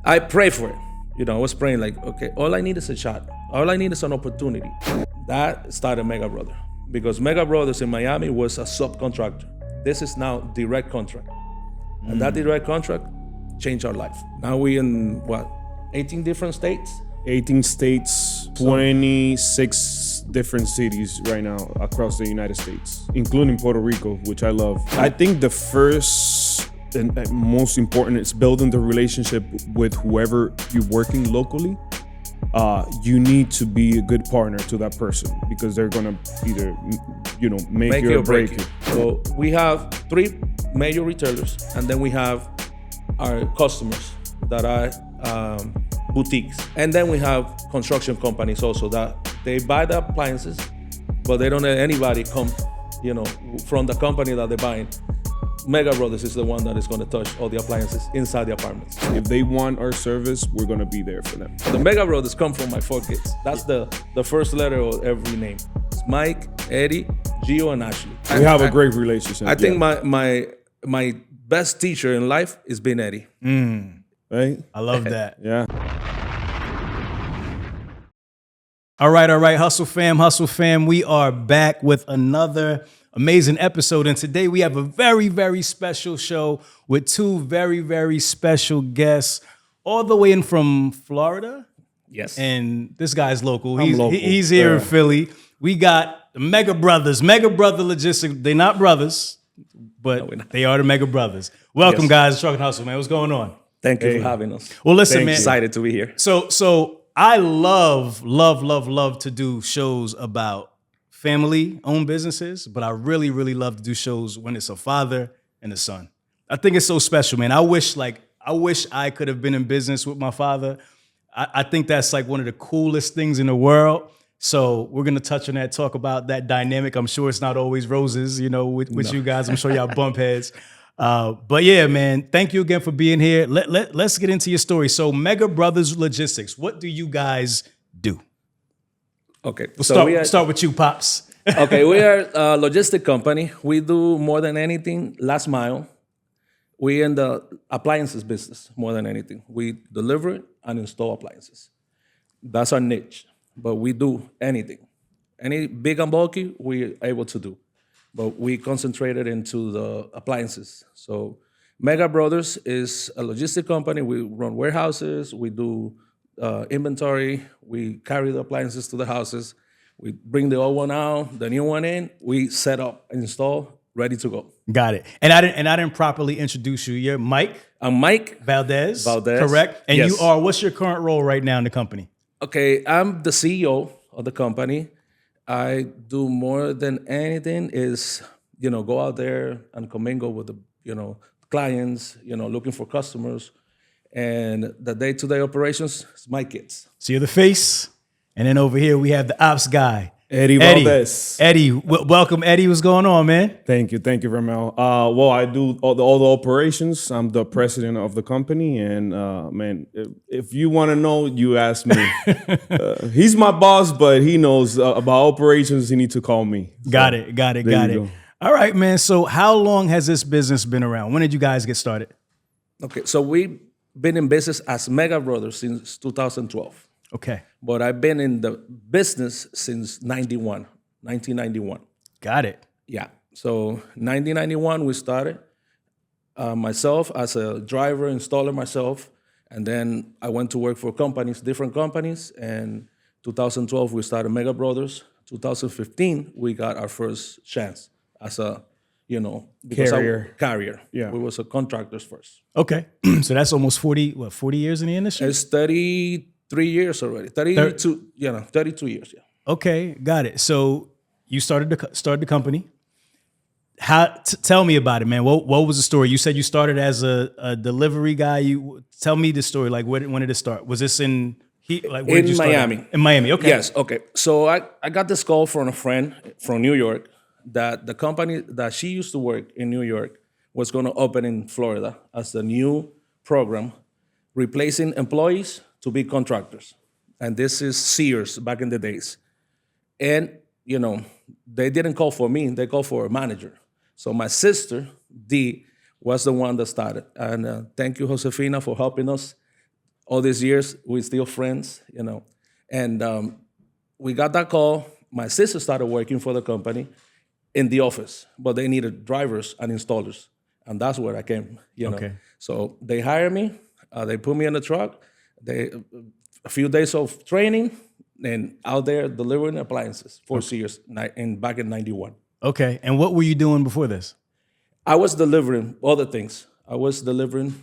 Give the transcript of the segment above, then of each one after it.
I pray for it. I was praying like, okay, all I need is a shot. All I need is an opportunity. That started Mega Brother, because Mega Brothers in Miami was a subcontractor. This is now direct contract. And that direct contract changed our life. Now we in 18 different states? 18 states, 26 different cities right now across the United States, including Puerto Rico, which I love. I think the first and most important is building the relationship with whoever you're working locally. You need to be a good partner to that person, because they're gonna either, make you or break you. So we have 3 major retailers, and then we have our customers that are boutiques. And then we have construction companies also that they buy the appliances, but they don't let anybody come, from the company that they're buying. Mega Brothers is the one that is going to touch all the appliances inside the apartments. If they want our service, we're going to be there for them. The Mega Brothers come from my 4 kids. That's the first letter of every name. It's Mike, Eddie, Gio, and Ashley. We have a great relationship. I think my best teacher in life is being Eddie. Right? I love that. Yeah. All right. Hustle fam. We are back with another amazing episode. And today we have a very, very special show with 2 very, very special guests all the way in from Florida. Yes. And this guy's local. I'm local. He's here in Philly. We got the Mega Brothers, Mega Brother Logistics. They're not brothers, but they are the Mega Brothers. Welcome, guys, to Truck and Hustle, man. What's going on? Thank you for having us. Well, listen, man. Excited to be here. So I love to do shows about family-owned businesses, but I really, really love to do shows when it's a father and a son. I think it's so special, man. I wish I could have been in business with my father. I think that's like one of the coolest things in the world. So we're gonna touch on that, talk about that dynamic. I'm sure it's not always roses, with you guys. I'm sure y'all bump heads. But yeah, man, thank you again for being here. Let's get into your story. So Mega Brothers Logistics, what do you guys do? Okay, We'll start with you, Pops. Okay, we are a logistic company. We do more than anything last mile. We in the appliances business more than anything. We deliver and install appliances. That's our niche. But we do anything. Any big and bulky, we're able to do. But we concentrated into the appliances. So Mega Brothers is a logistic company. We run warehouses. We do inventory. We carry the appliances to the houses. We bring the old one out, the new one in. We set up, install, ready to go. Got it. And I didn't properly introduce you. You're Mike. I'm Mike Valdez. Valdez. Correct. And yes. You are. What's your current role right now in the company? Okay, I'm the CEO of the company. I do more than anything is, go out there and commingle with the, clients, looking for customers. And the day-to-day operations is my kids. So you're the face. And then over here we have the ops guy. Eddie Valdez. Eddie, welcome, Eddie. What's going on, man? Thank you, Ramel. Well, I do all the operations. I'm the president of the company, and man, if you want to know, you ask me. He's my boss, but he knows about operations. He needs to call me. So, got it. Go. All right, man. So how long has this business been around? When did you guys get started? Okay, so we've been in business as Mega Brothers since 2012. Okay. But I've been in the business since 1991. Got it. Yeah. So 1991 we started. Myself as a driver, installer myself. And then I went to work for different companies. And 2012 we started Mega Brothers. 2015 we got our first chance as a, carrier. Yeah. We was a contractors first. Okay. So that's almost 40 years in the industry? It's 33 years already. 32 years, yeah. Okay, got it. So you started the company. Tell me about it, man. What was the story? You said you started as a delivery guy. Tell me the story. Like, when did it start? Was this in where did you start? Miami? In Miami, okay. Yes, okay. So I got this call from a friend from New York that the company that she used to work in New York was going to open in Florida as a new program, replacing employees to be contractors. And this is Sears back in the days. And, they didn't call for me, they called for a manager. So my sister, Dee, was the one that started. And thank you, Josefina, for helping us all these years, we're still friends, And we got that call. My sister started working for the company in the office, but they needed drivers and installers. And that's where I came, Okay. So they hired me. They put me in the truck. A few days of training, and out there delivering appliances for Sears back in 91. Okay. And what were you doing before this? I was delivering other things. I was delivering,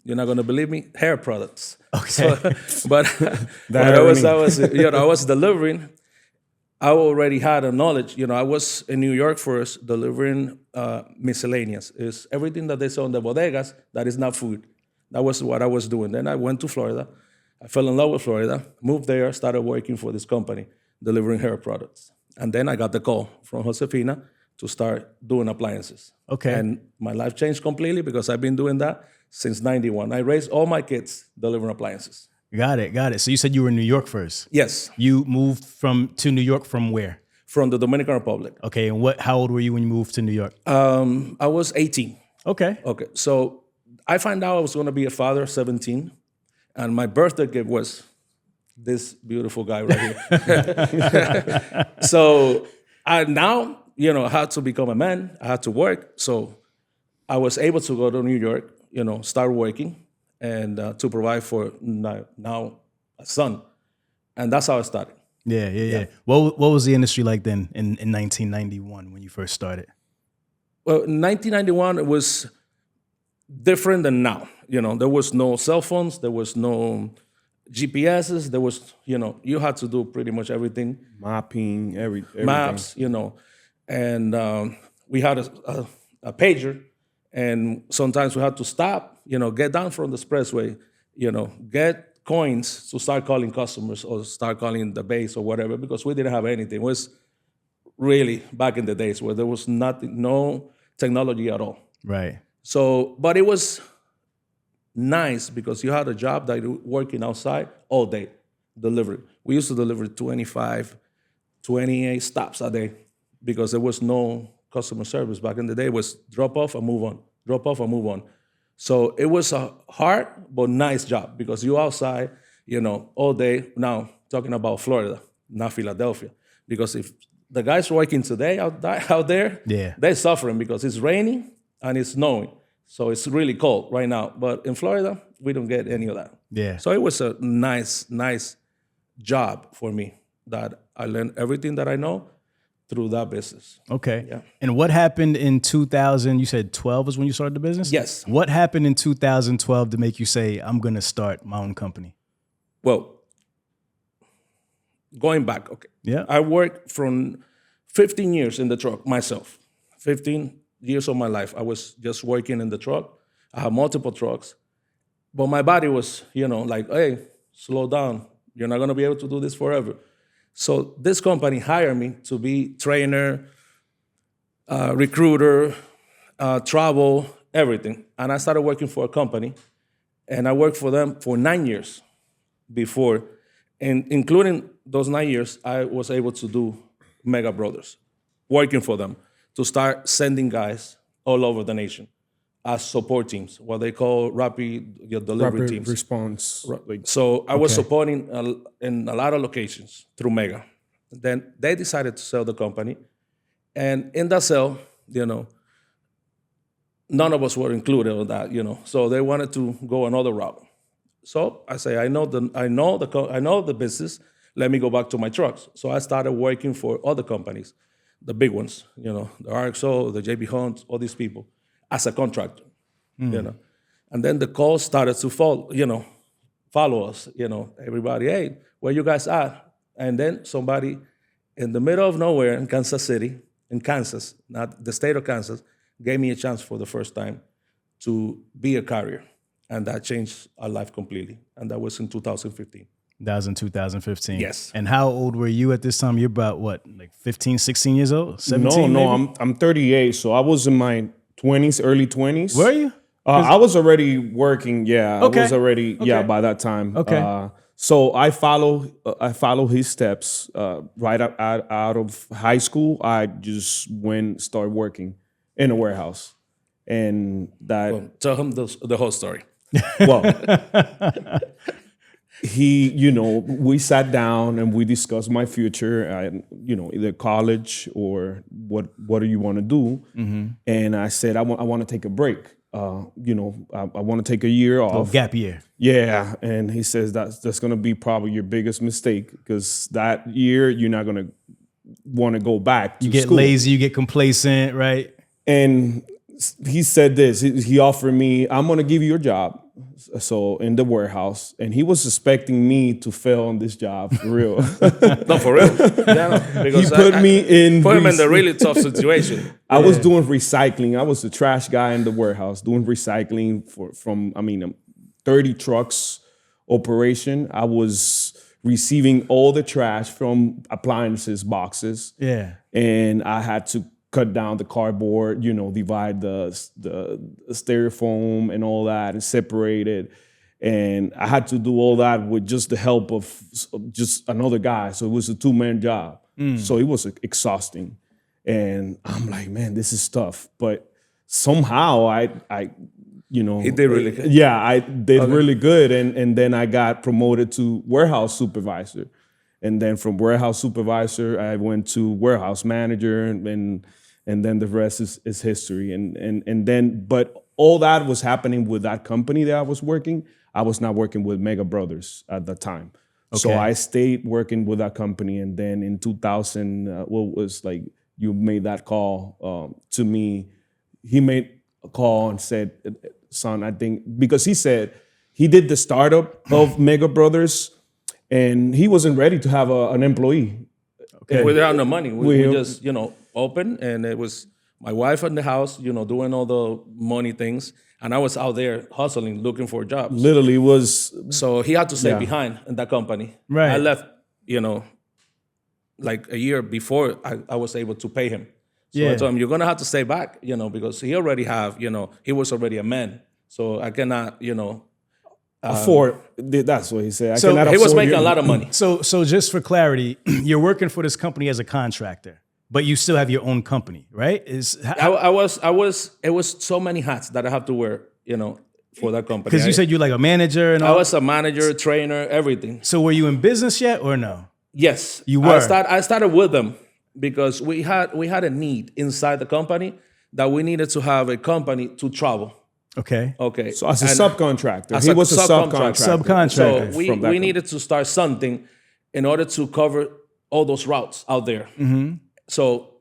you're not gonna believe me, hair products. Okay. But I was delivering. I already had a knowledge. I was in New York first delivering miscellaneous. It's everything that they sell in the bodegas that is not food. That was what I was doing. Then I went to Florida. I fell in love with Florida, moved there, started working for this company, delivering hair products. And then I got the call from Josefina to start doing appliances. Okay. And my life changed completely because I've been doing that since 91. I raised all my kids delivering appliances. Got it. So you said you were in New York first. Yes, You moved to New York from where? from the Dominican Republic. Okay. And how old were you when you moved to New York? I was 18. Okay. Okay, so I found out I was going to be a father, 17, and my birthday gift was this beautiful guy right here. So I had to become a man. I had to work. So I was able to go to New York, start working, and to provide for now a son. And that's how I started. Yeah. What was the industry like then in 1991 when you first started? Well, in 1991, it was different than now. There was no cell phones. There was no GPSs. There was, you had to do pretty much everything. Mapping, everything. Maps, and we had a pager, and sometimes we had to stop, get down from the expressway, get coins to start calling customers or start calling the base or whatever, because we didn't have anything. It was really back in the days where there was no technology at all. Right. So, but it was nice because you had a job that you were working outside all day, delivering. We used to deliver 25, 28 stops a day because there was no customer service. Back in the day, it was drop off and move on, drop off and move on. So it was a hard but nice job because you outside, all day. Now, talking about Florida, not Philadelphia. Because if the guys working today out there, Yeah. they're suffering because it's raining and it's snowing. So it's really cold right now. But in Florida, we don't get any of that. Yeah. So it was a nice job for me that I learned everything that I know through that business. Okay. Yeah. And what happened in 2000? You said 12 is when you started the business? Yes. What happened in 2012 to make you say, I'm going to start my own company? Well, going back, okay. Yeah. I worked from 15 years in the truck myself. 15 years of my life, I was just working in the truck. I have multiple trucks. But my body was, like, hey, slow down. You're not going to be able to do this forever. So this company hired me to be trainer, recruiter, travel, everything. And I started working for a company. And I worked for them for 9 years before. And including those 9 years, I was able to do Mega Brothers, working for them, to start sending guys all over the nation as support teams, what they call rapid delivery Rapid teams. response. So I was supporting in a lot of locations through Mega. Then they decided to sell the company. And in that sale, none of us were included on that, So they wanted to go another route. So I say, I know the business. Let me go back to my trucks. So I started working for other companies, the big ones, the RXO, the JB Hunt, all these people, as a contractor, And then the calls started to follow us, everybody, hey, where you guys at? And then somebody in the middle of nowhere in Kansas City, in Kansas, not the state of Kansas, gave me a chance for the first time to be a carrier. And that changed our life completely. And that was in 2015. That was in 2015. Yes. And how old were you at this time? You're about what, like 15, 16 years old? 17? No, maybe? I'm 38, so I was in my 20s, early 20s. Were you? I was already working. Yeah, Okay. I was already by that time. Okay. So I follow his steps. Right out of high school, I just started working in a warehouse, and that Tell him the whole story. Well, we sat down and we discussed my future, either college or what do you want to do? And I said, I want to take a break. I want to take a year off. Gap year. Yeah, and he says that's going to be probably your biggest mistake because that year you're not going to want to go back to You get school. lazy, you get complacent, right? And he said this. He offered me, I'm going to give you a job. So in the warehouse, and he was expecting me to fail on this job for real. No, for real. Yeah, no, He because put me in. put him in the really tough situation. I was doing recycling. I was the trash guy in the warehouse doing recycling from 30 trucks operation. I was receiving all the trash from appliances boxes. Yeah. And I had to cut down the cardboard, divide the styrofoam and all that and separate it. And I had to do all that with just the help of just another guy. So it was a 2-man job. So it was exhausting. And I'm like, man, this is tough. But somehow I He did really good. Yeah, I did really good. And then I got promoted to warehouse supervisor. And then from warehouse supervisor, I went to warehouse manager, and then the rest is history. And then, but all that was happening with that company that I was working. I was not working with Mega Brothers at the time. So I stayed working with that company. And then in 2000, you made that call to me. He made a call and said, son, I think, because he said he did the startup of Mega Brothers, and he wasn't ready to have an employee. Okay. Without no money. We just, open, and it was my wife in the house, doing all the money things. And I was out there hustling, looking for jobs. Literally was. So he had to stay behind in that company. Right. I left, like a year before I was able to pay him. So I told him, you're going to have to stay back, because he already he was already a man. So I cannot, afford. That's what he said. So he was making a lot of money. So just for clarity, you're working for this company as a contractor, but you still have your own company, right? It was so many hats that I have to wear, for that company. Because you said you're like a manager and all. I was a manager, trainer, everything. So were you in business yet or no? Yes. You were? I started with them because we had a need inside the company that we needed to have a company to travel. Okay. So as a subcontractor, he was a subcontractor. So we needed to start something in order to cover all those routes out there. Mm-hmm. So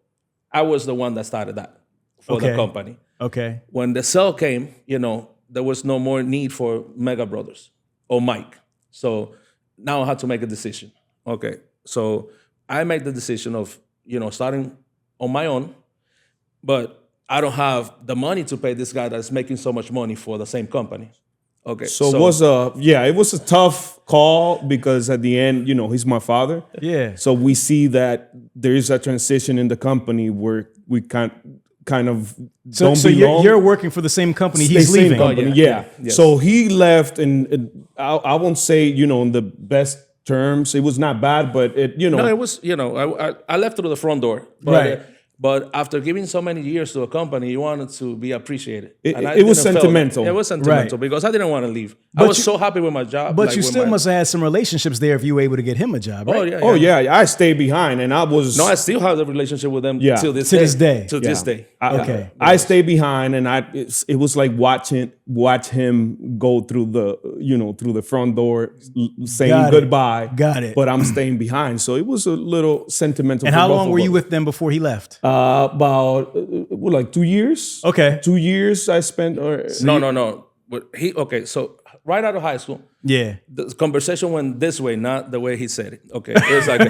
I was the one that started that for the company. Okay. When the sale came, there was no more need for Mega Brothers or Mike. So now I had to make a decision. Okay. So I made the decision of, starting on my own, but I don't have the money to pay this guy that's making so much money for the same company. Okay. So it was a tough call because at the end, he's my father. Yeah. So we see that there is a transition in the company where we kind of don't belong. You're working for the same company. He's leaving. Company, Yes. So he left, and I won't say in the best terms. It was not bad, but it No, it was I left through the front door. But, right. But after giving so many years to a company, you wanted to be appreciated. It was sentimental. It was sentimental because I didn't want to leave. I was so happy with my job. But you still must have had some relationships there if you were able to get him a job, right? Oh yeah. I stayed behind, and I was. No, I still have a relationship with them till this day. To this day. I stayed behind, and it was like watch him go through the front door, saying goodbye. Got it. But I'm staying behind, so it was a little sentimental. And how long were you with them before he left? About 2 years. Okay. 2 years I spent. No. But so right out of high school, yeah, the conversation went this way, not the way he said it. Okay, it's like,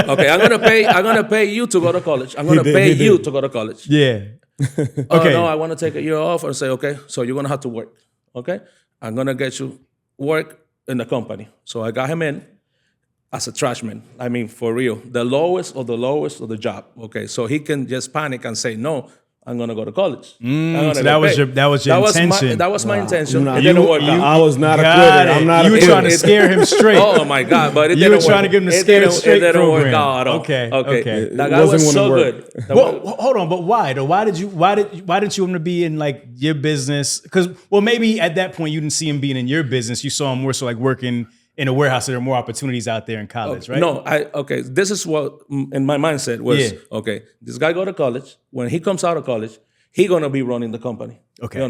okay, I'm gonna pay you to go to college. I'm gonna pay you to go to college. Yeah. Okay. No, I want to take a year off and say, okay, so you're gonna have to work. Okay, I'm gonna get you work in the company. So I got him in as a trashman. For real, the lowest of the job. Okay, so he can just panic and say, no, I'm gonna go to college. I'm gonna So get that was paid. your intention. That was my intention. Nah, It didn't work out. I was not a Got quitter. it. I'm not You a were quitter. trying to scare him straight. Oh my God! But it You didn't were trying work. to give him the It scared didn't- straight It didn't work program. out at all. Okay. That guy wasn't was gonna so work. good. Well, hold on, but why though? Why didn't you want to be in like your business? Because maybe at that point you didn't see him being in your business. You saw him more so like working in a warehouse. So there are more opportunities out there in college, right? No, okay. This is what in my mindset was. Yeah. Okay, this guy go to college. When he comes out of college, he gonna be running the company. Okay.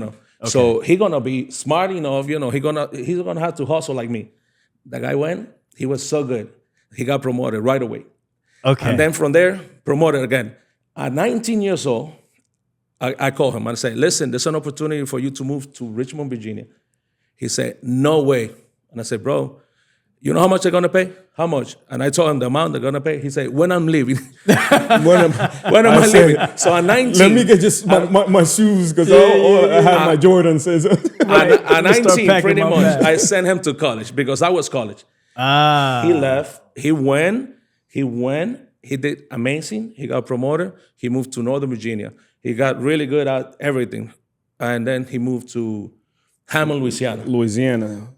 So he gonna be smart enough. He's gonna have to hustle like me. The guy went. He was so good. He got promoted right away. Okay. And then from there, promoted again. At 19 years old, I call him and say, listen, there's an opportunity for you to move to Richmond, Virginia. He said, no way. And I said, bro, you know how much they're gonna pay? How much? And I told him the amount they're gonna pay. He said, when I'm leaving. when am I leaving? So at 19. Let me get just my shoes because I had my Jordans. At 19, packing pretty my much, bag. I sent him to college because I was college. He left. He went. He did amazing. He got promoted. He moved to Northern Virginia. He got really good at everything. And then he moved to Hammond, Louisiana.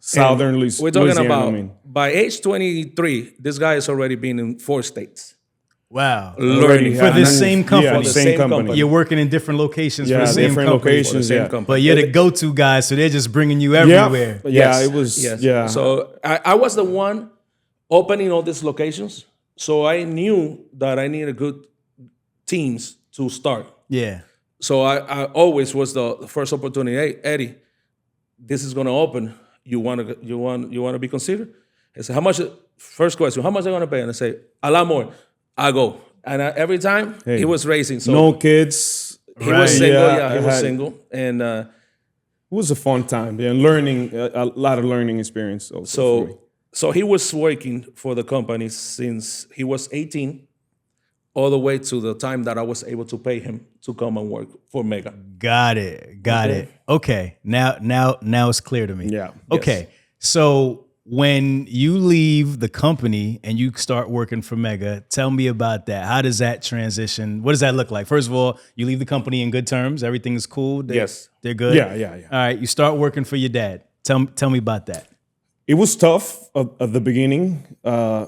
Southern Louisiana. We're talking about, I mean. by age 23, this guy has already been in 4 states. Wow. Learning. For this same company. Yeah, the same company. You're working in different locations for the same different company. locations. Same Yeah. company. But you're the go-to guy, so they're just bringing you everywhere. Yeah, it was. Yes. Yeah. So I was the one opening all these locations. So I knew that I needed good teams to start. Yeah. So I always was the first opportunity. Hey, Eddie, this is gonna open. You wanna be considered? I said, how much? First question, how much are you gonna pay? And I say, a lot more. I go. And every time he was raising. So no kids. he was single. Yeah, He was had- single. And It was a fun time. Yeah, learning a lot of learning experience. Also for me. so he was working for the company since he was 18, all the way to the time that I was able to pay him to come and work for Mega. Got it. Okay. Now it's clear to me. Yeah. Okay. So when you leave the company and you start working for Mega, tell me about that. How does that transition? What does that look like? First of all, you leave the company in good terms. Everything is cool. Yes. They're good. Yeah. All right. You start working for your dad. Tell me about that. It was tough at the beginning.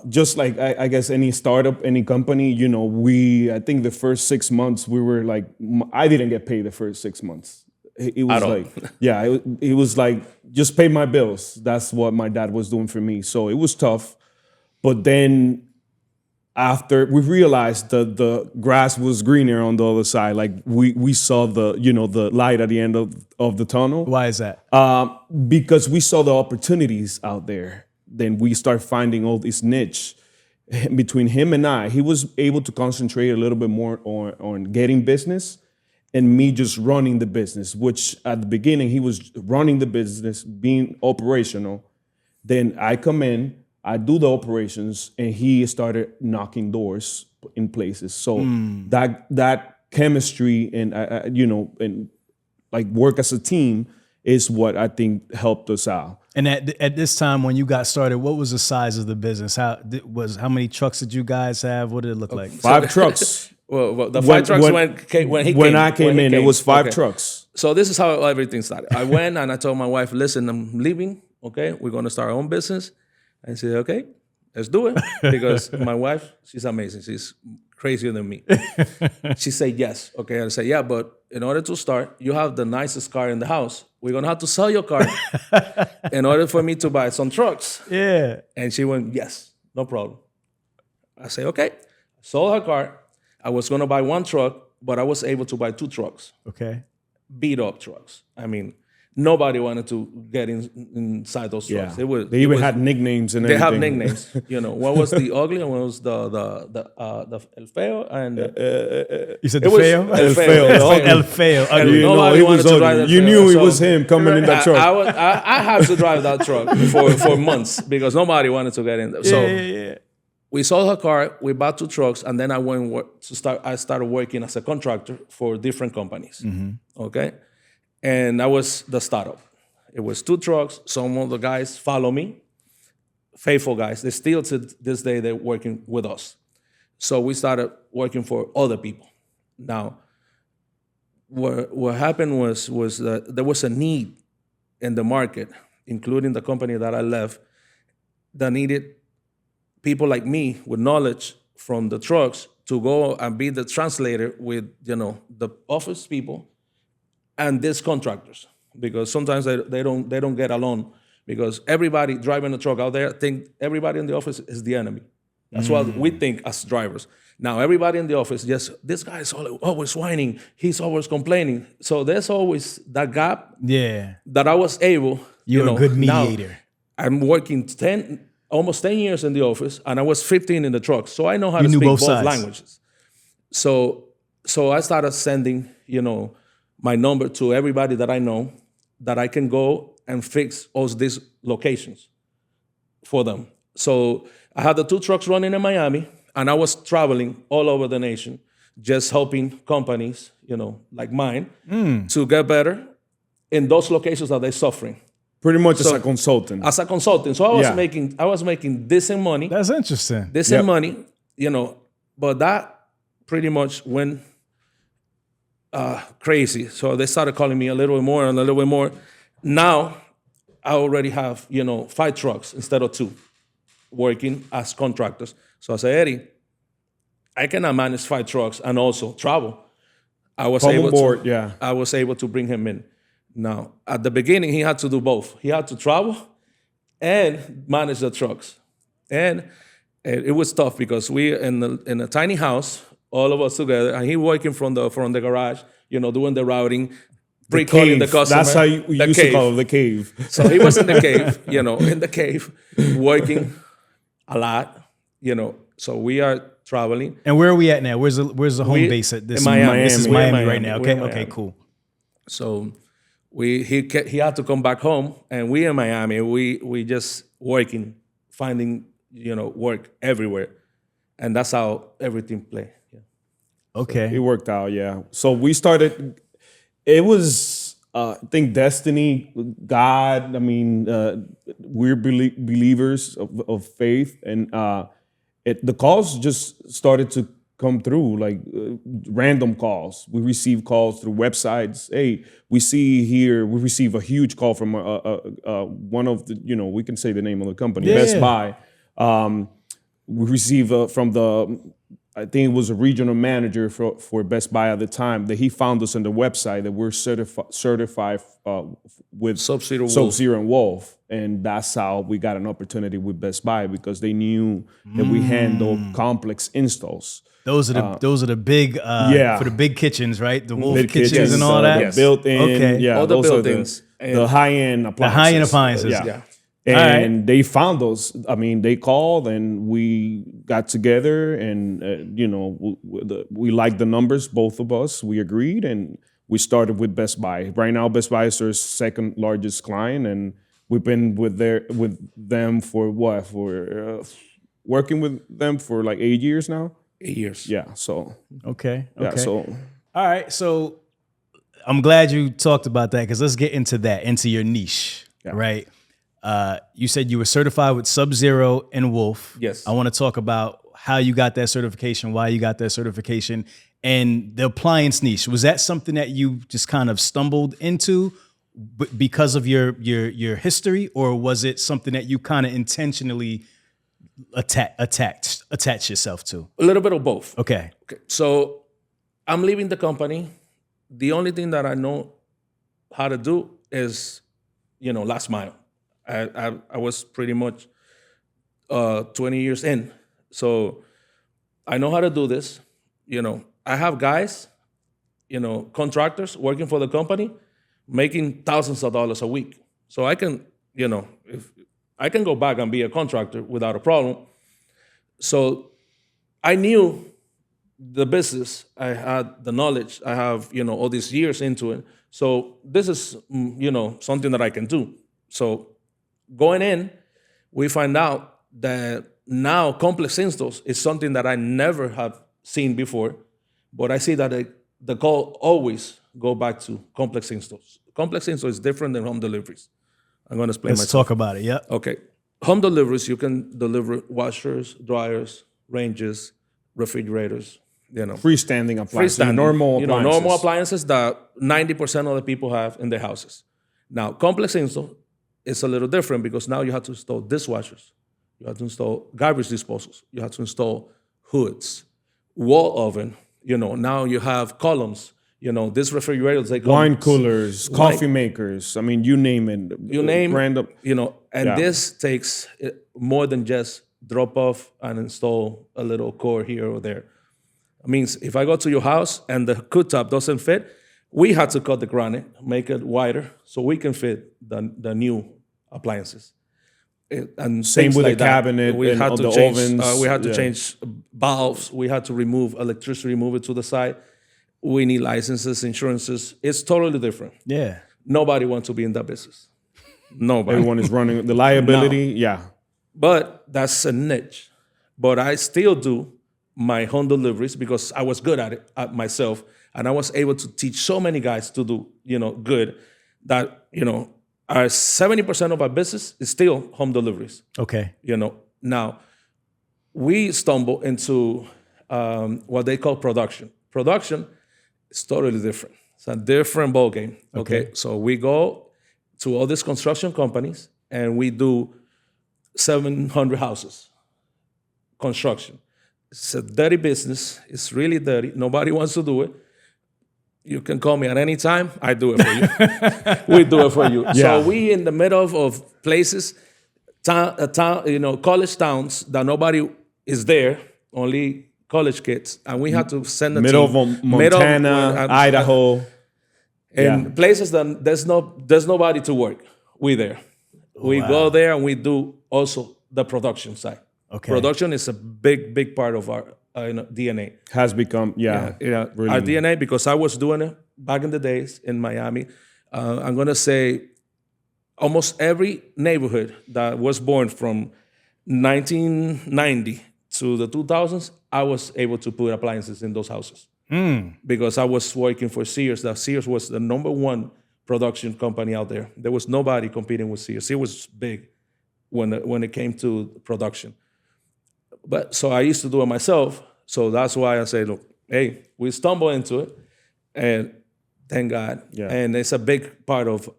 Just like I guess any startup, any company, I think the first 6 months we were like, I didn't get paid the first 6 months. It was At all. like, yeah, it was like just pay my bills. That's what my dad was doing for me. So it was tough. But then after we realized that the grass was greener on the other side, like we saw the light at the end of the tunnel. Why is that? Because we saw the opportunities out there. Then we start finding all this niche. Between him and I, he was able to concentrate a little bit more on getting business and me just running the business, which at the beginning, he was running the business, being operational. Then I come in, I do the operations, and he started knocking doors in places. So that chemistry and and like work as a team is what I think helped us out. And at this time when you got started, what was the size of the business? How many trucks did you guys have? What did it look like? 5 trucks. Well, the 5 trucks when I came in, it was 5 trucks. So this is how everything started. I went and I told my wife, listen, I'm leaving. Okay, we're gonna start our own business. And she said, okay, let's do it. Because my wife, she's amazing. She's crazier than me. She said yes. Okay, I said, yeah, but in order to start, you have the nicest car in the house. We're gonna have to sell your car in order for me to buy some trucks. Yeah. And she went, yes, no problem. I said, okay. Sold her car. I was gonna buy 1 truck, but I was able to buy 2 trucks. Okay. Beat up trucks. I mean, nobody wanted to get inside those trucks. Yeah. They even had nicknames and everything. They have nicknames. One was the ugly and one was the El Feo. And You said it the was Feo? El Feo. El Feo. And Ugly. nobody wanted to drive that You truck. knew it So was him coming in that truck. I had to drive that truck for months because nobody wanted to get in there. So Yeah. we sold her car, we bought 2 trucks, and then I started working as a contractor for different companies. Okay? And that was the startup. It was 2 trucks. Some of the guys follow me, faithful guys. They still to this day, they're working with us. So we started working for other people. Now, what happened was that there was a need in the market, including the company that I left, that needed people like me with knowledge from the trucks to go and be the translator with the office people and these contractors, because sometimes they don't get along, because everybody driving the truck out there think everybody in the office is the enemy. That's what we think as drivers. Now everybody in the office, this guy is always whining, he's always complaining. So there's always that gap. Yeah. That I was able. You're a good now mediator. I'm working almost 10 years in the office, and I was 15 in the truck, so I know how to knew speak both both sides. languages. So I started sending my number to everybody that I know, that I can go and fix all these locations for them. So I had the 2 trucks running in Miami, and I was traveling all over the nation, just helping companies, like mine, to get better in those locations that they're suffering. Pretty much as a consultant. As a consultant. So I was making decent money. That's interesting. Decent money, but that pretty much went crazy. So they started calling me a little bit more and a little bit more. Now I already have, 5 trucks instead of 2 working as contractors. So I said, Eddie, I cannot manage 5 trucks and also travel. I was able to bring him in. Now, at the beginning, he had to do both. He had to travel and manage the trucks. And it was tough because we in a tiny house, all of us together, and he working from the garage, doing the routing, pre-calling the customer. That's how you used to call it, the cave. So he was in the cave, in the cave, working a lot, So we are traveling. And where are we at now? Where's the home base at this? In Miami. This is We're in Miami right Miami. now. We're in Okay, Miami. cool. So he had to come back home, and we in Miami, we just working, finding work everywhere, and that's how everything played. Yeah. Okay. It worked out, yeah. So we started. It was, I think, destiny, God. I mean, we're believers of faith, and the calls just started to come through, like random calls. We receive calls through websites. Hey, we receive a huge call from one of the, we can say the name of the company, Best Buy. We receive from I think it was a regional manager for Best Buy at the time, that he found us on the website that we're certified with Sub-Zero and Wolf. And that's how we got an opportunity with Best Buy, because they knew that we handled complex installs. Those are the big for the big kitchens, right? The Wolf Big kitchens and all that. yes. Built-in, Okay. yeah, All the those are buildings. the high-end appliances. The high-end appliances. Yeah. Yeah. And they found us. I mean, they called and we got together, and we liked the numbers, both of us. We agreed, and we started with Best Buy. Right now, Best Buy is our second largest client, and we've been with them for working with them for like 8 years now. 8 years. Yeah. So Okay. yeah. So All right. So I'm glad you talked about that, because let's get into your niche, right? You said you were certified with Sub-Zero and Wolf. Yes. I want to talk about how you got that certification, why you got that certification, and the appliance niche. Was that something that you just kind of stumbled into because of your history, or was it something that you kind of intentionally attach yourself to? A little bit of both. Okay. So I'm leaving the company. The only thing that I know how to do is, last mile. I was pretty much 20 years in. So I know how to do this. I have guys, contractors working for the company, making thousands of dollars a week. So I can, if I can go back and be a contractor without a problem. So I knew the business. I had the knowledge. I have, all these years into it. So this is, something that I can do. So going in, we find out that now complex installs is something that I never have seen before, but I see that the call always go back to complex installs. Complex install is different than home deliveries. I'm going to explain Let's talk about it. Yeah. Okay. Home deliveries, you can deliver washers, dryers, ranges, refrigerators, Freestanding appliances, normal appliances. Normal appliances that 90% of the people have in their houses. Now, complex install is a little different because now you have to install dishwashers, you have to install garbage disposals, you have to install hoods, wall oven. Now you have columns. These refrigerators, they come, wine coolers, coffee makers. I mean, you name it. You name random. And this takes more than just drop off and install a little core here or there. It means if I go to your house and the cooktop doesn't fit, we had to cut the granite, make it wider so we can fit the new appliances. And Same with like the cabinet we and had to the change, ovens. we had to change valves. We had to remove electricity, move it to the side. We need licenses, insurances. It's totally different. Yeah. Nobody wants to be in that business. Nobody. Everyone is running the liability. Yeah. But that's a niche. But I still do my home deliveries because I was good at it myself. And I was able to teach so many guys to do, good that, our 70% of our business is still home deliveries. Okay. Now we stumble into what they call production. Production is totally different. It's a different ballgame. Okay. So we go to all these construction companies and we do 700 houses, construction. It's a dirty business. It's really dirty. Nobody wants to do it. You can call me at any time. I do it for you. We do it for you. Yeah. So we in the middle of places, college towns that nobody is there, only college kids, and we had to send a Middle team. of Montana, Idaho. And places that there's nobody to work. We there. We go there and we do also the production side. Okay. Production is a big part of our DNA. Has become, really. Our DNA, because I was doing it back in the days in Miami. I'm going to say almost every neighborhood that was born from 1990 to the 2000s, I was able to put appliances in those houses. Because I was working for Sears. That Sears was the number one production company out there. There was nobody competing with Sears. It was big when it came to production. But so I used to do it myself. So that's why I say, look, hey, we stumble into it, and thank God. Yeah. And it's a big part of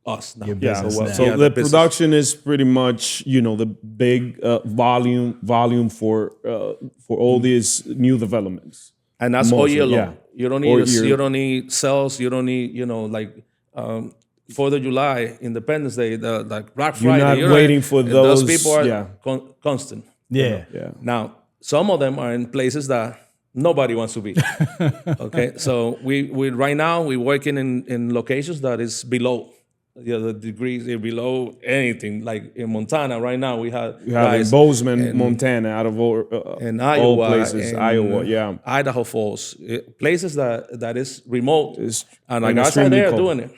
us now. Your business now. So the production is pretty much, the big volume for all these new developments. And that's all year long. Yeah. You don't need sales. You don't need, 4th of July, Independence Day, like Black Friday. You're not waiting for those. People are constant. Yeah. Now, some of them are in places that nobody wants to be. Okay, so we right now we're working in locations that is below the degrees, below anything. Like in Montana right now, we have in Bozeman, Montana, out of in all Iowa, places, Iowa, Idaho Falls, places that is remote, and like guys are extremely there cold. doing it.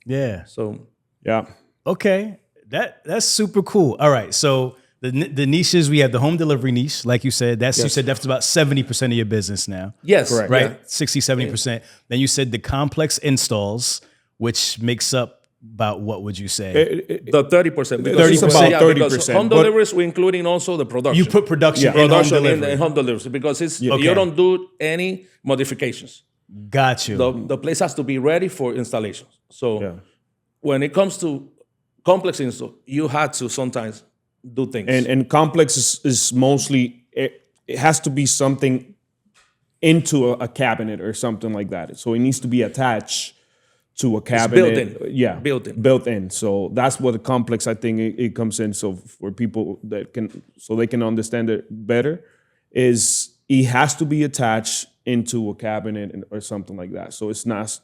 Yeah. So Yeah. Okay. That's super cool. All right. So the niches, we have the home delivery niche, like you said. You said that's about 70% of your business now. yes, Correct. Right? yeah. 60, 70%. Then you said the complex installs, which makes up about, what would you say? The 30%. 30%. About Because 30%, home but- deliveries, we're including also the production. You put production in home production delivery. in home deliveries because it's Okay. you don't do any modifications. Got you. The place has to be ready for installation. So Yeah. when it comes to complex install, you had to sometimes do things. And complex is mostly, it has to be something into a cabinet or something like that. So it needs to be attached to a cabinet. built in. Yeah. Built in. So that's what the complex, I think it comes in. So for people so they can understand it better, is it has to be attached into a cabinet or something like that. So it's not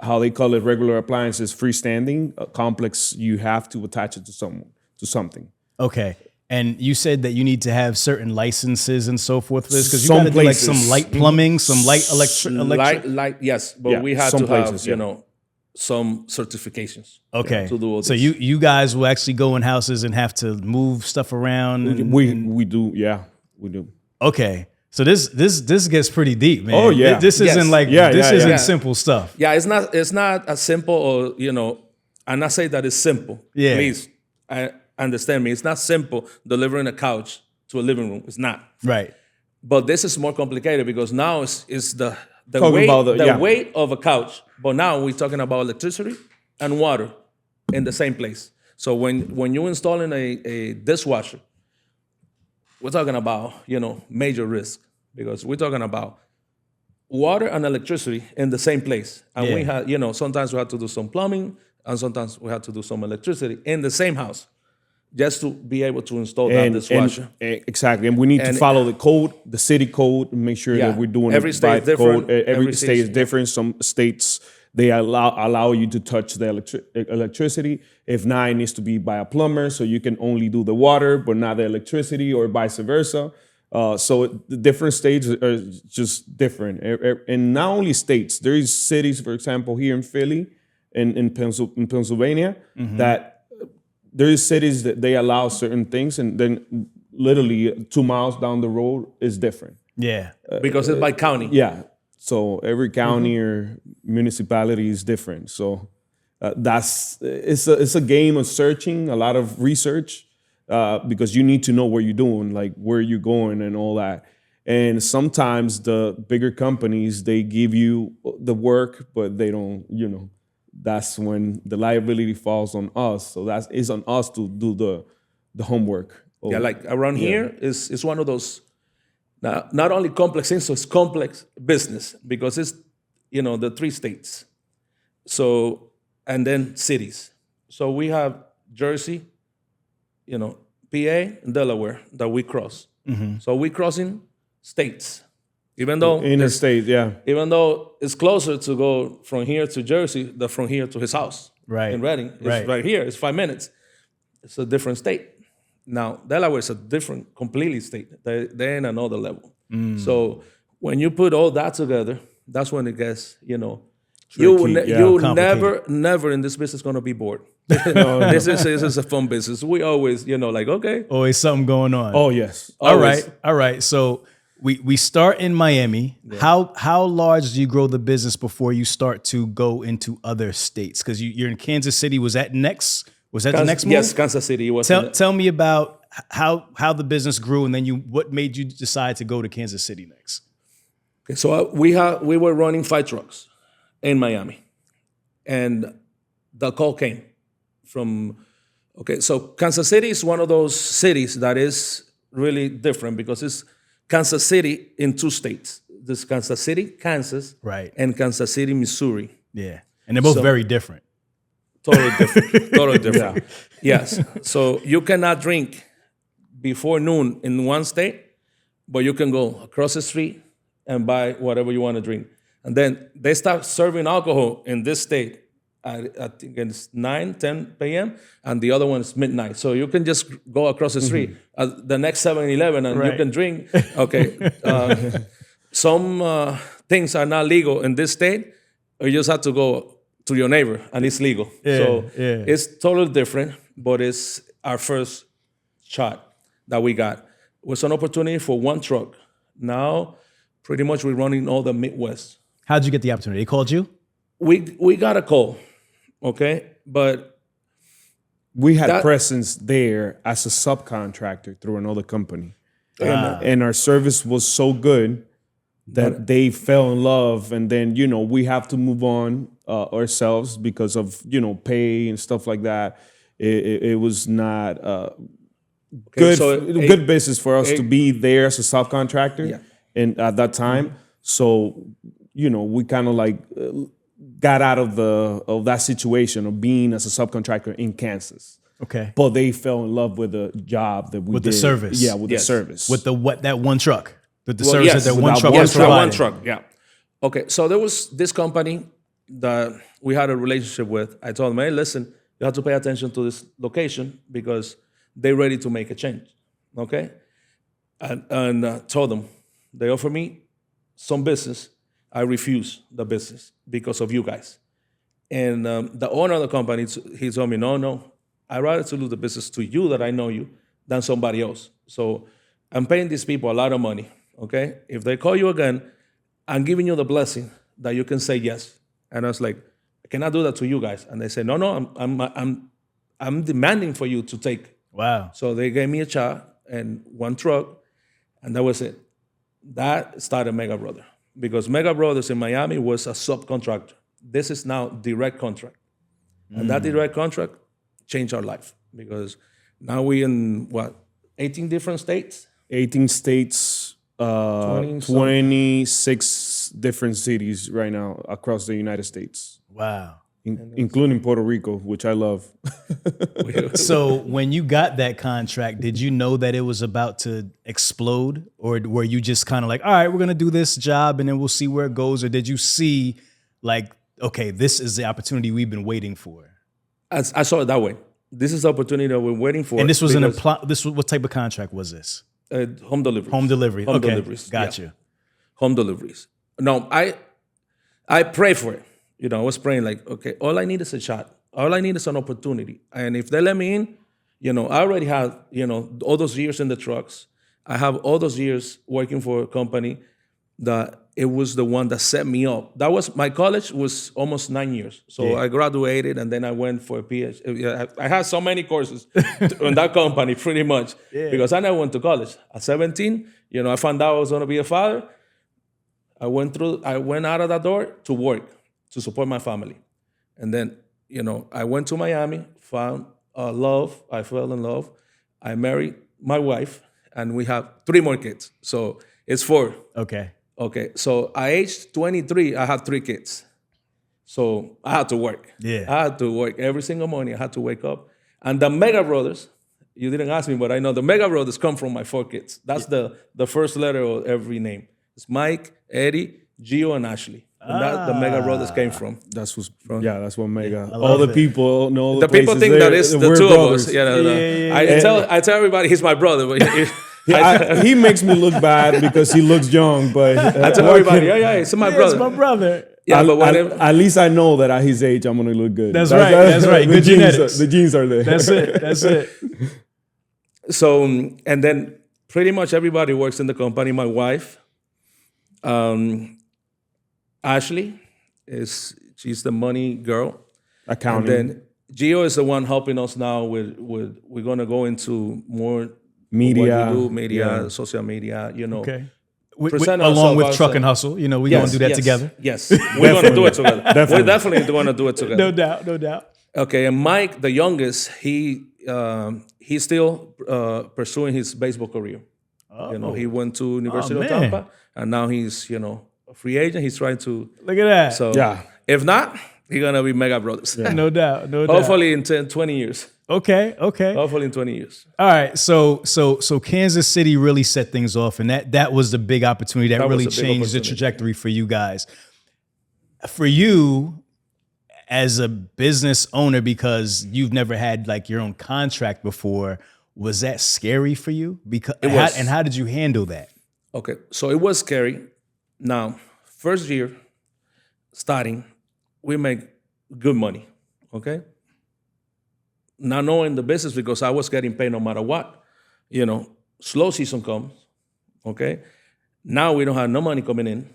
how they call it regular appliances, freestanding. A complex, you have to attach it to something. Okay. And you said that you need to have certain licenses and so forth for this, because you Some got to do like places. some light plumbing, some light electric. Light, yes, but Yeah, we had some to places, have, yeah. some certifications. Okay. To do all So this. you guys will actually go in houses and have to move stuff around. And, We do, yeah, we do. okay. So this gets pretty deep, man. Oh, yeah. This Yes. isn't like Yeah, this yeah, isn't yeah. simple stuff. Yeah, it's not as simple, or I'm not saying that it's simple. Yeah. Please, understand me. It's not simple delivering a couch to a living room. It's not. Right. But this is more complicated because now it's the Talking weight about the- yeah. weight of a couch. But now we're talking about electricity and water in the same place. So when you're installing a dishwasher, we're talking about major risk because we're talking about water and electricity in the same place. And we Yeah. had sometimes we had to do some plumbing and sometimes we had to do some electricity in the same house just to be able to install that dishwasher. Exactly, and we need to And- follow the code, the city code, and make sure Yeah. that we're doing Every it state by is different. code. Every Every state city is is different. Some states they allow you to touch the electricity. If not, it needs to be by a plumber, so you can only do the water but not the electricity, or vice versa. The different states are just different, and not only states. There is cities, for example, here in Philly, in Pennsylvania, that there is cities that they allow certain things, and then literally 2 miles down the road is different. Yeah. Because it's by county. Yeah. So every county or municipality is different. So it's a game of searching, a lot of research, because you need to know what you're doing, like where you're going and all that. And sometimes the bigger companies, they give you the work, but they don't, that's when the liability falls on us. So it's on us to do the homework. Yeah, like around here is one of those not only complex things, so it's complex business because it's the 3 states. So and then cities. So we have Jersey, PA, and Delaware that we cross. So we crossing states, even though Interstate, yeah. even though it's closer to go from here to Jersey than from here to his house. Right. In Reading. It's right here. It's 5 minutes. It's a different state. Now, Delaware is a different, completely state. They're in another level. So when you put all that together, that's when it gets, you never in this business going to be bored. This is a fun business. We always, okay. Always something going on. Oh, yes. All right. So we start in Miami. Yeah. How large do you grow the business before you start to go into other states? Because you're in Kansas City. Was that next? Was that the next move? Yes, Kansas City. Was tell me about how the business grew, and then what made you decide to go to Kansas City next? Okay, so we were running 5 trucks in Miami, and the call came from. Okay, so Kansas City is one of those cities that is really different because it's Kansas City in 2 states. There's Kansas City, Kansas, right, and Kansas City, Missouri. Yeah, and they're both very different. Totally different. Totally different. Yeah. Yes. So you cannot drink before noon in one state, but you can go across the street and buy whatever you want to drink. And then they start serving alcohol in this state at, I think it's 9, 10 p.m., and the other one is midnight. So you can just go across the street at the next 7-Eleven and you can drink. Okay. Some things are not legal in this state. You just have to go to your neighbor and it's legal. It's totally different, but it's our first shot that we got. It was an opportunity for 1 truck. Now, pretty much we're running all the Midwest. How'd you get the opportunity? They called you? We got a call, okay? But we had presence there as a subcontractor through another company. And our service was so good that they fell in love, and then, we have to move on ourselves because of, pay and stuff like that. It was not good business for us to be there as a subcontractor and at that time. So, we kind of like got out of that situation of being as a subcontractor in Kansas. Okay. But they fell in love with the job that we did. With the service. Yeah, with the service. With that 1 truck. The service that one truck was providing. providing. 1 truck, yeah. Okay, so there was this company that we had a relationship with. I told them, hey, listen, you have to pay attention to this location because they're ready to make a change, okay? And told them, they offer me some business. I refuse the business because of you guys. And the owner of the company, he told me, no, I'd rather to lose the business to you that I know you than somebody else. So I'm paying these people a lot of money, okay? If they call you again, I'm giving you the blessing that you can say yes. And I was like, I cannot do that to you guys. And they said, no, I'm demanding for you to take. Wow. So they gave me a shot and 1 truck, and that was it. That started Mega Brother because Mega Brothers in Miami was a subcontractor. This is now direct contract. And that direct contract changed our life because now we in 18 different states? 18 states, 26 different cities right now across the United States. Wow. Including Puerto Rico, which I love. So when you got that contract, did you know that it was about to explode? Or were you just kind of like, all right, we're going to do this job and then we'll see where it goes? Or did you see like, okay, this is the opportunity we've been waiting for? I saw it that way. This is the opportunity that we're waiting for. And this was what type of contract was this? Home delivery. Home delivery. Home Okay. deliveries. Gotcha. Yeah. Home deliveries. No, I pray for it. You know, I was praying like, okay, all I need is a shot. All I need is an opportunity. And if they let me in, you know, I already have, you know, all those years in the trucks. I have all those years working for a company that it was the one that set me up. That was, my college was almost 9 years. So I graduated and then I went for a PhD. I had so many courses in that company pretty much because I never went to college. At 17, you know, I found out I was going to be a father. I went out of that door to work, to support my family. And then, you know, I went to Miami, found love. I fell in love. I married my wife, and we have 3 more kids. So it's 4. Okay. So at age 23, I had 3 kids. So I had to work. Yeah. I had to work every single morning. I had to wake up. And the Mega Brothers, you didn't ask me, but I know the Mega Brothers come from my 4 kids. That's the first letter of every name. It's Mike, Eddie, Gio, and Ashley. And that the Mega Brothers came from. That's what Mega. love All the it. people know The people think there, that it's the we're 2 brothers. of us. I tell everybody he's my brother, but He makes me look bad because he looks young, but I tell everybody, it's my brother. It's my brother. Yeah, but whatever. at least I know that at his age I'm gonna look good. That's right. Good genetics. The genes are there. That's it. So, and then pretty much everybody works in the company. My wife, Ashley, she's the money girl. Accounting. And then Gio is the one helping us now with we're gonna go into more Media. what we do, media, social media, you know. Okay. Present Along ourselves with as Truck a- and Hustle, you know, we're going to do that together. Yes, we're going to do it together. We're definitely going to do it together. No doubt. Okay, and Mike, the youngest, he's still pursuing his baseball career. You know, he went to University of man. Tampa, and now he's, you know, a free agent. He's trying to. Look at that. So Yeah. if not, he's gonna be Mega Brothers. No doubt. Hopefully in 10, 20 years. Okay. Hopefully in 20 years. All right. So Kansas City really set things off, and that was the big opportunity that That was really a big changed the opportunity. trajectory for you guys. For you, as a business owner, because you've never had like your own contract before, was that scary for you? Because It was. and how did you handle that? Okay, so it was scary. Now, first year, starting, we make good money, okay? Not knowing the business because I was getting paid no matter what. You know, slow season comes, okay? Now we don't have no money coming in,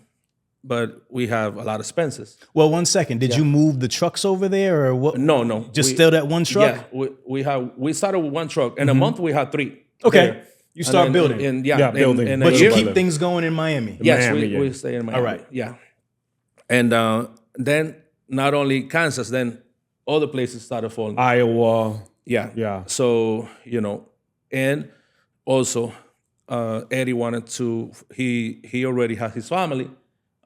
but we have a lot of expenses. Well, 1 second. Did you move the trucks over there, or what? No. Just still that one truck? Yeah, we started with 1 truck. In a month, we had 3. Okay. there. You start And building. And, building. in a But you year- by keep little. things going in Miami. Yes, Miami, we stay in Miami. All right. Yeah. And then not only Kansas, then other places started falling. Iowa. Yeah. So, you know, and also Eddie wanted to, he already had his family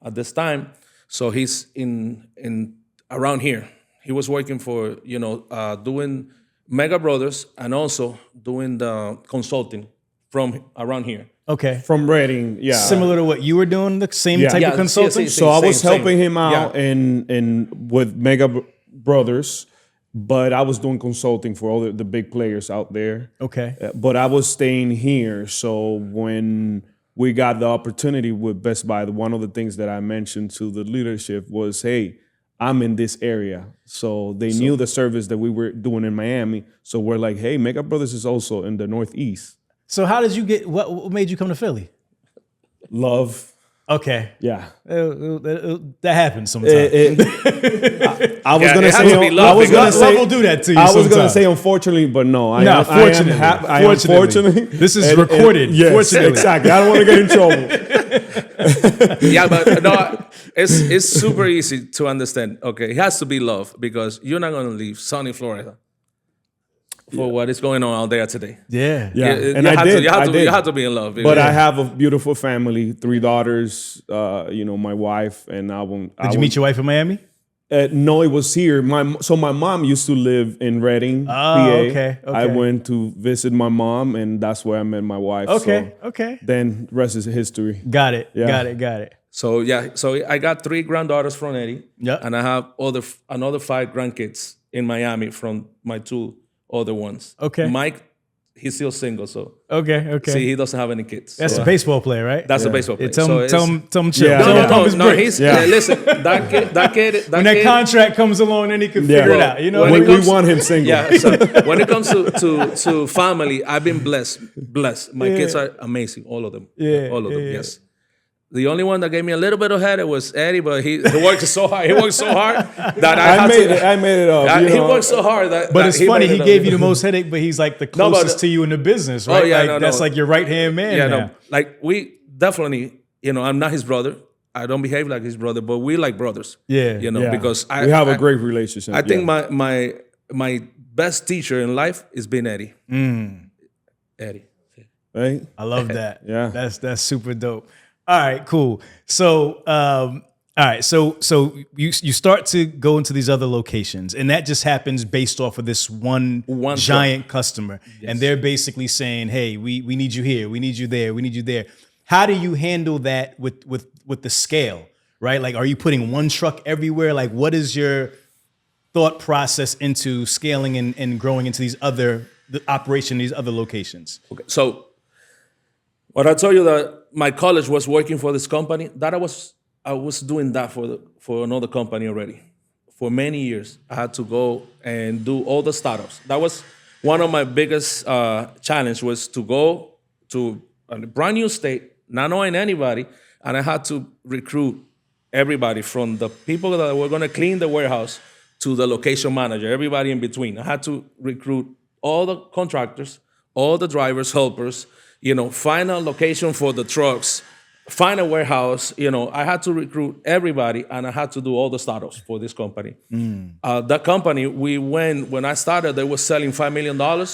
at this time. So he's in around here. He was working for, you know, doing Mega Brothers and also doing the consulting from around here. Okay. From Reading, yeah. Similar to what you were doing, the same Yeah. type Yeah, of consulting? yes. So I was Same. helping him out Yeah. in with Mega Brothers, but I was doing consulting for all the big players out there. Okay. But I was staying here. So when we got the opportunity with Best Buy, one of the things that I mentioned to the leadership was, hey, I'm in this area. So they knew the service that we were doing in Miami. So we're like, hey, Mega Brothers is also in the Northeast. So how did you get, what made you come to Philly? Love. Okay. Yeah. That happens sometimes. I was gonna it has say, to be I love was gonna because say, love will do that to you I was gonna sometimes. say unfortunately, but no. I No, am fortunately. fortunately. This is recorded. Yes, Fortunately. exactly. I don't want to get in trouble. Yeah, but no, it's super easy to understand. Okay, it has to be love because you're not gonna leave sunny Florida for what is going on out there today. Yeah. Yeah, and you I have did. To, I did. You have to be in love. But I have a beautiful family, 3 daughters. My wife, and I won't. Did you meet your wife in Miami? No, it was here. My mom used to live in Reading, PA. Okay. I went to visit my mom, and that's where I met my wife. Okay. So Okay. then rest is history. Got it. Yeah. Got it. So I got 3 granddaughters from Eddie. Yeah. And I have another 5 grandkids in Miami from my 2 other ones. Okay. Mike, he's still single, so Okay. see, he doesn't have any kids. That's so a baseball player, right? That's a baseball player. Yeah, tell him chill. Yeah. Tell him pump his No. brakes. Listen, that kid. When that contract comes along, then he can figure it out. You know, when what I it mean? comes- We want him single. Yeah. So when it comes to family, I've been blessed. My kids are amazing, all of them. Yeah, All of them. yeah. Yes. The only one that gave me a little bit of headache was Eddie, but he worked so hard. He worked so hard that I made it up. He worked so hard that. But that it's funny, made he it up. gave you the most headache, but he's like the closest but- to you in the business, right? yeah, like, no, that's no. like your right hand man. Yeah, now. no. Like we definitely, I'm not his brother. I don't behave like his brother, but we like brothers. Yeah, Yeah. Because we have a great relationship. I think yeah. my best teacher in life has been Eddie. Eddie. Right? I love that. Yeah. That's super dope. All right, cool. So, all right, so you start to go into these other locations, and that just happens based off of this one giant customer, and they're basically saying, "Hey, we need you here, we need you there, we need you there." How do you handle that with the scale, right? Like, are you putting one truck everywhere? Like, what is your thought process into scaling and growing into the operation, these other locations? Okay. So what I told you that my college was working for this company, that I was doing that for another company already. For many years, I had to go and do all the startups. That was one of my biggest challenge was to go to a brand new state, not knowing anybody, and I had to recruit everybody from the people that were going to clean the warehouse to the location manager, everybody in between. I had to recruit all the contractors, all the drivers, helpers, find a location for the trucks, find a warehouse. I had to recruit everybody, and I had to do all the startups for this company. That company, when I started, they were selling $5 million.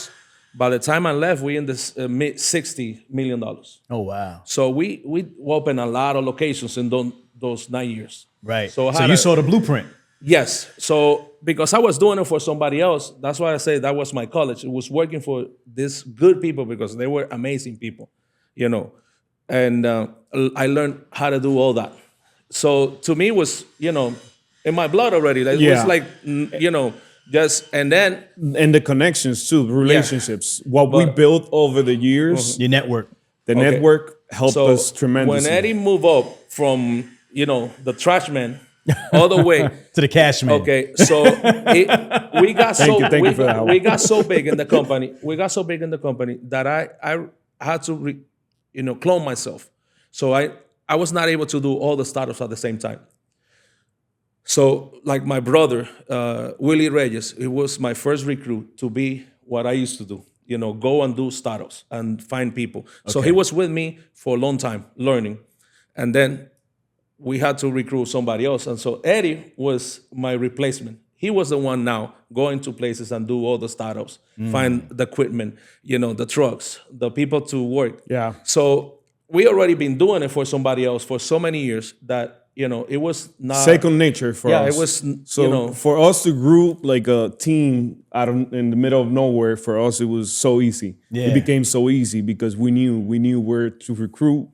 By the time I left, we in this mid $60 million. Oh, wow. So we opened a lot of locations in those 9 years. Right. So you saw the blueprint. Yes. So because I was doing it for somebody else, that's why I say that was my college. It was working for these good people because they were amazing people, And I learned how to do all that. So to me, it was, in my blood already. It was like, just, and then. And the connections too, the relationships. What we built over the years, Your network. the network helped us tremendously. When Eddie moved up from, the trash man all the way To the cash man. Okay, so we got Thank you for that. we got so big in the company. We got so big in the company that I had to clone myself. So I was not able to do all the startups at the same time. So like my brother Willie Reyes, he was my first recruit to be what I used to do. Go and do startups and find people. So he was with me for a long time learning, and then we had to recruit somebody else. And so Eddie was my replacement. He was the one now going to places and do all the startups, find the equipment, the trucks, the people to work. Yeah. So we already been doing it for somebody else for so many years that, it was not... second nature for us. Yeah, it was, So for us to group like a team in the middle of nowhere, for us, it was so easy. Yeah. It became so easy because we knew where to recruit.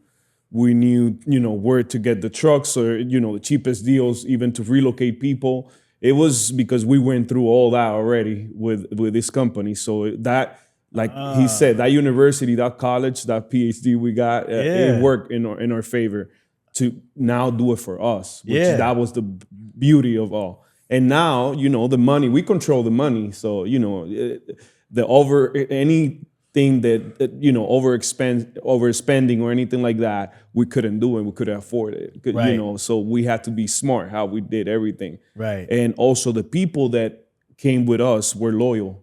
We knew, where to get the trucks or, the cheapest deals, even to relocate people. It was because we went through all that already with this company. So that, like he said, that university, that college, that PhD we got, it worked in our favor to now do it for us. Which that was the beauty of all. And now, the money, we control the money. So, anything that overspending or anything like that, we couldn't do and we couldn't afford it. Right. So we had to be smart how we did everything. Right. And also the people that came with us were loyal.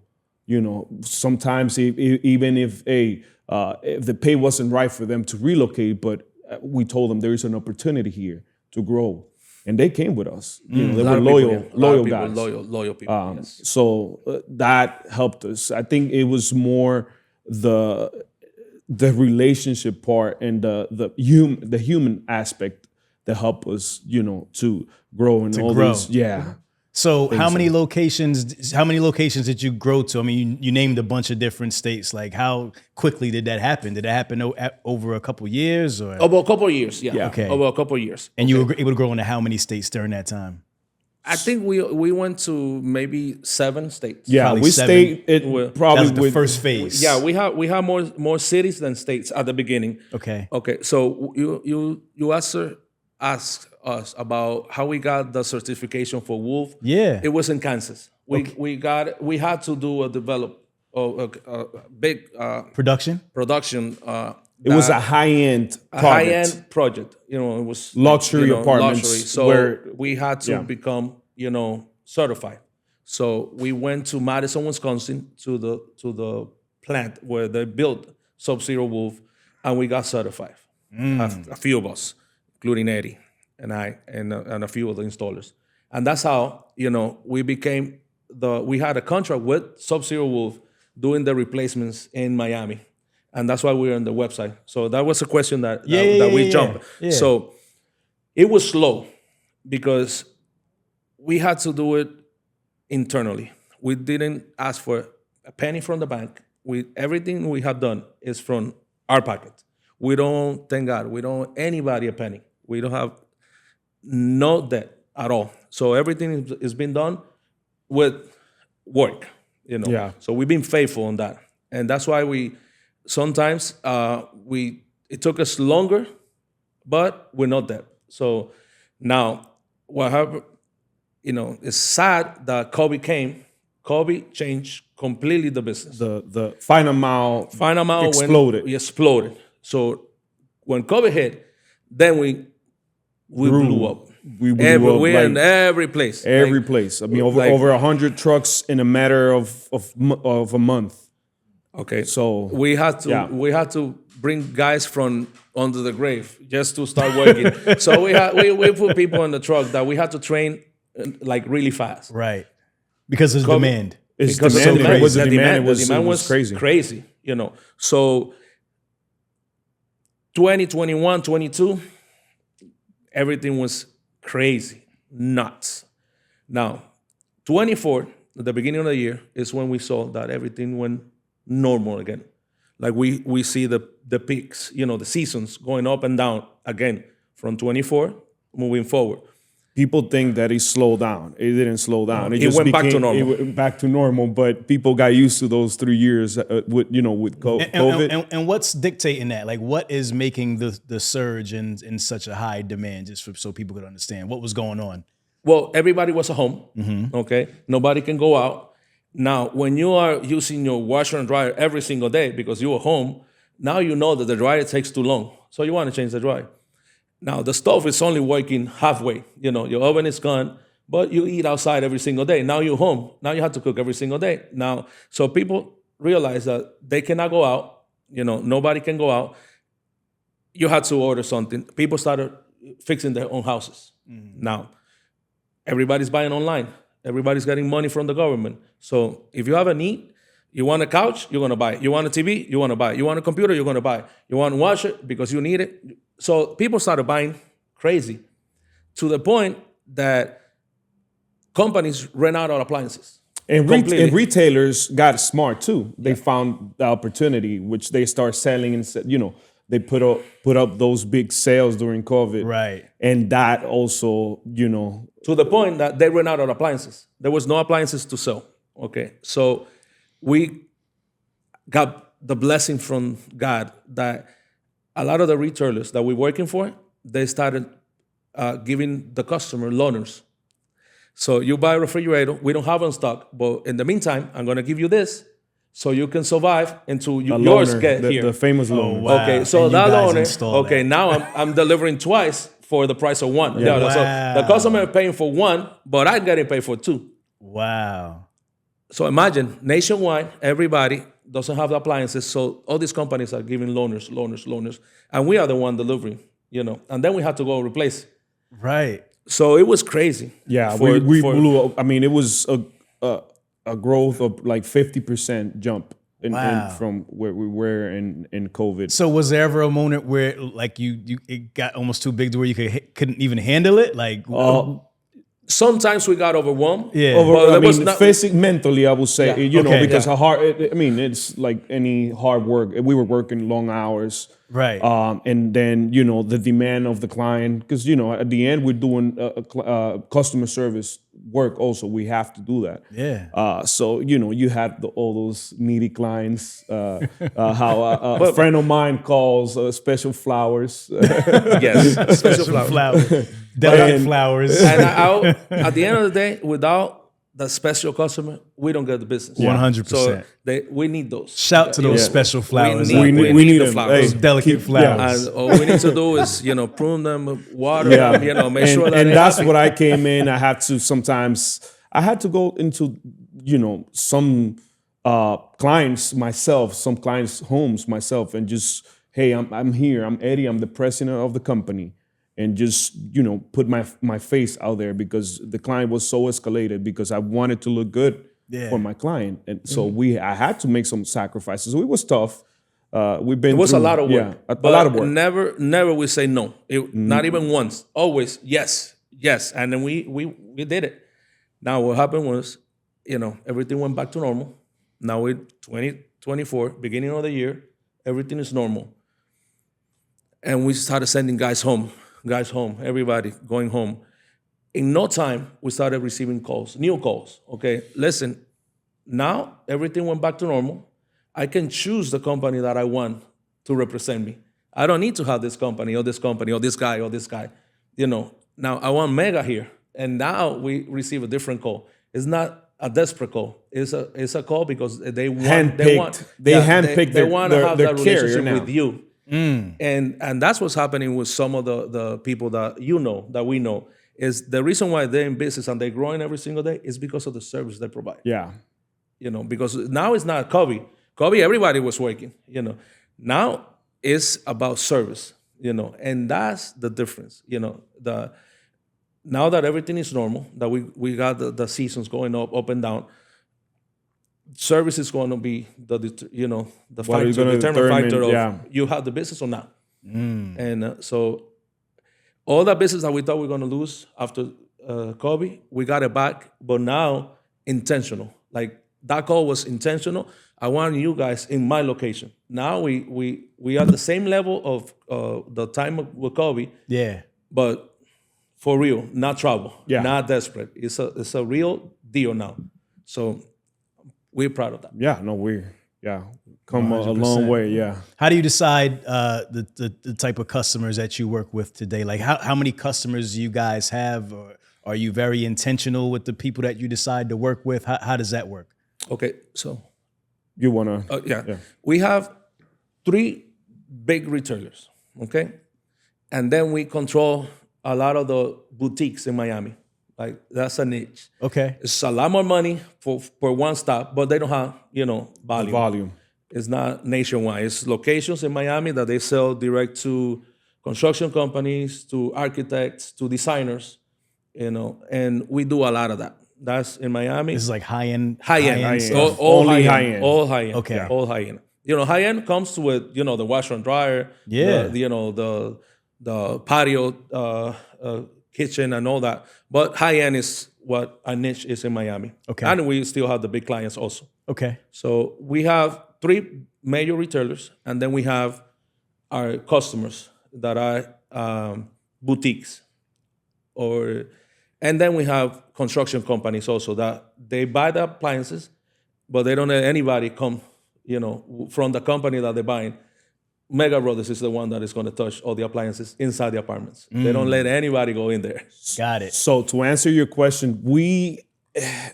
Sometimes even if the pay wasn't right for them to relocate, but we told them there is an opportunity here to grow, and they came with us. You know, they A lot were of people, yeah. A lot loyal of people, guys. loyal people. Yes. So that helped us. I think it was more the relationship part and the human aspect that helped us, you know, to grow and all grow. these. Yeah. So how many locations? How many locations did you grow to? I mean, you named a bunch of different states. Like, how quickly did that happen? Did it happen over a couple years, or Over a couple of years, yeah. Okay. Over a couple of years. and you were able to grow into how many states during that time? I think we went to maybe 7 states. Yeah, Probably we 7. stayed That probably was the with first phase. Yeah, we have more cities than states at the beginning. Okay. Okay, so you asked us about how we got the certification for Wolf. Yeah. It was in Kansas. We had to do a big Production. production. it was a high-end a product. high-end project. You know, it was Luxury apartments Luxury. So where- we had to become, certified. So we went to Madison, Wisconsin, to the plant where they built Sub-Zero Wolf, and we got certified. A few of us, including Eddie and I, and a few of the installers. And that's how we became we had a contract with Sub-Zero Wolf doing the replacements in Miami. And that's why we're on the website. So that was a question that we jumped. Yeah. So it was slow because we had to do it internally. We didn't ask for a penny from the bank. Everything we have done is from our pocket. We don't, thank God, we don't owe anybody a penny. We don't have no debt at all. So everything is being done with work, Yeah. So we've been faithful on that. And that's why sometimes it took us longer, but we're not that. So now what happened, it's sad that COVID came. COVID changed completely the business. The final mile exploded. We exploded. So when COVID hit, then we blew up. We blew up we're in like every place. every place. I mean, over 100 trucks in a matter of a month. Okay, So we had to bring guys from under the grave just to start working. So we put people in the truck that we had to train like really fast. Right. Because there's demand. It's Because of demanding. the It was a demand. demand. The demand was crazy. So 2021, 22, everything was crazy, nuts. Now, 24, at the beginning of the year, is when we saw that everything went normal again. Like we see the peaks, the seasons going up and down again from 24 moving forward. People think that it slowed down. It didn't slow down. It went back to normal. It went back to normal, but people got used to those 3 years with COVID. And what's dictating that? Like, what is making the surge in such a high demand? Just so people could understand what was going on. Well, everybody was at home. Okay, nobody can go out. Now, when you are using your washer and dryer every single day because you're home, now you know that the dryer takes too long, so you want to change the dryer. Now, the stove is only working halfway. Your oven is gone, but you eat outside every single day. Now you're home. Now you have to cook every single day. Now, so people realize that they cannot go out. Nobody can go out. You had to order something. People started fixing their own houses. Now, everybody's buying online. Everybody's getting money from the government. So if you have a need, you want a couch, you're going to buy it. You want a TV, you want to buy it. You want a computer, you're going to buy it. You want to wash it because you need it. So people started buying crazy to the point that companies ran out of appliances. And retailers got smart too. They found the opportunity, which they start selling and they put up those big sales during COVID. Right. And that also, to the point that they ran out of appliances. There was no appliances to sell. Okay. So we got the blessing from God that a lot of the retailers that we're working for, they started giving the customer loaners. So you buy a refrigerator, we don't have it in stock, but in the meantime, I'm going to give you this so you can survive until yours get here. The famous loaner. Wow. Okay, so And that you guys loaner, install okay, that. now I'm delivering twice for the price of one. Yeah. So the customer is paying for one, but I'm getting paid for two. Wow. So imagine, nationwide, everybody doesn't have the appliances, so all these companies are giving loaners, and we are the one delivering. and then we had to go replace. Right. So it was crazy. Yeah, For- we for- blew up. I mean, it was a growth of like 50% jump Wow. from where we were in COVID. So was there ever a moment where like you it got almost too big to where you couldn't even handle it? Like Sometimes we got overwhelmed. Yeah. but I it was mean, not- mentally, I would say, Yeah. Okay. because Yeah. I mean, it's like any hard work. We were working long hours. Right. And then, the demand of the client, because, at the end, we're doing customer service work also. We have to do that. Yeah. So, you had all those needy clients, how a friend of mine calls special flowers. yes, special flower. Flowers. Delicate And- flowers. And at the end of the day, without the special customer, we don't get the business. 100%. So we need those. Shout to those special flowers. need- out we there. need- we need the them. flowers. Hey, Delicate flowers. And all we need to do is, prune them, water Yeah. them, make sure that and they that's happy. what I came in. I had to go into, some clients myself, some clients' homes myself, and just, hey, I'm here. I'm Eddie. I'm the president of the company. And just, put my face out there because the client was so escalated because I wanted to look good for my client. And so I had to make some sacrifices. So it was tough. We've been It was a through- lot of work. Yeah, a but lot of work. Never we say no. Not even once. Always yes. And then we did it. Now what happened was, everything went back to normal. Now we're 2024, beginning of the year, everything is normal. And we started sending guys home, everybody going home. In no time, we started receiving new calls. Okay, listen, now everything went back to normal. I can choose the company that I want to represent me. I don't need to have this company or this company or this guy or this guy. Now I want Mega here. And now we receive a different call. It's not a desperate call. It's a call because they want Handpicked. They handpicked they want to have their that carrier relationship now. with you. And that's what's happening with some of the people that that we know, is the reason why they're in business and they're growing every single day is because of the service they provide. Yeah. Because now it's not COVID. COVID, everybody was working, Now it's about service, and that's the difference, now that everything is normal, that we got the seasons going up and down, service is going to be the What are you factor, gonna determined factor determine? of Yeah. you have the business or not. And so all that business that we thought we were going to lose after COVID, we got it back, but now intentional. Like that call was intentional. I want you guys in my location. Now we are the same level of the time with COVID, Yeah. but for real, not trouble, Yeah. not desperate. It's a real deal now. So we're proud of that. Yeah. No, come a long 100%. way. Yeah. How do you decide the type of customers that you work with today? Like how many customers you guys have, or are you very intentional with the people that you decide to work with? How does that work? Okay, so You want to. yeah, we have 3 big retailers, okay, and then we control a lot of the boutiques in Miami. Like that's a niche. Okay. It's a lot more money for one stop, but they don't have volume. Volume. It's not nationwide. It's locations in Miami that they sell direct to construction companies, to architects, to designers, and we do a lot of that. That's in Miami. This is like high-end. High-end. stuff. All Only high-end. high-end. All high-end. Okay. Yeah. All high-end. High-end comes with, the washer and dryer. Yeah. The patio, kitchen and all that. But high-end is what our niche is in Miami. Okay. And we still have the big clients also. Okay. So we have 3 major retailers, and then we have our customers that are boutiques, and then we have construction companies also that they buy the appliances, but they don't let anybody come, from the company that they're buying. Mega Brothers is the one that is going to touch all the appliances inside the apartments. They don't let anybody go in there. Got it. So to answer your question,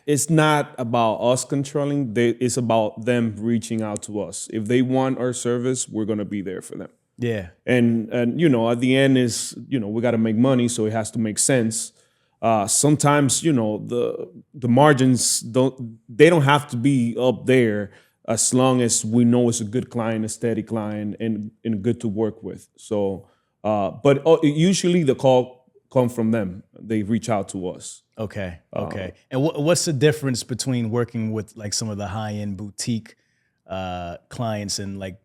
it's not about us controlling. It's about them reaching out to us. If they want our service, we're going to be there for them. Yeah. And at the end is, we got to make money, so it has to make sense. Sometimes, the margins don't have to be up there as long as we know it's a good client, a steady client, and good to work with. So But usually the call come from them. They reach out to us. Okay. And what's the difference between working with like some of the high-end boutique clients and like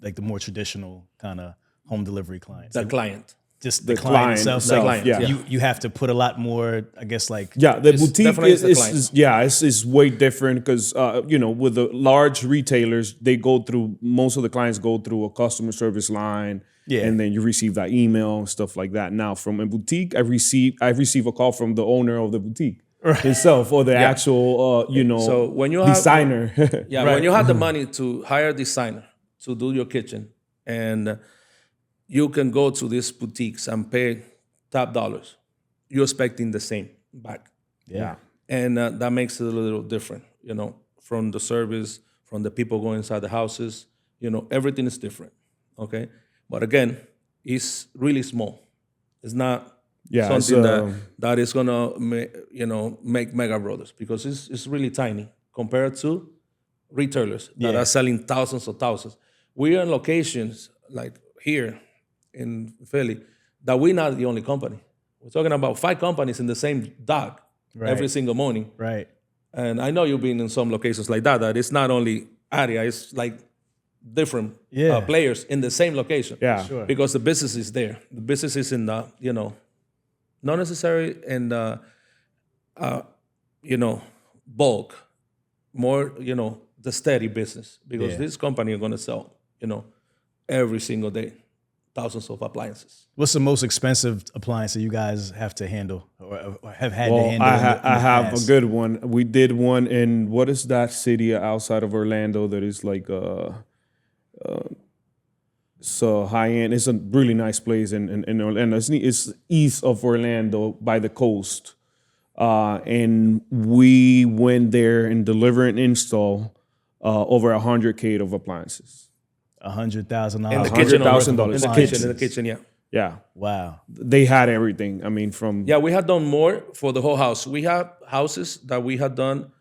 the more traditional kind of home delivery clients? The client. Just the client itself. The client, yeah. You have to put a lot more, I guess, like The boutique definitely the client. is way different because with the large retailers, they go through, most of the clients go through a customer service line, and then you receive that email and stuff like that. Now from a boutique, I receive a call from the owner of the boutique himself or the actual So when you have designer. when you have the money to hire a designer to do your kitchen, and you can go to these boutiques and pay top dollars, you're expecting the same back. Yeah. And that makes it a little different, from the service, from the people going inside the houses, everything is different, okay? But again, it's really small. It's not something that is gonna make mega brothers, because it's really tiny compared to retailers that are selling thousands of thousands. We are in locations like here in Philly that we're not the only company. We're talking about 5 companies in the same dock every single morning. Right. And I know you've been in some locations like that it's not only area, it's like different players in the same location. Yeah. Sure. Because the business is there. The business is in the, not necessarily in the, bulk, more, the steady business. Because this company are going to sell, every single day, thousands of appliances. What's the most expensive appliance that you guys have to handle or have had to handle? I have a good one. We did one in, what is that city outside of Orlando that is like so high end? It's a really nice place in Orlando. It's east of Orlando by the coast. And we went there and deliver and install over $100K of appliances. $100,000 In the kitchen. $100,000 In the kitchen, yeah. Yeah. Wow. They had everything. I mean, from... Yeah, we had done more for the whole house. We have houses that we had done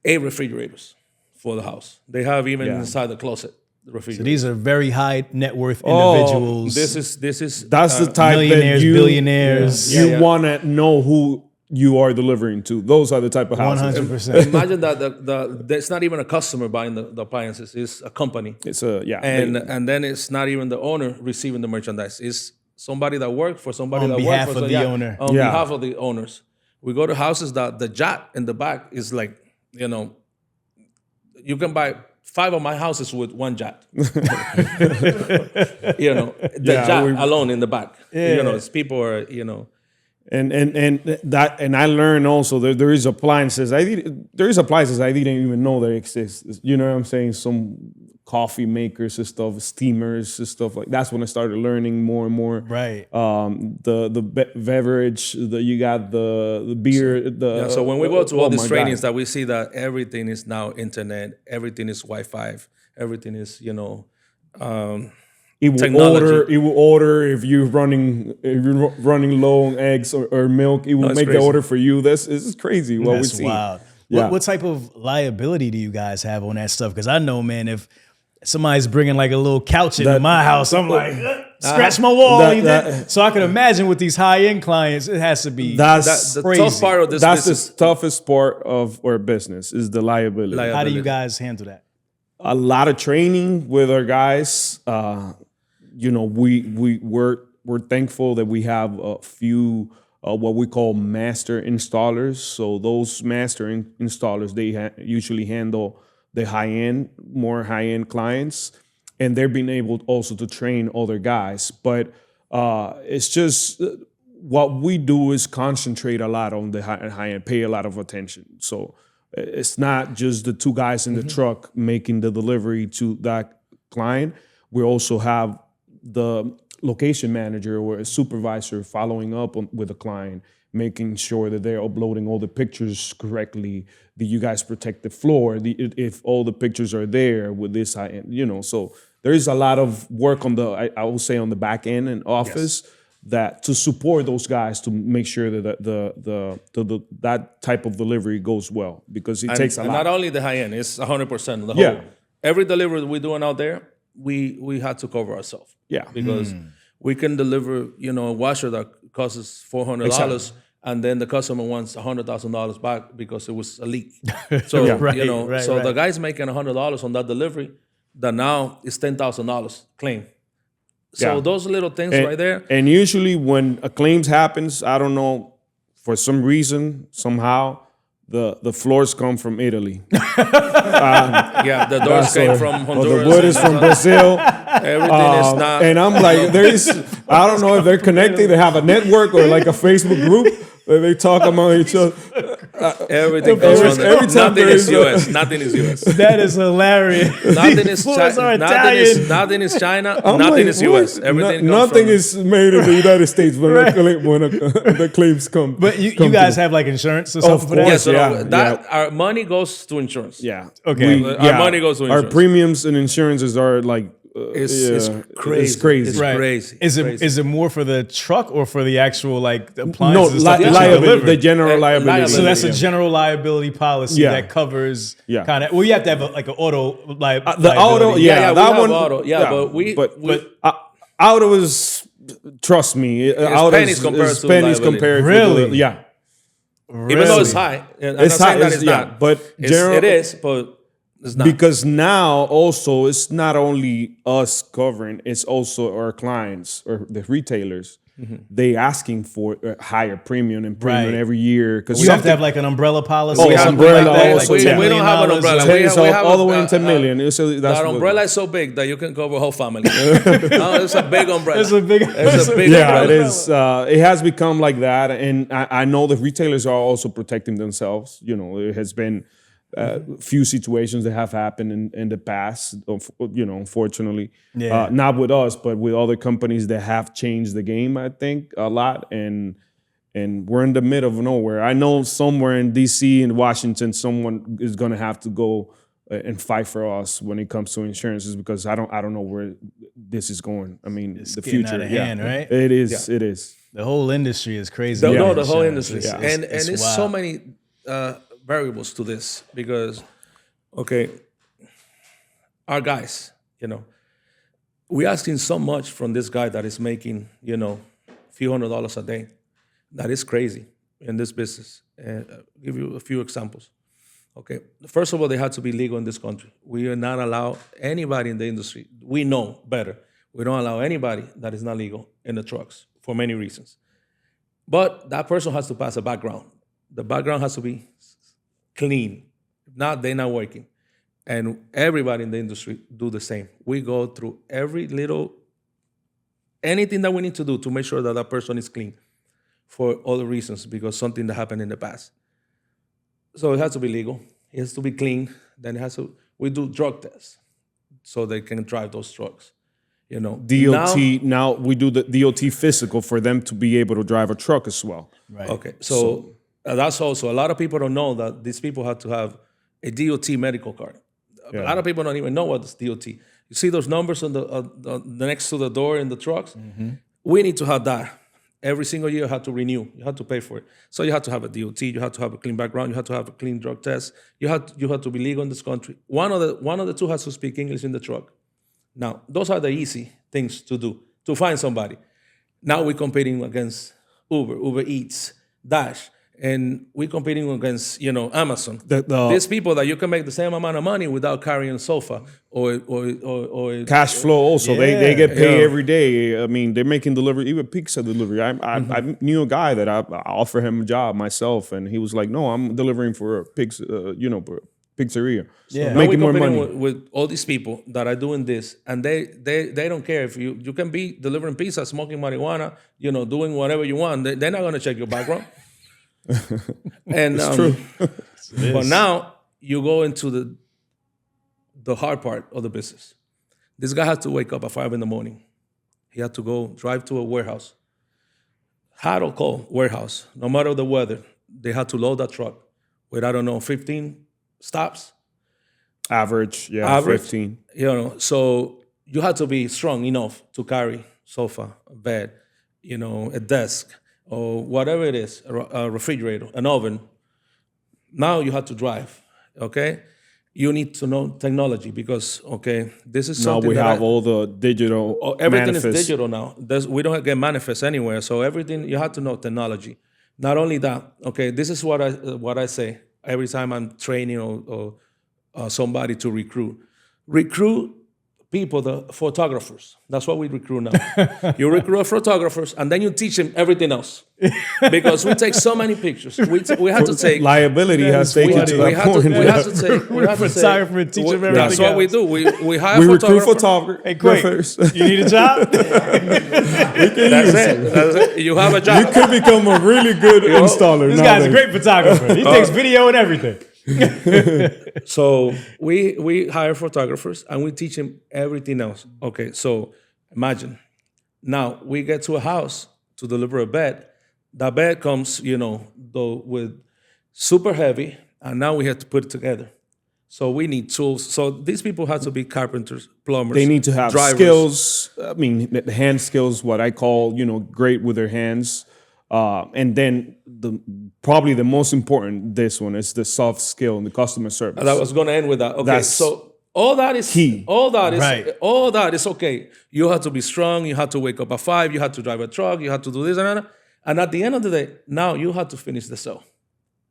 8 refrigerators for the house. They have even inside the closet, the refrigerator. So these are very high net worth individuals. This is That's the type millionaires, that billionaires. You want to know who you are delivering to. Those are the type of houses. 100%. Imagine that it's not even a customer buying the appliances; it's a company. It's and then it's not even the owner receiving the merchandise. It's somebody that worked for somebody On that behalf worked for of the owner. On behalf of the owners. We go to houses that the jet in the back is like, you can buy 5 of my houses with 1 jet. The jet alone in the back. It's people are, And I learned also that there is appliances. I didn't even know they exist. You know what I'm saying? Some coffee makers and stuff, steamers and stuff like. That's when I started learning more and more. Right. The beverage. You got the beer. So when we go to all these trainings, that we see that everything is now internet. Everything is Wi-Fi. Everything is It will technology. order if you're running low on eggs or milk. It will make crazy. the order for you. This is crazy. What we That's see. wild. Yeah. What type of liability do you guys have on that stuff? Because I know, man, if somebody's bringing like a little couch into my house, I'm like, scratch my wall. So I can imagine with these high-end clients, it has to be That's the crazy. tough part of this That's business. the toughest part of our business is the liability. How do you guys handle that? A lot of training with our guys. We're thankful that we have a few what we call master installers. So those master installers, they usually handle the more high-end clients, and they're being able also to train other guys. But it's just what we do is concentrate a lot on the high-end, pay a lot of attention. So it's not just the 2 guys in the truck making the delivery to that client. We also have the location manager or a supervisor following up with the client, making sure that they're uploading all the pictures correctly. Do you guys protect the floor? If all the pictures are there with this high end, so there is a lot of work on I will say on the back end and office that to support those guys to make sure that that type of delivery goes well, because it takes a lot. Not only the high end, it's 100%. The whole, every delivery we're doing out there, we had to cover ourselves. Yeah. Because We can deliver, a washer that costs $400, Exactly. and then the customer wants $100,000 back because it was a leak. So Right, so the right. guy's making $100 on that delivery, that now is $10,000 claim. So Yeah. those little things And, right there. and usually when a claims happens, I don't know, for some reason, somehow, the floors come from Italy. Yeah, the doors came from Or Honduras. the wood is from Brazil. Everything is not. And I'm like, I don't know if they're connected. They have a network or like a Facebook group where they talk among each other. Everything goes from there. every time Nothing there is is a- US. Nothing is US. That is hilarious. Nothing is Floors are nothing is China. I'm Nothing like, is US. what? Everything. Nothing is made in the United States when, Right. the claims come. But you come guys through. have like insurance or Of something for that? course. Yeah, so Yeah, our money goes to insurance. Yeah. Okay. Our money goes to Our insurance. premiums and insurances are like It's crazy. It's crazy. It's Right. crazy. Is it more for the truck or for the actual like No, appliances and stuff that you liability, deliver? the general liability. liability. So that's a Yeah. general liability policy Yeah. that covers Yeah. kind of. Well, you have to have like an auto The auto, yeah, we that have one. auto. Yeah, but we auto is, trust me, auto pennies compared to pennies liability. compared to Really? yeah. even though it's high, and I'm It's not saying high, that it's yeah, not, but it is, but it's not. because now also it's not only us covering, it's also our clients or the retailers. They asking for a higher premium and premium Right. every year because You have to have like an umbrella policy. Oh, or something umbrella like that, also, like yeah. we don't have an umbrella. $10 million. We have all the way a- into million. That's that what- umbrella is so big that you can cover a whole family. No, it's a big umbrella. It's a big. It's a big Yeah, umbrella. it is. It has become like that, and I know the retailers are also protecting themselves. There has been few situations that have happened in the past. Unfortunately, Yeah. not with us, but with other companies that have changed the game. I think a lot, and we're in the middle of nowhere. I know somewhere in D.C. and Washington, someone is going to have to go and fight for us when it comes to insurances because I don't know where this is going. I mean, the getting future, out of hand, right? It is. It is. The whole industry is crazy. The, with No, the whole insurance. industry, It's- and it's so wild. many variables to this because, okay, our guys, we're asking so much from this guy that is making, few $100s a day. That is crazy in this business. And I'll give you a few examples. Okay, first of all, they have to be legal in this country. We are not allow anybody in the industry. We know better. We don't allow anybody that is not legal in the trucks for many reasons. But that person has to pass a background. The background has to be clean. If not, they're not working. And everybody in the industry do the same. We go through anything that we need to do to make sure that that person is clean for other reasons because something that happened in the past. So it has to be legal. It has to be clean. Then we do drug tests so they can drive those trucks. DOT, now we do the DOT physical for them to be able to drive a truck as well. Right. Okay, so that's also, a lot of people don't know that these people have to have a DOT medical card. A lot of people don't even know what is DOT. You see those numbers on the next to the door in the trucks? We need to have that. Every single year you have to renew. You have to pay for it. So you have to have a DOT. You have to have a clean background. You have to have a clean drug test. You have to be legal in this country. One of the two has to speak English in the truck. Now, those are the easy things to do, to find somebody. Now we're competing against Uber Eats, Dash, and we're competing against, Amazon. These people that you can make the same amount of money without carrying a sofa or Cash flow also. Yeah. They get paid Yeah. every day. I mean, they're making delivery, even pizza delivery. I knew a guy that I offered him a job myself, and he was like, "No, I'm delivering for a pizzeria, Yeah. Now making we're more competing money." with all these people that are doing this, and they don't care if you can be delivering pizza, smoking marijuana, doing whatever you want. They're not going to check your background. And true. But now you go into the hard part of the business. This guy has to wake up at 5 a.m. He had to go drive to a warehouse, hot or cold warehouse, no matter the weather. They had to load that truck with 15 stops. Average, 15. So you have to be strong enough to carry sofa, a bed, a desk, or whatever it is, a refrigerator, an oven. Now you have to drive, okay? you need to know technology because, okay, this is Now something we that have all the digital everything manifest. is digital now. We don't get manifest anywhere. So everything, you have to know technology. Not only that, okay, this is what I say every time I'm training or somebody to recruit. Recruit people, the photographers. That's what we recruit now. You recruit photographers, and then you teach them everything else. Because we take so many pictures. We have to take Liability has taken to that point. we have to take. We have to Photographer and teach them everything That's what we else. do. We hire We recruit photographer. photographers. You need a job? That's it. You have a job. You could become a really good installer. This guy's a nowadays. great photographer. He takes video and everything. So we hire photographers and we teach them everything else. Okay, so imagine now we get to a house to deliver a bed. That bed comes, with super heavy, and now we have to put it together. So we need tools. So these people have to be carpenters, plumbers. They need to have drivers. skills. I mean, the hand skills, what I call, great with their hands. And then probably the most important, this one is the soft skill and the customer service. And I was going to end with that. Okay, That's so all that is key. All that is Right. all that is okay. You have to be strong. You have to wake up at 5. You have to drive a truck. You have to do this and that. And at the end of the day, now you have to finish the sale,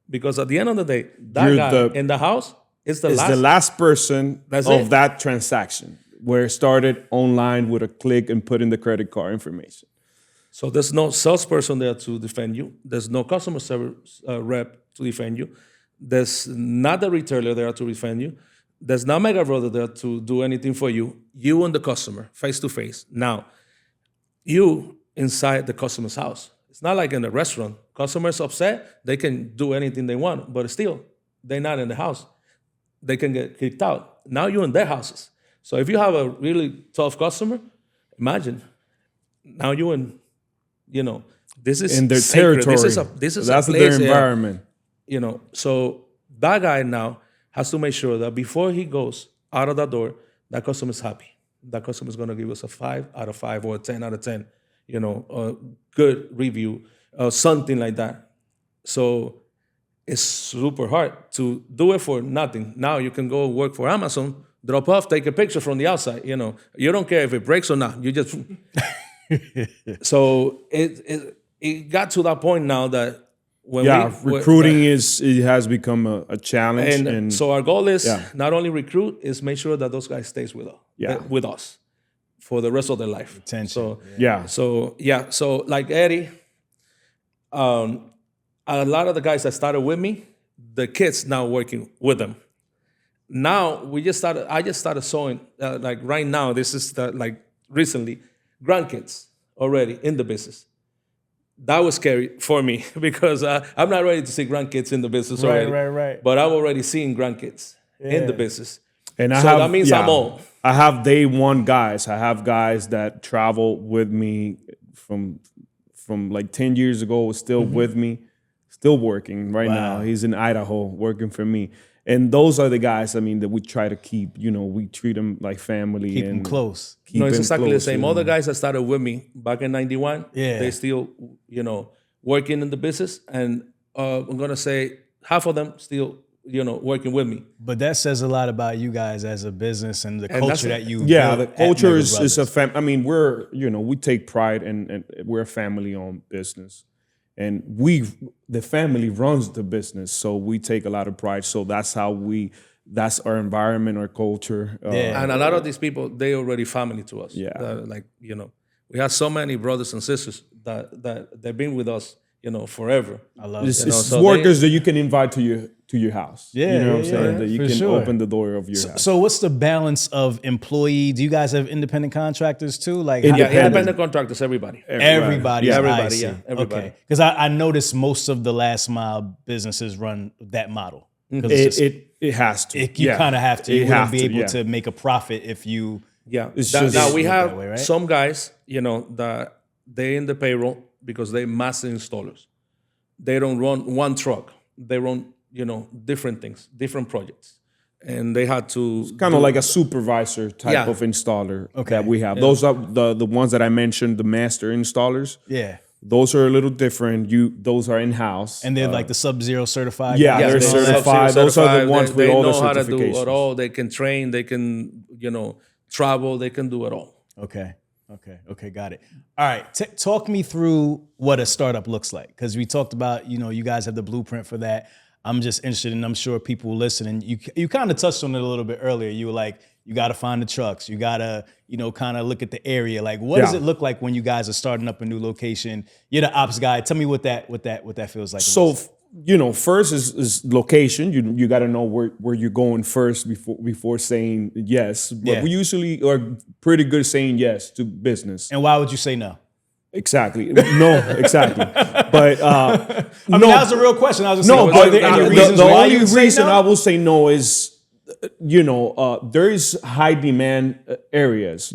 because at the end of the day, that You're guy in the house is the last. person That's of it. that transaction, where it started online with a click and put in the credit card information. So there's no salesperson there to defend you. There's no customer service rep to defend you. There's not a retailer there to defend you. There's not Mega Brother there to do anything for you. You and the customer, face to face. Now, you inside the customer's house. It's not like in the restaurant. Customers upset, they can do anything they want, but still, they're not in the house. They can get kicked out. Now you're in their houses. So if you have a really tough customer, imagine, now you're in, this is In their sacred. territory. This is That's a their place, environment. So that guy now has to make sure that before he goes out of that door, that customer is happy. That customer is going to give us a 5 out of 5 or a 10 out of 10, a good review, something like that. So it's super hard to do it for nothing. Now you can go work for Amazon, drop off, take a picture from the outside. You don't care if it breaks or not. You just. So it got to that point now that when recruiting it has become a challenge, and so our goal is Yeah. not only recruit, is make sure that those guys stays with us, with us for the rest of their life. Retention. So like Eddie, a lot of the guys that started with me, the kids now working with them. Now I just started sewing, like right now, this is recently, grandkids already in the business. That was scary for me because I'm not ready to see grandkids in the business already. Right. But I'm already seeing grandkids in the business. And That means I'm old. I have day one guys. I have guys that travel with me from like 10 years ago, still with me, still working right now. He's in Idaho working for me. And those are the guys, that we try to keep, we treat them like family. Keep them close. It's exactly the same. All the guys that started with me back in 91, they still, working in the business. And I'm going to say half of them still, working with me. But that says a lot about you guys as a business and the culture that you Yeah, built the culture at Mega is a Brothers. we're, we take pride and we're a family-owned business. And the family runs the business, so we take a lot of pride. So that's our environment, our culture. And a lot of these people, they already family to us. Yeah. We have so many brothers and sisters that they've been with us, forever. I love It's, it. it's workers that you can invite to your house. Yeah, you know what I'm yeah, saying? yeah, That you for can sure. open the door of your house. So what's the balance of employee? Do you guys have independent contractors too? Like Independent contractors, everybody. Everybody. Everybody, I see. everybody. Okay. Because I noticed most of the last mile businesses run that model. 'Cause It has to. you kind of have to. You It wouldn't have be to, able yeah. to make a profit if you. Yeah. It's Now just- we have that way, right? some guys, that they in the payroll because they master installers. They don't run one truck. They run, different things, different projects. And they had to kind of like a supervisor type Yeah. of installer that we have. Those are the ones that I mentioned, the master installers. Yeah. Those are a little different. Those are in-house. And they're like the Sub-Zero certified. Yeah, guys they're and all that? certified. Those are the ones with they all the know how to do certifications. it all. They can train. They can, travel. They can do it all. Okay, got it. All right, talk me through what a startup looks like, because we talked about, you guys have the blueprint for that. I'm just interested, and I'm sure people listening, you kind of touched on it a little bit earlier. You were like, you got to find the trucks. You got to, kind of look at the area. Like, what does it look like when you guys are starting up a new location? You're the ops guy. Tell me what that feels like. So, first is location. You got to know where you're going first before saying yes. But we usually are pretty good at saying yes to business. And why would you say no? Exactly. No, exactly. But that was a real question. I was just saying, but are there any reasons the why only you would say reason no? I will say no is, there is high demand areas,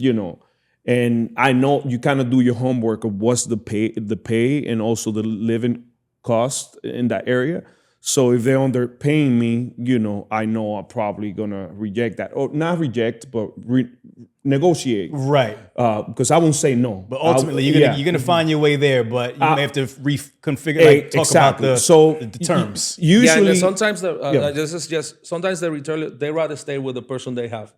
and I know you kind of do your homework of what's the pay and also the living cost in that area. So if they're underpaying me, I know I'm probably gonna reject that, or not reject, but negotiate. Right. Because I won't say no. But ultimately, you're gonna find your way there, but you may have to reconfigure, talk exactly. about the terms. Usually, and sometimes sometimes the retailer, they rather stay with the person they have.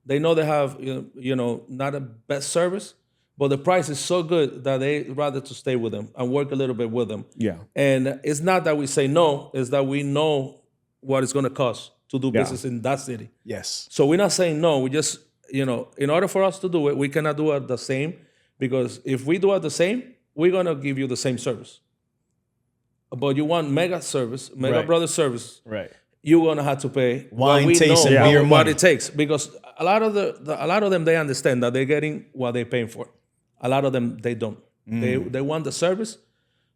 They know they have not a best service, but the price is so good that they rather to stay with them and work a little bit with them. Yeah. And it's not that we say no, it's that we know what it's going to cost to do business in that city. Yes. So we're not saying no. We just, in order for us to do it, we cannot do it the same, because if we do it the same, we're going to give you the same service. But you want mega service, mega Right. brother service. Right. You're gonna have to pay Wine, what we taste, know and beer what money. it takes, because a lot of them, they understand that they're getting what they're paying for. A lot of them, they don't. They want the service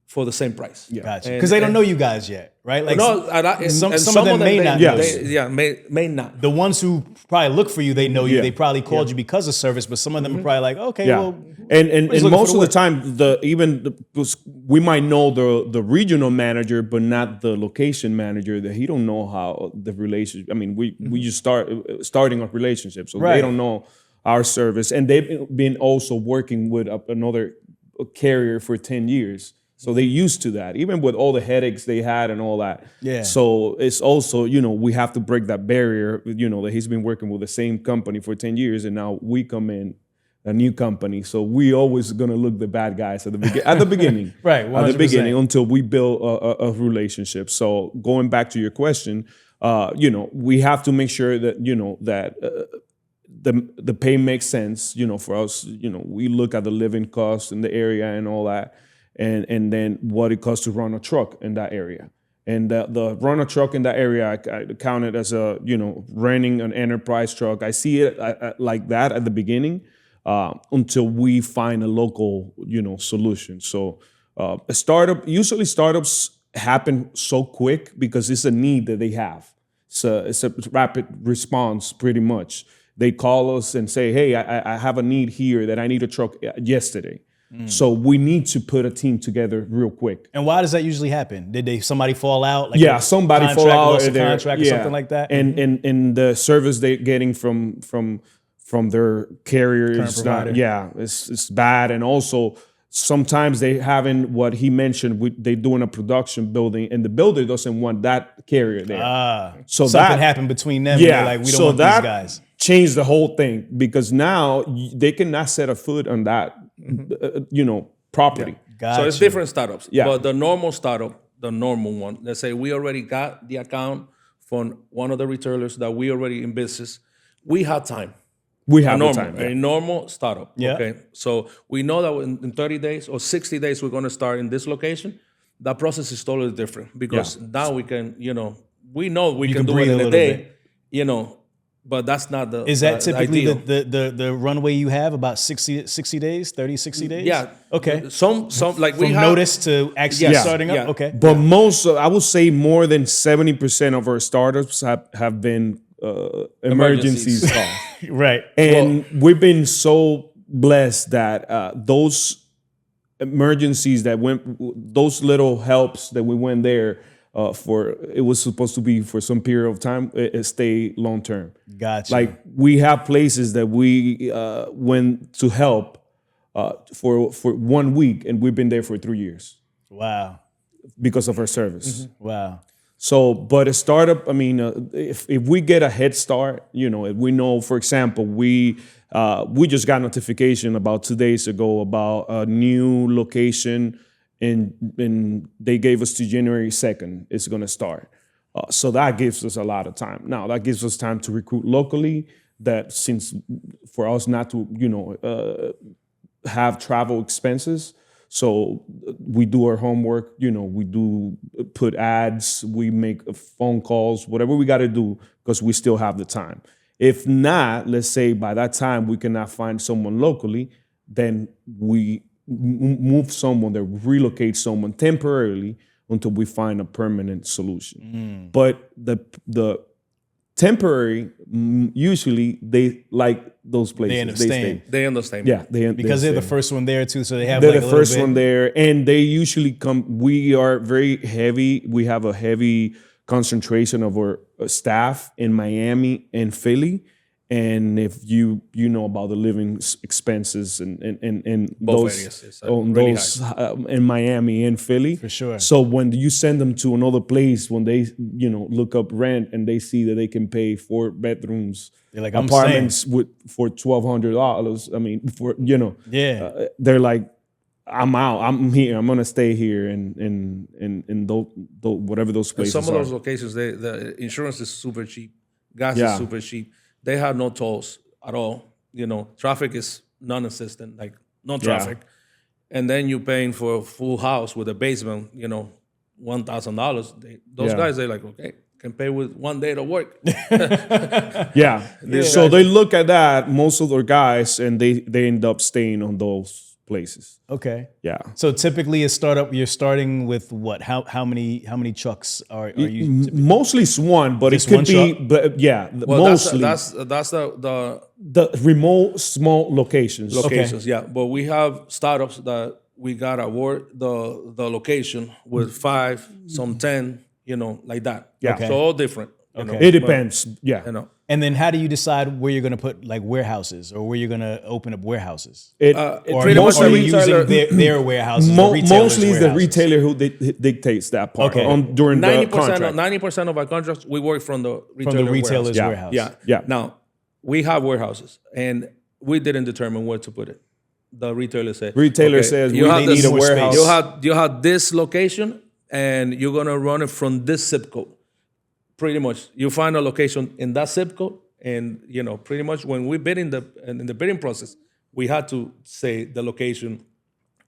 for the same price. Yeah. Gotcha. Because they don't know you guys yet, right? Like some of them may not know you. may not. The ones who probably look for you, they know you. Yeah. They probably called you because of service, but some of them are probably like, okay, yeah. well, And just looking most for of the the time, we might know the regional manager, but not the location manager. That he don't know how the relationship. I mean, we just starting a relationship, so Right. they don't know our service, and they've been also working with another carrier for 10 years. So they used to that, even with all the headaches they had and all that. Yeah. So it's also, we have to break that barrier, that he's been working with the same company for 10 years, and now we come in a new company. So we always gonna look the bad guys at the beginning. Right, At the 100%. beginning, until we build a relationship. So going back to your question, we have to make sure that, the pay makes sense, for us. We look at the living costs in the area and all that, and then what it costs to run a truck in that area. And the run a truck in that area, I count it as renting an enterprise truck. I see it like that at the beginning, until we find a local, solution. So usually startups happen so quick because it's a need that they have. It's a rapid response, pretty much. They call us and say, hey, I have a need here that I need a truck yesterday. So we need to put a team together real quick. And why does that usually happen? Did somebody fall out? Like Somebody fall out. Lost a contract or something like that? And the service they're getting from their carrier is provider. not, it's bad. And also sometimes they having what he mentioned, they doing a production building, and the builder doesn't want that carrier there. So something happened between them. Yeah, And they're like, we don't so want that these guys. changed the whole thing, because now they cannot set a foot on that, property. Gotcha. So it's different startups. Yeah. But the normal startup, the normal one, let's say we already got the account from one of the retailers that we already in business. We have time. We have the normal, time. a normal startup. Yeah. Okay. So we know that in 30 days or 60 days, we're going to start in this location. That process is totally different, because now we can, we know we can can do it breathe in a a little day, but that's not the Is that the typically ideal. the runway you have, about 60 days, 30, 60 days? Yeah. Okay. Some like we From have notice to actually Yeah. starting up? Yeah. Okay. But I would say more than 70% of our startups have been emergencies. Right. And we've been so blessed that those emergencies that went, those little helps that we went there it was supposed to be for some period of time, it stay long term. Gotcha. Like we have places that we went to help for 1 week, and we've been there for 3 years Wow. because of our service. Wow. So, but a startup, I mean, if we get a head start, if we know, for example, we just got notification about 2 days ago about a new location, and they gave us to January 2nd. It's going to start. So that gives us a lot of time. Now, that gives us time to recruit locally. That since for us not to, have travel expenses. So we do our homework, we do put ads, we make phone calls, whatever we got to do, because we still have the time. If not, let's say by that time we cannot find someone locally, then we move someone, that relocate someone temporarily until we find a permanent solution. But the temporary, usually they like those places. They understand. They understand. Yeah, Because they're the stay. first one there too, so they have They're like the a little first bit. one there, and they usually come. We are very heavy. We have a heavy concentration of our staff in Miami and Philly. And if you know about the living expenses and Both those areas, it's, on really those in Miami and Philly, For sure. So when you send them to another place, when they look up rent and they see that they can pay 4 bedrooms, They're like, I'm apartments for $1,200. I mean, Yeah. they're like, I'm out. I'm here. I'm gonna stay here in those whatever those places Some of are. those locations, the insurance is super cheap. Gas Yeah. is super cheap. They have no tolls at all. Traffic is non-existent, like no traffic. And then you're paying for a full house with a basement, $1,000. Those Yeah. guys, they're like, okay, can pay with 1 day to work. Yeah. So guys- they look at that, most of their guys, and they end up staying on those places. Okay. Yeah. So typically a startup, you're starting with what? How many trucks are you? Mostly it's one, but Just it could one be, truck? but yeah, Well, mostly that's the the remote small locations. locations, yeah. But we have startups that we got award the location with 5, some 10, like that. Yeah. Okay. So all different. Okay. It depends. Yeah. And then how do you decide where you're going to put like warehouses or where you're going to open up warehouses? It Or pretty much are the you retailer- using their warehouses? the retailer's mostly it's the warehouses? retailer who dictates that part Okay. during the 90% contract. 90% of our contracts we work from the retailer From the retailer's warehouse. warehouse. Yeah. Yeah. Now we have warehouses and we didn't determine where to put it. The retailer said. Retailer okay, says you we have need this- a warehouse. You have this location and you're gonna run it from this zip code. Pretty much, you find a location in that zip code, and pretty much when we bid in the bidding process, we had to say the location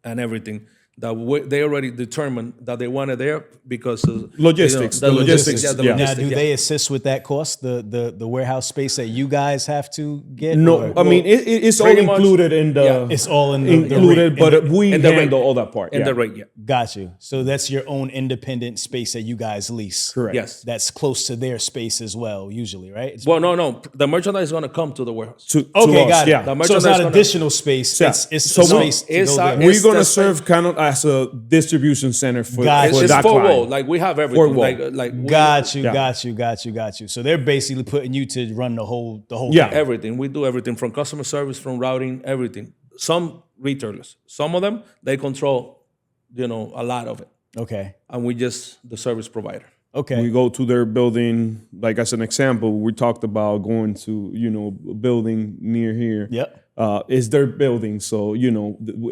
and everything that they already determined that they wanted there because of, Logistics. the The logistics. logistics, Yeah, the yeah. Now, logistics. do they assist with that cost, the warehouse space that you guys have to get? No, or- I mean it's all pretty much, included in the. yeah. It's all in the included, rate, but we in the rate. handle all that part. in yeah. the rate. Yeah. Got you. So that's your own independent space that you guys lease. Correct. Yes. That's close to their space as well, usually, right? It's- Well, no. The merchandise is gonna come to the warehouse. To okay, us, got it. yeah. The So it's merchandise not gonna- additional space. Yeah. It's So a space to it's go a- there. it's- We're gonna the serve kind of as a distribution center for, Got for you. It's that four client. wall. Like we have everything. wall. Like we- Got you, Yeah. got you. So they're basically putting you to run the whole Yeah. thing. everything. We do everything from customer service, from routing, everything. Some retailers, some of them, they control, a lot of it, Okay. and we just the service provider. Okay. We go to their building, like as an example, we talked about going to, a building near here. Yep. It's their building. So,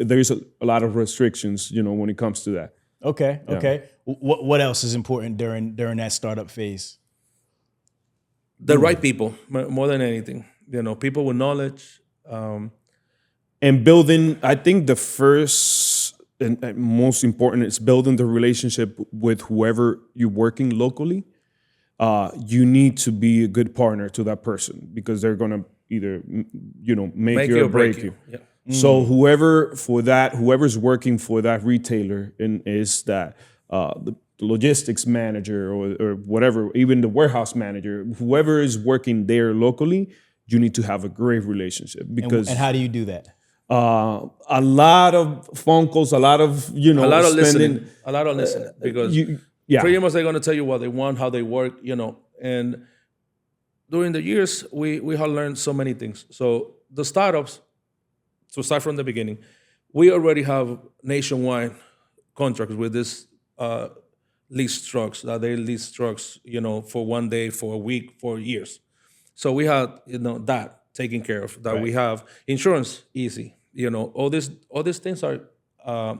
there's a lot of restrictions, when it comes to that. Okay. Okay. What else is important during that startup phase? The right people, more than anything. People with knowledge. And building, I think the first and most important is building the relationship with whoever you're working locally. You need to be a good partner to that person because they're gonna either make you or break you. Yeah. So whoever's working for that retailer is that the logistics manager or whatever, even the warehouse manager, whoever is working there locally, you need to have a great relationship because And how do you do that? a lot of phone calls, a lot of A lot of spending. listening, because Yeah, pretty much they're gonna tell you what they want, how they work, and during the years we have learned so many things. So the startups, to start from the beginning, we already have nationwide contracts with this lease trucks that they lease trucks, for 1 day, for a week, for years. So we had, that taken care of. That we have insurance easy. All these things are.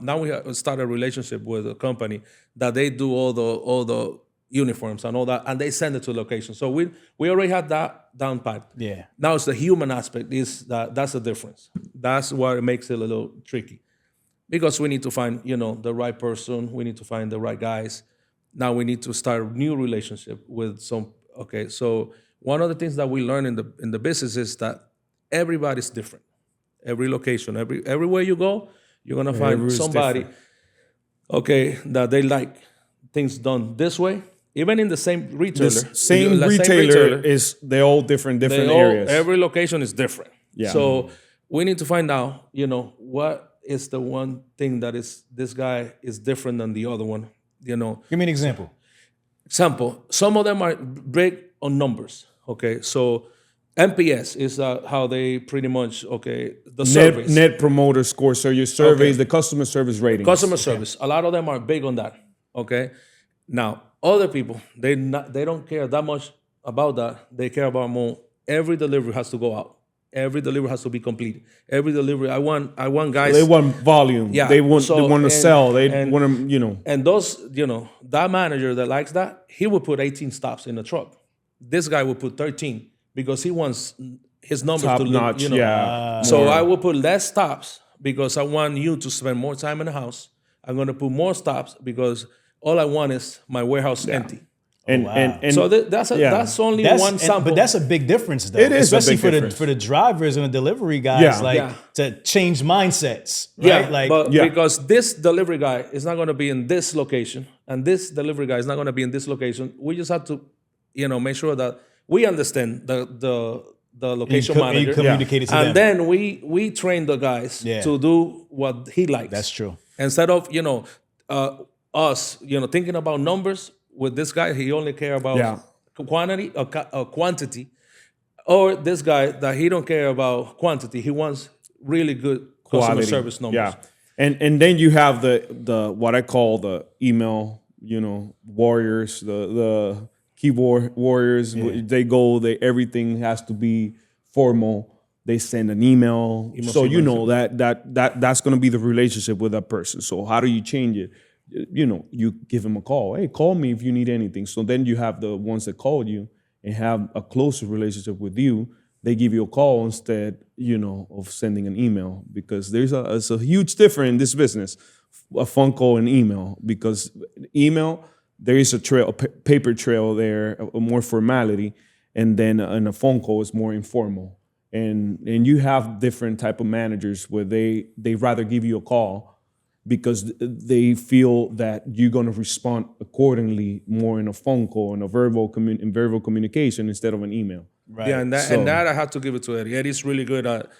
Now we have started a relationship with a company that they do all the uniforms and all that, and they send it to location. So we already had that down pat. Yeah. Now it's the human aspect. That's the difference. That's what makes it a little tricky, because we need to find the right person. We need to find the right guys. Now we need to start a new relationship with some. Okay, so one of the things that we learn in the business is that everybody's different. Every location, everywhere you go, you're gonna find somebody, that they like things done this way. Even in the same retailer, Same retailer is they're all different areas. Every location is different. Yeah. So we need to find out, what is the one thing that is this guy is different than the other one. Give me an example. Some of them are big on numbers. Okay, so NPS is how they pretty much the surveys. Net promoter score. So your surveys, the customer service ratings. Customer service. A lot of them are big on that. Okay, now other people they don't care that much about that. They care about more. Every delivery has to go out. Every delivery has to be complete. Every delivery, I want guys. They want volume. Yeah. They want to sell. They want to, And those, that manager that likes that, he would put 18 stops in the truck. This guy would put 13 because he wants his numbers top to look, notch. Yeah. So I will put less stops because I want you to spend more time in the house. I'm going to put more stops because all I want is my warehouse empty. And so that's only one sample. But that's a big difference, though. It is a especially big difference. for the drivers and the delivery guys, to change mindsets. Right? Because this delivery guy is not going to be in this location, and this delivery guy is not going to be in this location. We just have to, make sure that we understand the location manager. You communicate it to them. And then we train the guys to do what he likes. That's true. Instead of us thinking about numbers. With this guy, he only care about quantity or quantity. Or this guy that he don't care about quantity. He wants really good customer service numbers. Yeah, and then you have the what I call the email, warriors, the keyboard warriors. Yeah. They everything has to be formal. They send an email so that's going to be the relationship with that person. So how do you change it? You give him a call. Hey, call me if you need anything. So then you have the ones that called you and have a closer relationship with you. They give you a call instead, of sending an email, because it's a huge difference in this business, a phone call and email. Because email, there is a trail, a paper trail there, a more formality, and then in a phone call is more informal. And you have different type of managers where they rather give you a call because they feel that you're going to respond accordingly more in a phone call and a verbal communication instead of an email. Right. Yeah, and that I have to give it to Eddie. Eddie's really good at,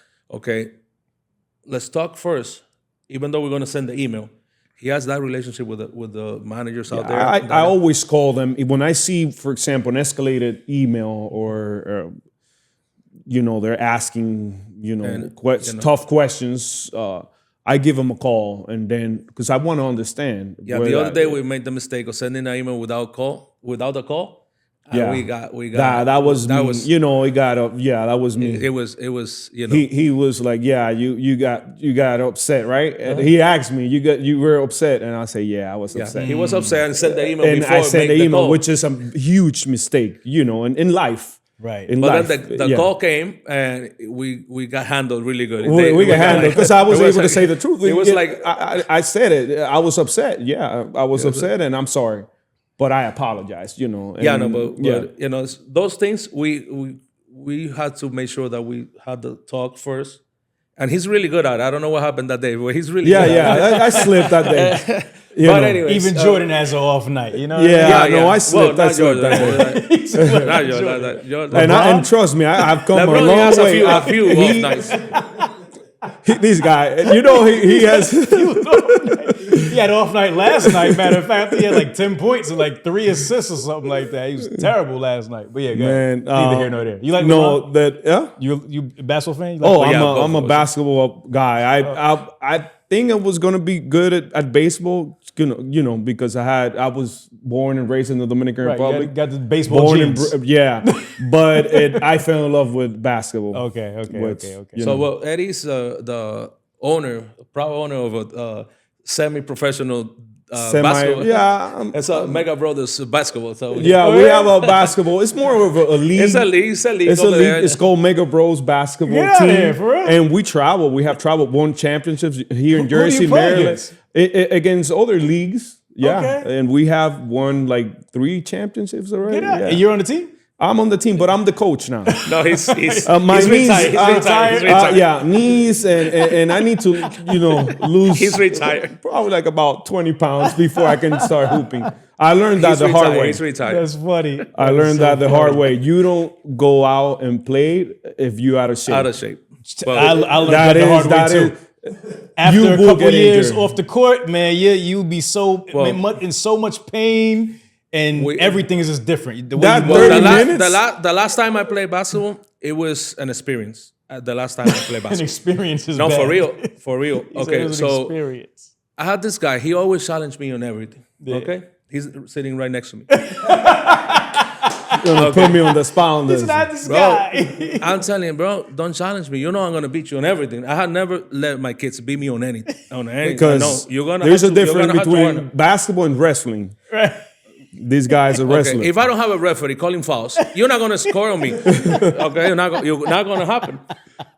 let's talk first, even though we're going to send the email. He has that relationship with the managers out there. I always call them when I see, for example, an escalated email or they're asking, tough questions. I give them a call, and then because I want to understand. Yeah, the other day we made the mistake of sending an email without a call. Yeah, we got that was me. That was me. It was He was like, you got upset, right? And he asked me, you were upset, and I say, I was upset. He was upset and sent the email. And before I sent the email, call. which is a huge mistake, in life. Right. But then the call came and we got handled really good. We got handled because I was able to say the truth. It was like I said it. I was upset. Yeah, I was upset, and I'm sorry, but I apologize. But those things we had to make sure that we had the talk first. And he's really good at it. I don't know what happened that day, but he's really good at it. I slipped that day. But anyways, even Jordan has an off night, I slipped. I slipped that day. And trust me, I've come a long way. A few off nights. This guy, he has. He had off night last night. Matter of fact, he had like 10 points and like 3 assists or something like that. He was terrible last night. But go ahead. Neither here nor there. You like LeBron? You a basketball fan? I'm a basketball guy. think I was gonna be good at baseball, because I was born and raised in the Dominican Republic. Got the baseball genes. But I fell in love with basketball. Okay. So Eddie's the proud owner of a semi-professional basketball. Yeah. It's a Mega Brothers basketball. So We have a basketball. It's more of a league. It's a league. It's a league. It's called Mega Bros basketball team. Yeah, for real? And we travel. We have traveled, won championships here in Jersey, do you play Maryland, against other leagues. Yeah, Okay. and we have won like 3 championships already. Get out. Yeah. And you're on the team? I'm on the team, but I'm the coach now. No, he's My he's knees, retired. He's retired. yeah, knees, and I need to, lose. He's retired. Probably like about 20 pounds before I can start hooping. I learned that He's the hard retired. way. He's retired. That's funny. I learned that the hard way. You don't go out and play if you're out of shape. Out of shape. I learned That that the hard way is- too. After you a will couple get years injured. off the court, man, you'll be in so much pain, and everything is just different. The way That you Well, 30 minutes? the last time I played basketball, it was an experience. The last time I played an basketball. experience is No, bad. for real. He said it Okay, was an so experience. I had this guy. He always challenged me on everything. Okay, he's sitting right next to me. Put me on the spot on this. It's not this Bro, guy. I'm telling you, bro, don't challenge me. You know I'm gonna beat you on everything. I had never let my kids beat me on anything. Because no, you're gonna there's have a to- you're difference gonna have to earn between it. basketball and wrestling. These guys are wrestling. Okay, if I don't have a referee calling fouls, you're not gonna score on me. Okay, you're not gonna happen.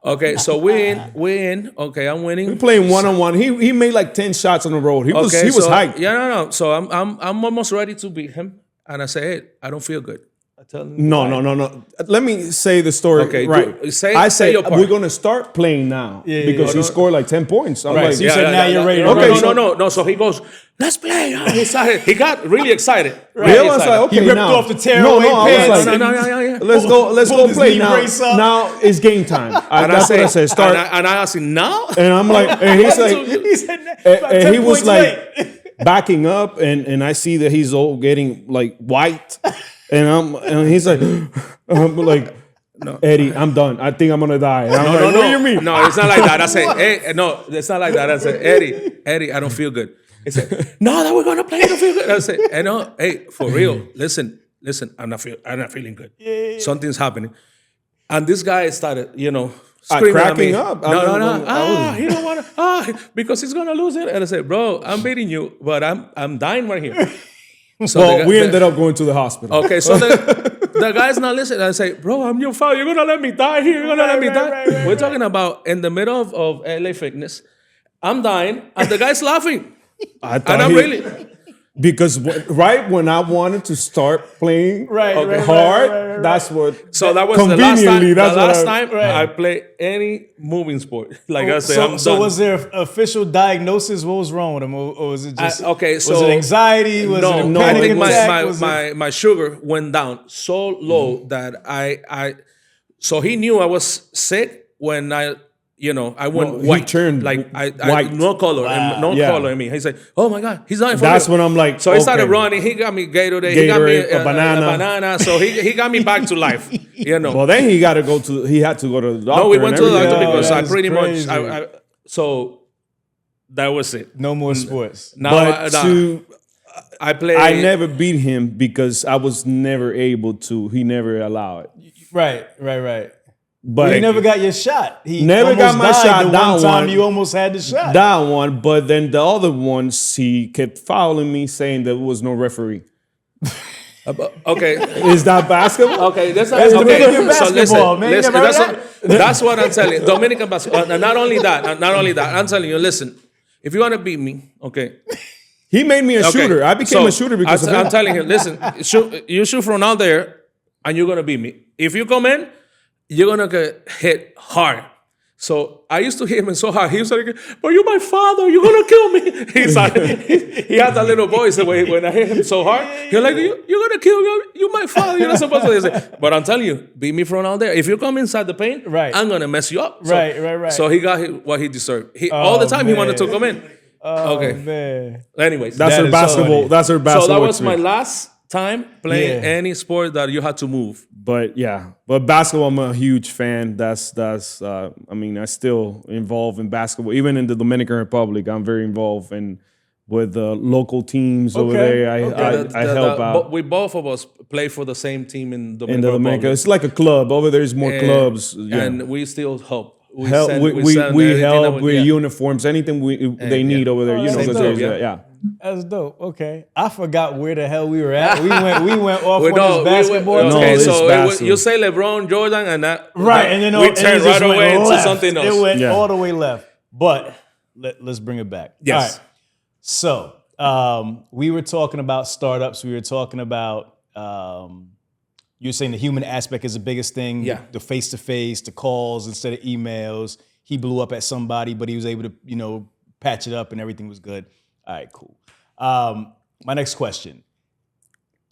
Okay, so we're in. Okay, I'm winning. We're playing one-on-one. He made like 10 shots on the road. He was so, hyped. Yeah, no. So I'm almost ready to beat him, and I say, hey, I don't feel good. I tell him, No. Let me say the story Okay, right. say your part. We're gonna start playing now because he scored like 10 points. I'm like, So you said now you're ready to Okay, roll. No. So he goes, let's play. He excited. He got really excited. Really? I was like, okay, He ripped now. off the tearaway I was pants. like, No. let's pulled go his play knee now. brace up. Now it's game time. That's what I said. Start. And I asked him, now? And I'm like, and he's like, He said about and 10 he was points like late. backing up, and I see that he's all getting like white, and he's like, I'm like, Eddie, I'm done. I think I'm gonna die. And I'm like, what do you mean? No, it's not like that. I said, hey, no, it's not like that. I said, Eddie, I don't feel good. He said, no, that we're gonna play. I don't feel good. I said, hey, no, hey, for real, listen, I'm not feeling good. Something's happening. And this guy started, screaming at me. cracking up. No. He don't want to. Because he's gonna lose it. And I said, bro, I'm beating you, but I'm dying right here. So Well, we ended up going to the hospital. Okay, so the guy's not listening. I say, bro, I'm your father. You're gonna let me die here. You're gonna let me die. right, We're talking about in the middle of LA Fitness. I'm dying, and the guy's laughing, I thought and I'm really. because right when I wanted to start playing hard, that's what. So that was the last time. conveniently, The that's what last I- time I played any moving sport. Like I said, I'm So done. was there an official diagnosis? What was wrong with him? Or was it just okay? was So it anxiety? Was it a no, I panic think attack? Was it- my sugar went down so low that I so he knew I was sick when I went he white. turned like I white. no color and no Yeah. color in me. He said, "Oh my God, he's dying for That's real." when I'm like, So he started okay. running. He got me Gatorade. He got me Gatorade, a banana. banana. So he got me back to life. Well, then he had to go to the doctor. No, we went to the doctor everything. because I That's pretty crazy. much. So that was it. no more sports. Now But I play. I never beat him because I was never able to. He never allowed it. Right. But You never got your shot. He Never got almost my died shot, The that one time one. you almost had the shot. that one. But then the other ones, he kept fouling me, saying there was no referee. Okay. Is that basketball? Okay, that's Dominican So basketball, man. You never heard that's what I'm telling you. Dominican basketball. And not only that, I'm telling you, listen, if you want to beat me, okay. He made me a Okay. shooter. I became So, a shooter because of I'm him. telling you, listen, you shoot from out there and you're going to beat me. If you come in, you're going to get hit hard. So I used to hit him so hard. He was like, but you're my father. You're going to kill me. He had that little voice when I hit him so hard. He's like, you're going to kill me. You're my father. You're not supposed to say. But I'm telling you, beat me from out there. If you come inside the paint, Right. I'm going to mess you up. So, Right. So he got what he deserved. All the time he wanted to man. come in. Oh, Okay. man. Anyways. That's That her is so basketball. funny. That's her So basketball. that was my experience. last time playing Yeah. any sport that you had to move. But basketball, I'm a huge fan. I mean, I still involved in basketball. Even in the Dominican Republic, I'm very involved with the local teams over there. I help out. We both of us play for the same team in In Dominican the Dominican, Republic. it's like a club. Over there's more clubs. Yeah. And we still help. We Help, send we everything help that with yeah. uniforms, anything they need over there. You know, that's 'cause dope. there's, Yeah. That's dope. Okay, I forgot where the hell we were at. We went off on No, this basketball. No, okay, it's so basketball. you say LeBron, Jordan, and that Right, and then we and turn it right just went away into left. something else. It went Yeah. all the way left. But let's bring it back. Yes. All right. So we were talking about startups. We were talking about you're saying the human aspect is the biggest thing. Yeah. The face-to-face, the calls instead of emails. He blew up at somebody, but he was able to, patch it up and everything was good. All right, cool. My next question.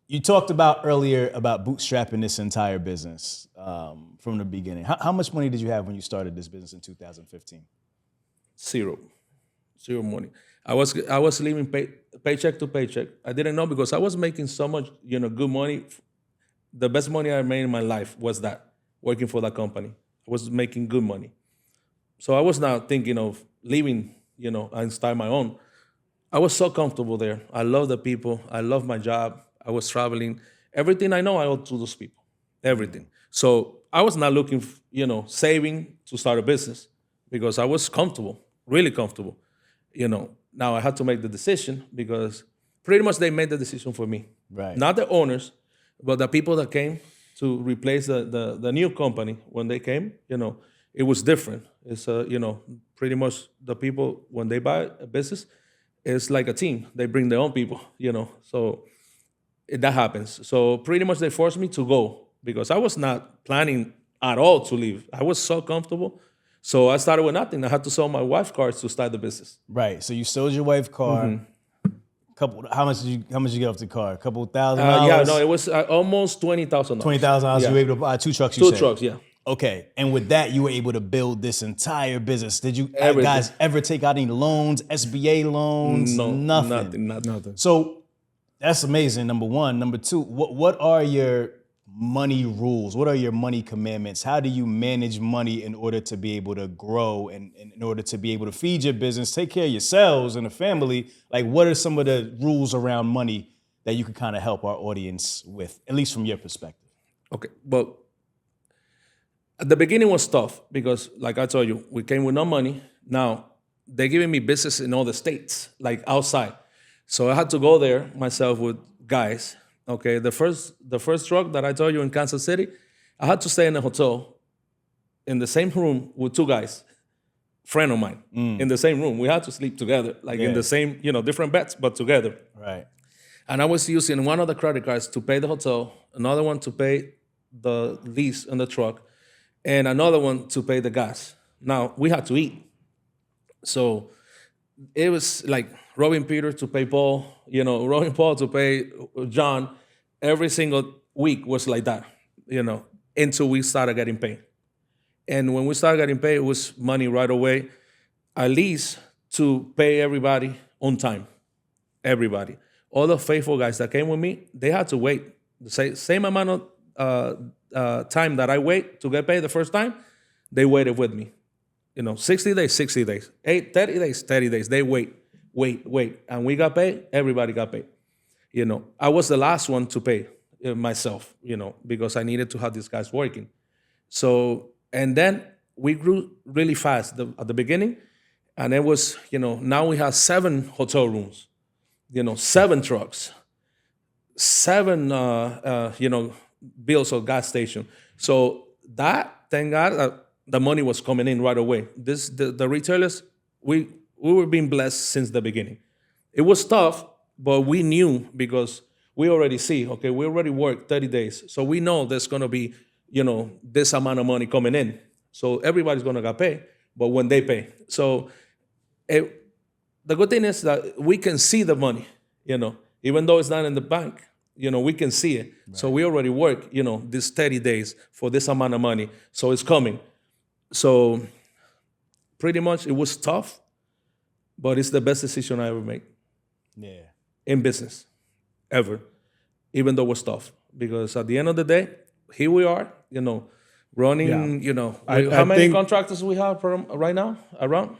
You talked about earlier about bootstrapping this entire business from the beginning. How much money did you have when you started this business in 2015? Zero money. I was living paycheck to paycheck. I didn't know because I was making so much, good money. The best money I made in my life was that, working for that company. I was making good money. So I was not thinking of leaving, and start my own. I was so comfortable there. I love the people. I love my job. I was traveling. Everything I know, I owe to those people. Everything. So I was not looking, saving to start a business because I was comfortable, really comfortable. Now I had to make the decision because pretty much they made the decision for me. Right. Not the owners, but the people that came to replace the new company when they came, it was different. It's, pretty much the people, when they buy a business, it's like a team. They bring their own people, so that happens. So pretty much they forced me to go because I was not planning at all to leave. I was so comfortable. So I started with nothing. I had to sell my wife's cars to start the business. Right. So you sold your wife's car. How much did you get off the car? A couple $1,000? Yeah, no, it was almost $20,000. $20,000. Yeah. You were able to buy two trucks. Two trucks, yeah. Okay, and with that, you were able to build this entire business. Did you Everything. guys ever take out any loans, SBA loans? No, nothing. nothing. So that's amazing. Number one. Number two. What are your money rules? What are your money commandments? How do you manage money in order to be able to grow and in order to be able to feed your business, take care of yourselves and the family? Like, what are some of the rules around money that you could kind of help our audience with, at least from your perspective? Okay, but at the beginning was tough because, like I told you, we came with no money. Now, they're giving me business in all the states, like outside. So I had to go there myself with guys. Okay, the first truck that I told you in Kansas City, I had to stay in a hotel in the same room with two guys, friend of mine, in the same room. We had to sleep together, like in the same, different beds, but together. Right. And I was using one of the credit cards to pay the hotel, another one to pay the lease on the truck, and another one to pay the gas. Now, we had to eat. So it was like robbing Peter to pay Paul, robbing Paul to pay John. Every single week was like that, until we started getting paid. And when we started getting paid, it was money right away, at least to pay everybody on time. Everybody. All the faithful guys that came with me, they had to wait the same amount of time that I wait to get paid the first time, they waited with me. 60 days, 60 days. 30 days, 30 days. They wait. And we got paid, everybody got paid. I was the last one to pay myself, because I needed to have these guys working. So, and then we grew really fast at the beginning. And it was, now we have 7 hotel rooms, 7 trucks, 7, bills of gas station. So that, thank God, the money was coming in right away. The retailers, we were being blessed since the beginning. It was tough, but we knew because we already see, okay, we already worked 30 days. So we know there's going to be, this amount of money coming in. So everybody's going to get paid, but when they pay. So the good thing is that we can see the money, even though it's not in the bank, we can see it. Right. So we already work, this 30 days for this amount of money. So it's coming. So pretty much it was tough, but it's the best decision I ever made. Yeah. In business, ever. even though it's tough. Because at the end of the day, here we are, running, how many think- contractors we have right now around?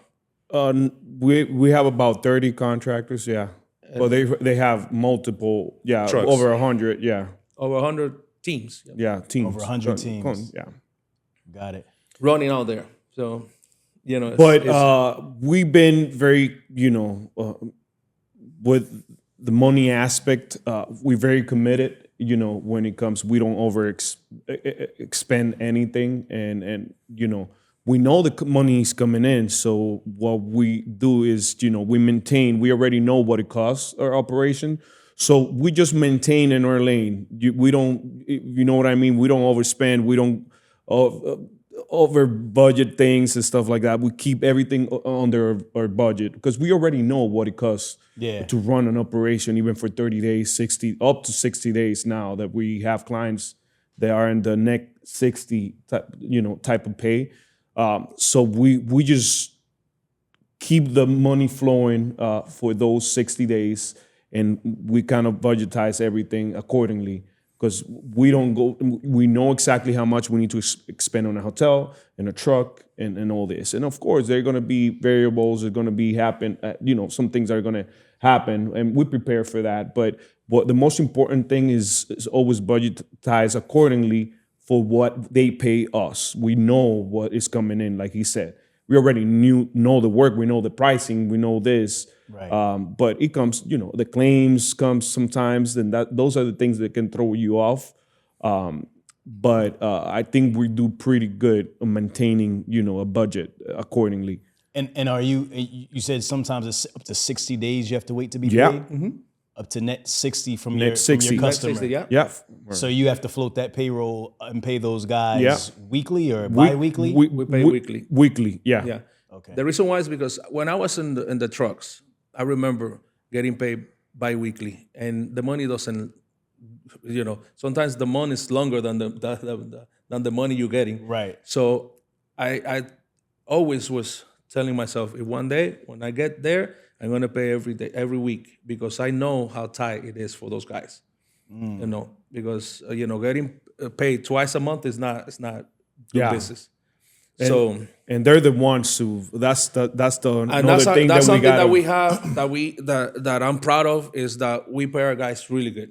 We have about 30 contractors, yeah. But they have multiple, Trucks. over 100, yeah. Over 100 teams Teams. Over 100 teams. Yeah. Got it. running out there. So, But we've been very, with the money aspect, we're very committed. When it comes, we don't expend anything, and we know the money is coming in. So what we do is, we maintain. We already know what it costs our operation, so we just maintain in our lane. We don't, you know what I mean. We don't overspend. We don't over budget things and stuff like that. We keep everything under our budget because we already know what it costs to run an operation, even for 30 days, 60, up to 60 days now that we have clients that are in the next 60 type of pay. So we just keep the money flowing for those 60 days, and we kind of budgetize everything accordingly. Because we know exactly how much we need to expend on a hotel and a truck and all this. And of course, there are going to be variables. There's going to be some things are going to happen, and we prepare for that. But what the most important thing is always budgetize accordingly for what they pay us. We know what is coming in, like he said. We already know the work. We know the pricing. We know this. Right. But it comes, the claims come sometimes, and those are the things that can throw you off. But I think we do pretty good on maintaining, a budget accordingly. And are you said sometimes it's up to 60 days you have to wait to be Yeah. paid? Mm-hmm. Up to net 60 from Net your 60. customer. 60, yeah. Yeah. So you have to float that payroll and pay those guys Yeah. weekly or bi-weekly? We pay weekly. Weekly, yeah. Yeah. Okay. The reason why is because when I was in the trucks, I remember getting paid bi-weekly, and the money doesn't, sometimes the money is longer than the money you're getting. Right. So I always was telling myself, if one day when I get there, I'm gonna pay every week, because I know how tight it is for those guys. Because getting paid twice a month is not good business. And they're the ones who that's And another thing that's that we something got that we have that I'm proud of, is that we pay our guys really good.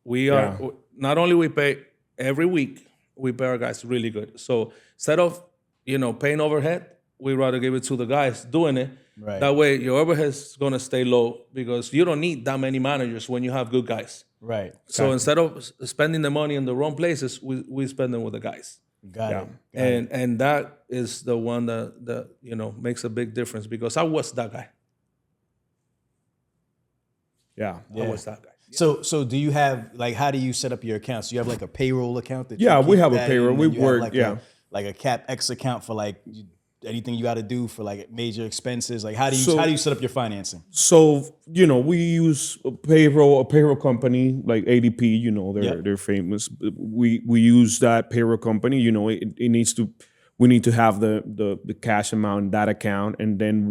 We are not only we pay every week, we pay our guys really good. So instead of paying overhead, we rather give it to the guys doing it. Right. That way your overhead is gonna stay low, because you don't need that many managers when you have good guys. Right. So instead of spending the money in the wrong places, we spend them with the guys. Got it. And that is the one that makes a big difference, because I was that guy. Yeah. I was that guy. So do you have, how do you set up your accounts? Do you have a payroll account that Yeah, you we keep have a that in, payroll. and We then you work, have a Cap X account for anything you got to do for major expenses? How do you set up your financing? So, we use a payroll company like ADP, they're famous. We use that payroll company, we need to have the cash amount in that account. And then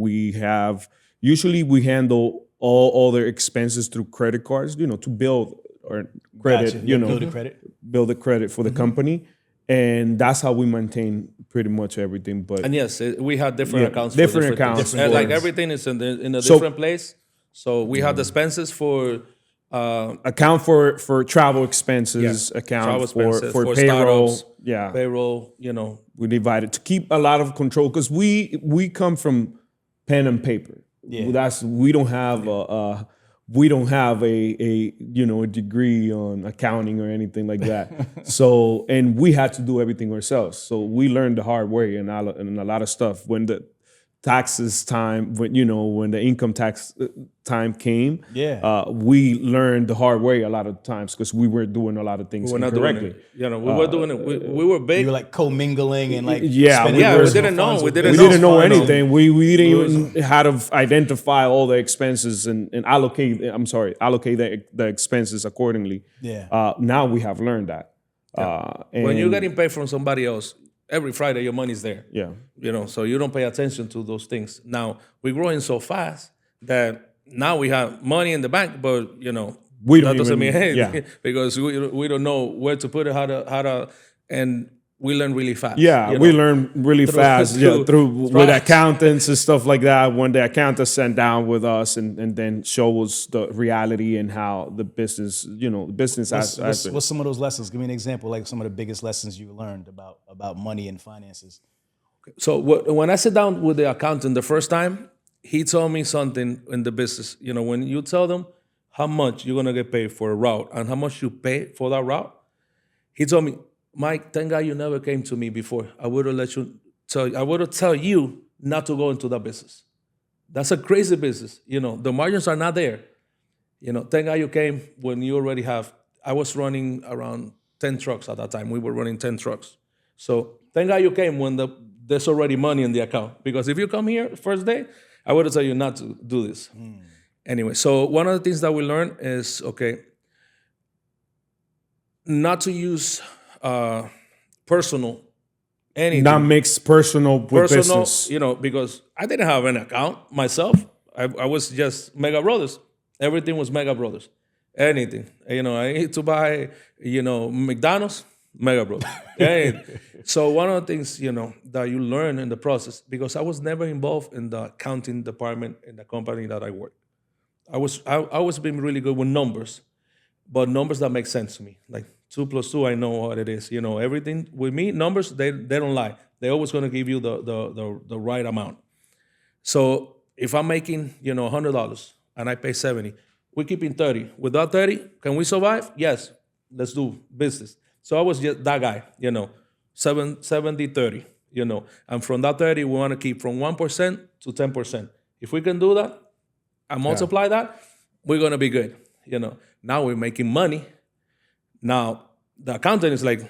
usually we handle all their expenses through credit cards, to build our credit, Gotcha. build the credit for the company. And that's how we maintain pretty much everything. But And yes, we have different accounts. Different for accounts things. And for- everything is in a different place. So we have the expenses for account for travel expenses, account travel expenses, for for payroll. startups, Yeah. payroll. We divide it to keep a lot of control, because we come from pen and paper. Yeah. We don't have a degree on accounting or anything like that. So, and we had to do everything ourselves. So we learned the hard way and a lot of stuff. When the taxes time, when the income tax time came, we learned the hard way a lot of times, because we were doing a lot of things We're not doing incorrectly. it. We were doing it. We were big. You were commingling and Yeah, spending we didn't know. funds We with didn't We know. didn't know Fine, anything. We didn't even how to identify all the expenses and allocate the expenses accordingly. Yeah. Now we have learned that. When you're getting paid from somebody else, every Friday your money's there. Yeah. So you don't pay attention to those things. Now we're growing so fast that now we have money in the bank, but We don't that doesn't mean even, anything yeah. because we don't know where to put it, how to, and we learn really fast. Yeah, you we know, learn really fast. Through with trials. accountants and stuff like that. When the accountant sat down with us and then show us the reality and how the business, the business What's some of those lessons? Give me an example, like some of the biggest lessons you learned about money and finances. So when I sit down with the accountant the first time, he told me something in the business. When you tell them how much you're gonna get paid for a route and how much you pay for that route, he told me, Mike, thank God you never came to me before. I would have tell you not to go into that business. That's a crazy business. The margins are not there. Thank God you came when you already have. I was running around 10 trucks at that time. We were running 10 trucks. So thank God you came when there's already money in the account. Because if you come here first day, I would have tell you not to do this. Anyway, so one of the things that we learned is, okay, not to use personal anything. not mix personal with business. Because I didn't have an account myself. I was just Mega Brothers. Everything was Mega Brothers. Anything. I need to buy, McDonald's, Mega Brothers. Anything. So one of the things, that you learn in the process, because I was never involved in the accounting department in the company that I worked. I was being really good with numbers, but numbers that make sense to me. Like 2 + 2, I know what it is. Everything with me, numbers, they don't lie. They're always gonna give you the right amount. So if I'm making, $100 and I pay 70, we're keeping 30. With that 30, can we survive? Yes, let's do business. So I was just that guy, 70, 30, And from that 30, we want to keep from 1% to 10%. If we can do that and multiply that, we're gonna be good. Now we're making money. Now the accountant is like,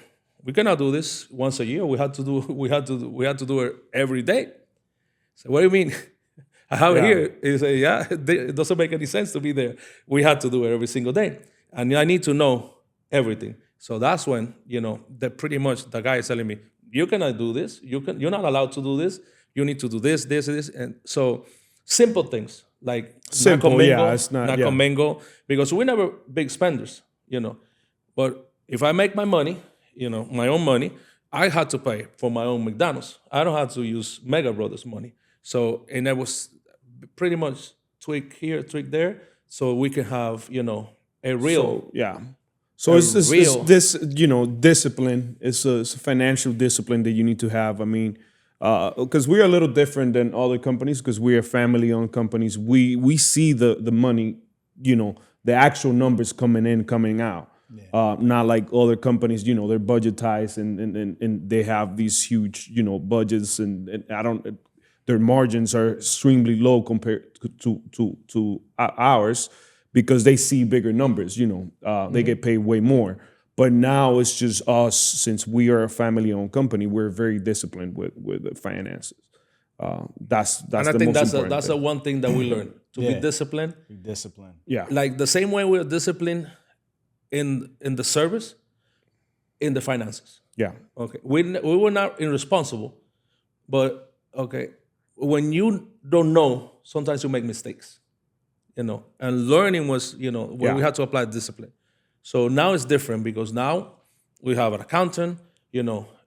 we cannot do this once a year. We had to do it every day. So what do you mean? I have it here. He said, it doesn't make any sense to be there. We had to do it every single day. And I need to know everything. So that's when, that pretty much the guy is telling me, you cannot do this. You're not allowed to do this. You need to do this, this, this. And so simple things like Simple, it's not commingle, because we're never big spenders, But if I make my money, my own money, I had to pay for my own McDonald's. I don't have to use Mega Brothers money. So, and I was pretty much tweak here, tweak there, so we can have, a real. So it's this, discipline. It's a financial discipline that you need to have. I mean, because we are a little different than other companies because we are family-owned companies. We see the money, the actual numbers coming in, coming out. Not like other companies, they're budgetized and they have these huge, budgets and their margins are extremely low compared to ours because they see bigger numbers, they get paid way more. But now it's just us, since we are a family-owned company, we're very disciplined with the finances. That's and I the think most that's the one thing that we learned, to be disciplined. Be disciplined. Yeah. Like the same way we're disciplined in the service, in the finances. Yeah. Okay. We were not irresponsible, but okay, when you don't know, sometimes you make mistakes, and learning was, when we had to apply discipline. So now it's different because now we have an accountant,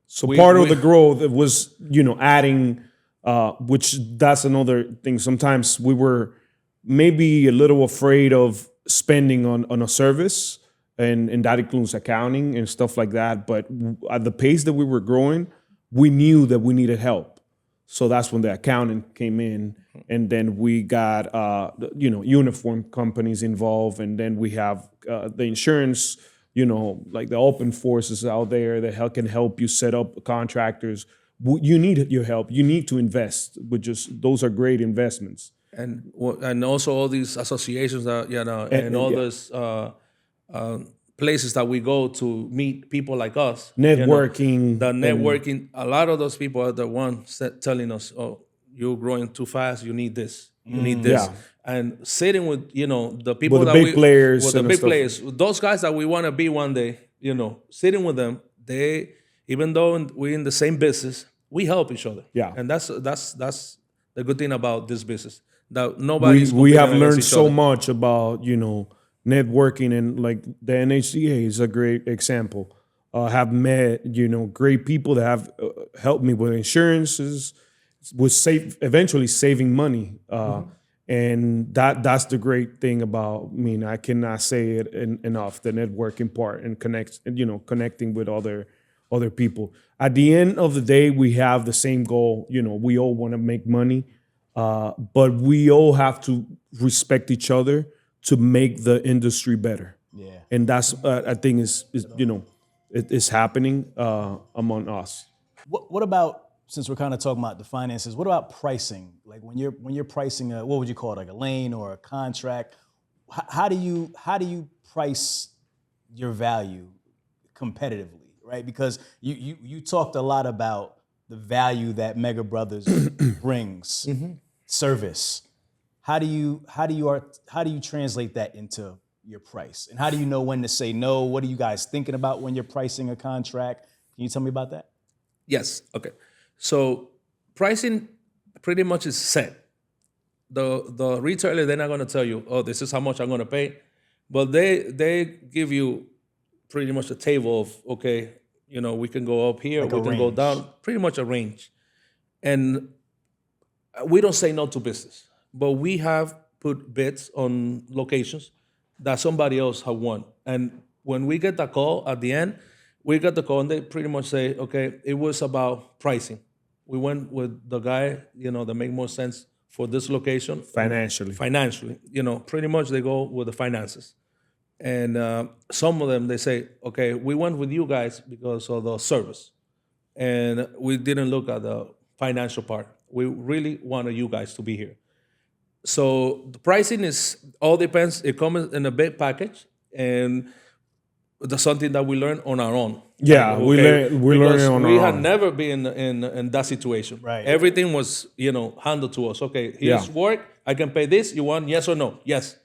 So part of the growth was, adding, which that's another thing. Sometimes we were maybe a little afraid of spending on a service, and that includes accounting and stuff like that. But at the pace that we were growing, we knew that we needed help. So that's when the accountant came in, and then we got, uniform companies involved, and then we have the insurance, like the open forces out there that can help you set up contractors. You need your help. You need to invest. Those are great investments. And also all these associations that, and all those places that we go to meet people like us. Networking. The networking, a lot of those people are the ones telling us, oh, you're growing too fast, you need this, you need this. Yeah. And sitting with, the people With the that big players with the and big stuff. players, those guys that we want to be one day, sitting with them, even though we're in the same business, we help each other. Yeah. And that's the good thing about this business. That nobody's We have competing against learned each so other. much about, networking, and like the NHCA is a great example. Have met great people that have helped me with insurances, with eventually saving money. And that's the great thing about me. And I cannot say it enough. The networking part and connecting with other people. At the end of the day, we have the same goal. We all want to make money, but we all have to respect each other to make the industry better. Yeah. And that's I think is it is happening among us. What about, since we're kind of talking about the finances, what about pricing? Like when you're pricing what would you call it, like a lane or a contract? How do you price your value competitively, right? Because you talked a lot about the value that Mega Brothers brings, service. How do you translate that into your price? And how do you know when to say no? What are you guys thinking about when you're pricing a contract? Can you tell me about that? Yes. Okay. So pricing pretty much is set. The retailer, they're not going to tell you, oh, this is how much I'm going to pay, but they give you pretty much a table of, okay, we can go up here, Like we a can go range. down, pretty much a range. And we don't say no to business, but we have put bids on locations that somebody else have won. And when we get the call at the end, we got the call and they pretty much say, okay, it was about pricing. We went with the guy, that make more sense for this location. Financially. Pretty much they go with the finances. And some of them, they say, okay, we went with you guys because of the service. And we didn't look at the financial part. We really wanted you guys to be here. So the pricing is all depends. It comes in a big package, and that's something that we learn on our own. Yeah, we learn it on we our had own. never been in that situation. Right. Everything was handled to us. Okay, here's work. I can pay this. You want yes or no? Yes.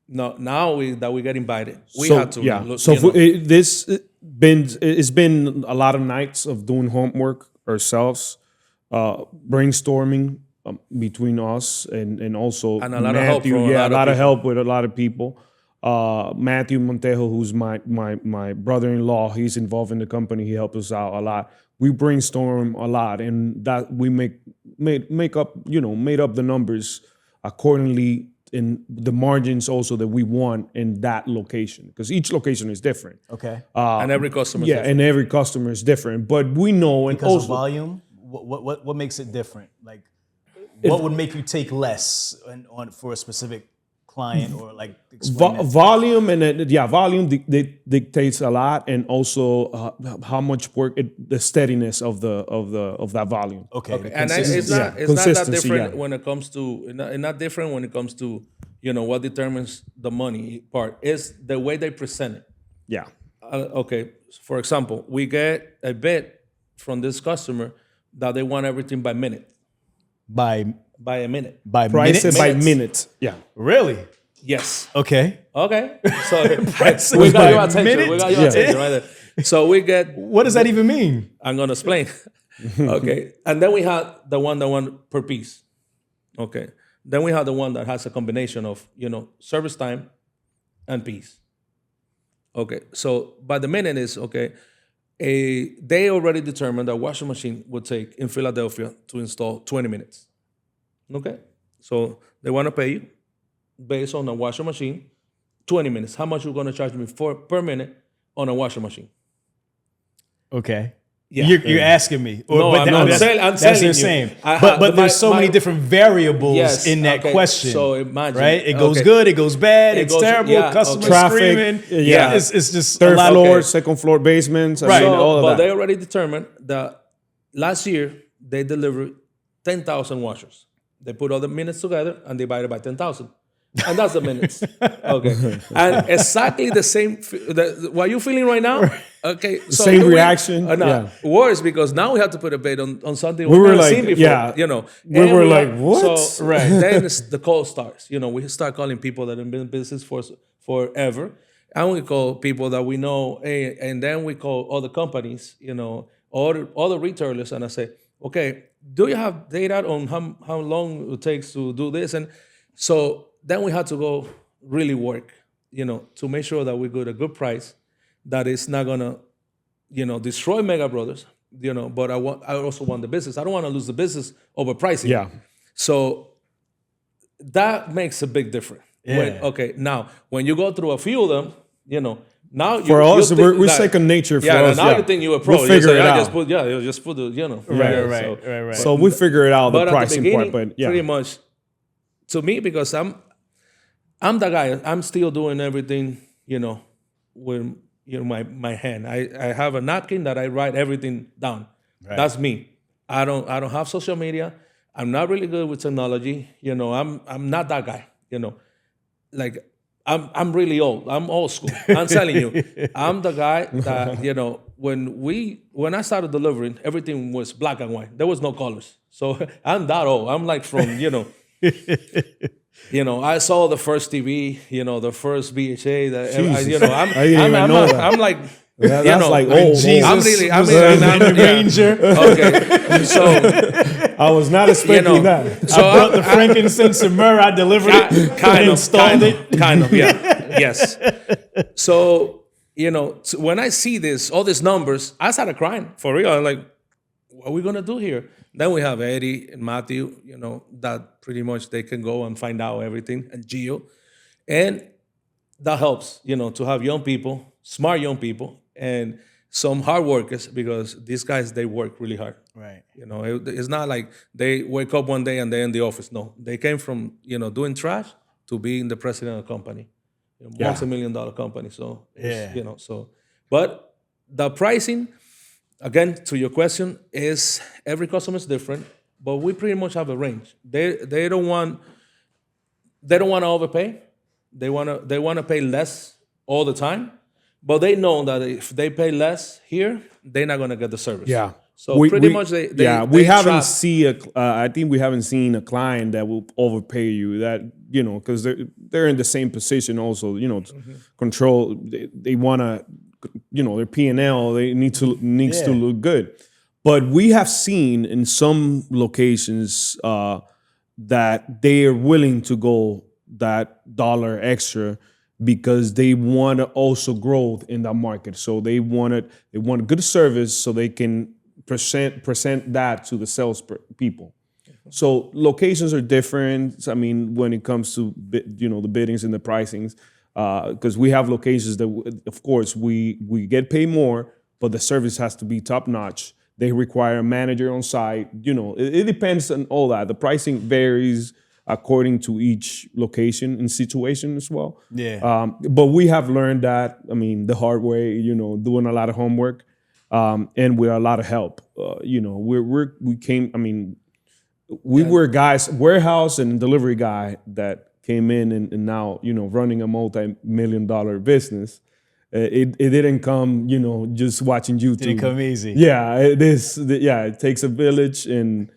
No. Now that we get invited, we had to. Look, So it's been a lot of nights of doing homework ourselves, brainstorming between us and also And a lot of help Matthew. from a Yeah, lot a of lot of people. help with a lot of people. Matthew Montejo, who's my brother-in-law, he's involved in the company. He helped us out a lot. We brainstorm a lot, and that we made up the numbers accordingly in the margins also that we want in that location, because each location is different. Okay. And every customer. Yeah, and every customer is different. But we know, and Because of also volume, what makes it different? Like, what would make you take less for a specific client, or like explain that? volume volume dictates a lot, and also how much work, the steadiness of that volume. Okay. And consistency. it's not that Consistency, different yeah. when it comes to not different when it comes to what determines the money part is the way they present it. Yeah. Okay, for example, we get a bid from this customer that they want everything by minute, by by a minute. Price it by Minutes. minute. Yeah. Really? Yes. Okay. Okay. So Price we it got by your attention. minute? We got your attention right there. So we get. What does that even mean? I'm gonna explain. Okay, and then we have the one per piece. Okay, then we have the one that has a combination of service time and piece. Okay, so by the minute is okay. They already determined that washing machine would take in Philadelphia to install 20 minutes. Okay, so they want to pay you based on a washing machine 20 minutes. How much you gonna charge me per minute on a washing machine? Okay. Yeah. You're asking me. No, I'm that's telling the you. same. I- But there's so my- many different variables Yes, in that okay. question. So imagine, right? It goes okay. good, it goes bad, It it's goes- terrible, yeah, customers okay. Traffic, screaming. yeah. It's just Third a lot. floor, Okay. second floor basements. Right. I mean, all of but that. they already determined that last year they delivered 10,000 washers. They put all the minutes together and divided by 10,000. And that's the minutes. Okay. And exactly the same, what you feeling right now? Okay. So Same do we- reaction, no, yeah. Worse, because now we have to put a bid on something We we've were never like, seen before. yeah. We And were like, what? So then the call starts. We start calling people that have been in business for forever. And we call people that we know, and then we call other companies, all the retailers, and I say, okay, do you have data on how long it takes to do this? And so then we had to go really work to make sure that we get a good price, that it's not gonna, destroy Mega Brothers, but I also want the business. I don't want to lose the business over pricing. Yeah. So that makes a big difference. Yeah. Now when you go through a few of them, now For us, think we're that- second nature. For Yeah, us, now you think you're a pro. We'll You figure say, it I out. just put the, Right. So we figure it out, the But at the pricing beginning, part. But yeah, pretty much, to me, because I'm the guy. I'm still doing everything, with my hand. I have a napkin that I write everything down. Right. That's me. I don't have social media. I'm not really good with technology. I'm not that guy. Like I'm really old. I'm old school. I'm telling you, I'm the guy that when I started delivering, everything was black and white. There was no colors. So I'm that old. I'm like from I saw the first TV, the first VHA. Jesus. I'm, I didn't even know that. I'm like, that's like old. Jesus I'm really, was I'm in the manger. Okay, so I was not expecting that. So I brought the frankincense and myrrh. I delivered it. kind of, installed it. kind of, yeah, yes. So when I see all these numbers, I started crying for real. I'm like, what are we gonna do here? Then we have Eddie and Matthew. That pretty much they can go and find out everything, and Gio, and that helps. To have young people, smart young people, and some hard workers, because these guys, they work really hard. Right. It's not like they wake up one day and they're in the office. No, they came from doing trash to being the president of a company, multi-million-dollar company. So but the pricing, again, to your question, is every customer is different, but we pretty much have a range. They don't want to overpay. They want to pay less all the time. But they know that if they pay less here, they're not gonna get the service. Yeah. So pretty much they we haven't trap. seen I think we haven't seen a client that will overpay you. That because they're in the same position also. Control. They want to, their P&L. They needs to look good. But we have seen in some locations that they are willing to go that dollar extra, because they want to also grow in that market. So they want good service so they can present that to the sales people. So locations are different. I mean, when it comes to the biddings and the pricings, because we have locations that, of course, we get paid more, but the service has to be top notch. They require a manager on site. It depends on all that. The pricing varies according to each location and situation as well. Yeah. But we have learned that, the hard way, doing a lot of homework, and with a lot of help. We were guys, warehouse and delivery guy that came in and now, running a multi-million-dollar business. It didn't come, just watching YouTube. Didn't come easy. Yeah, it is. Yeah, it takes a village and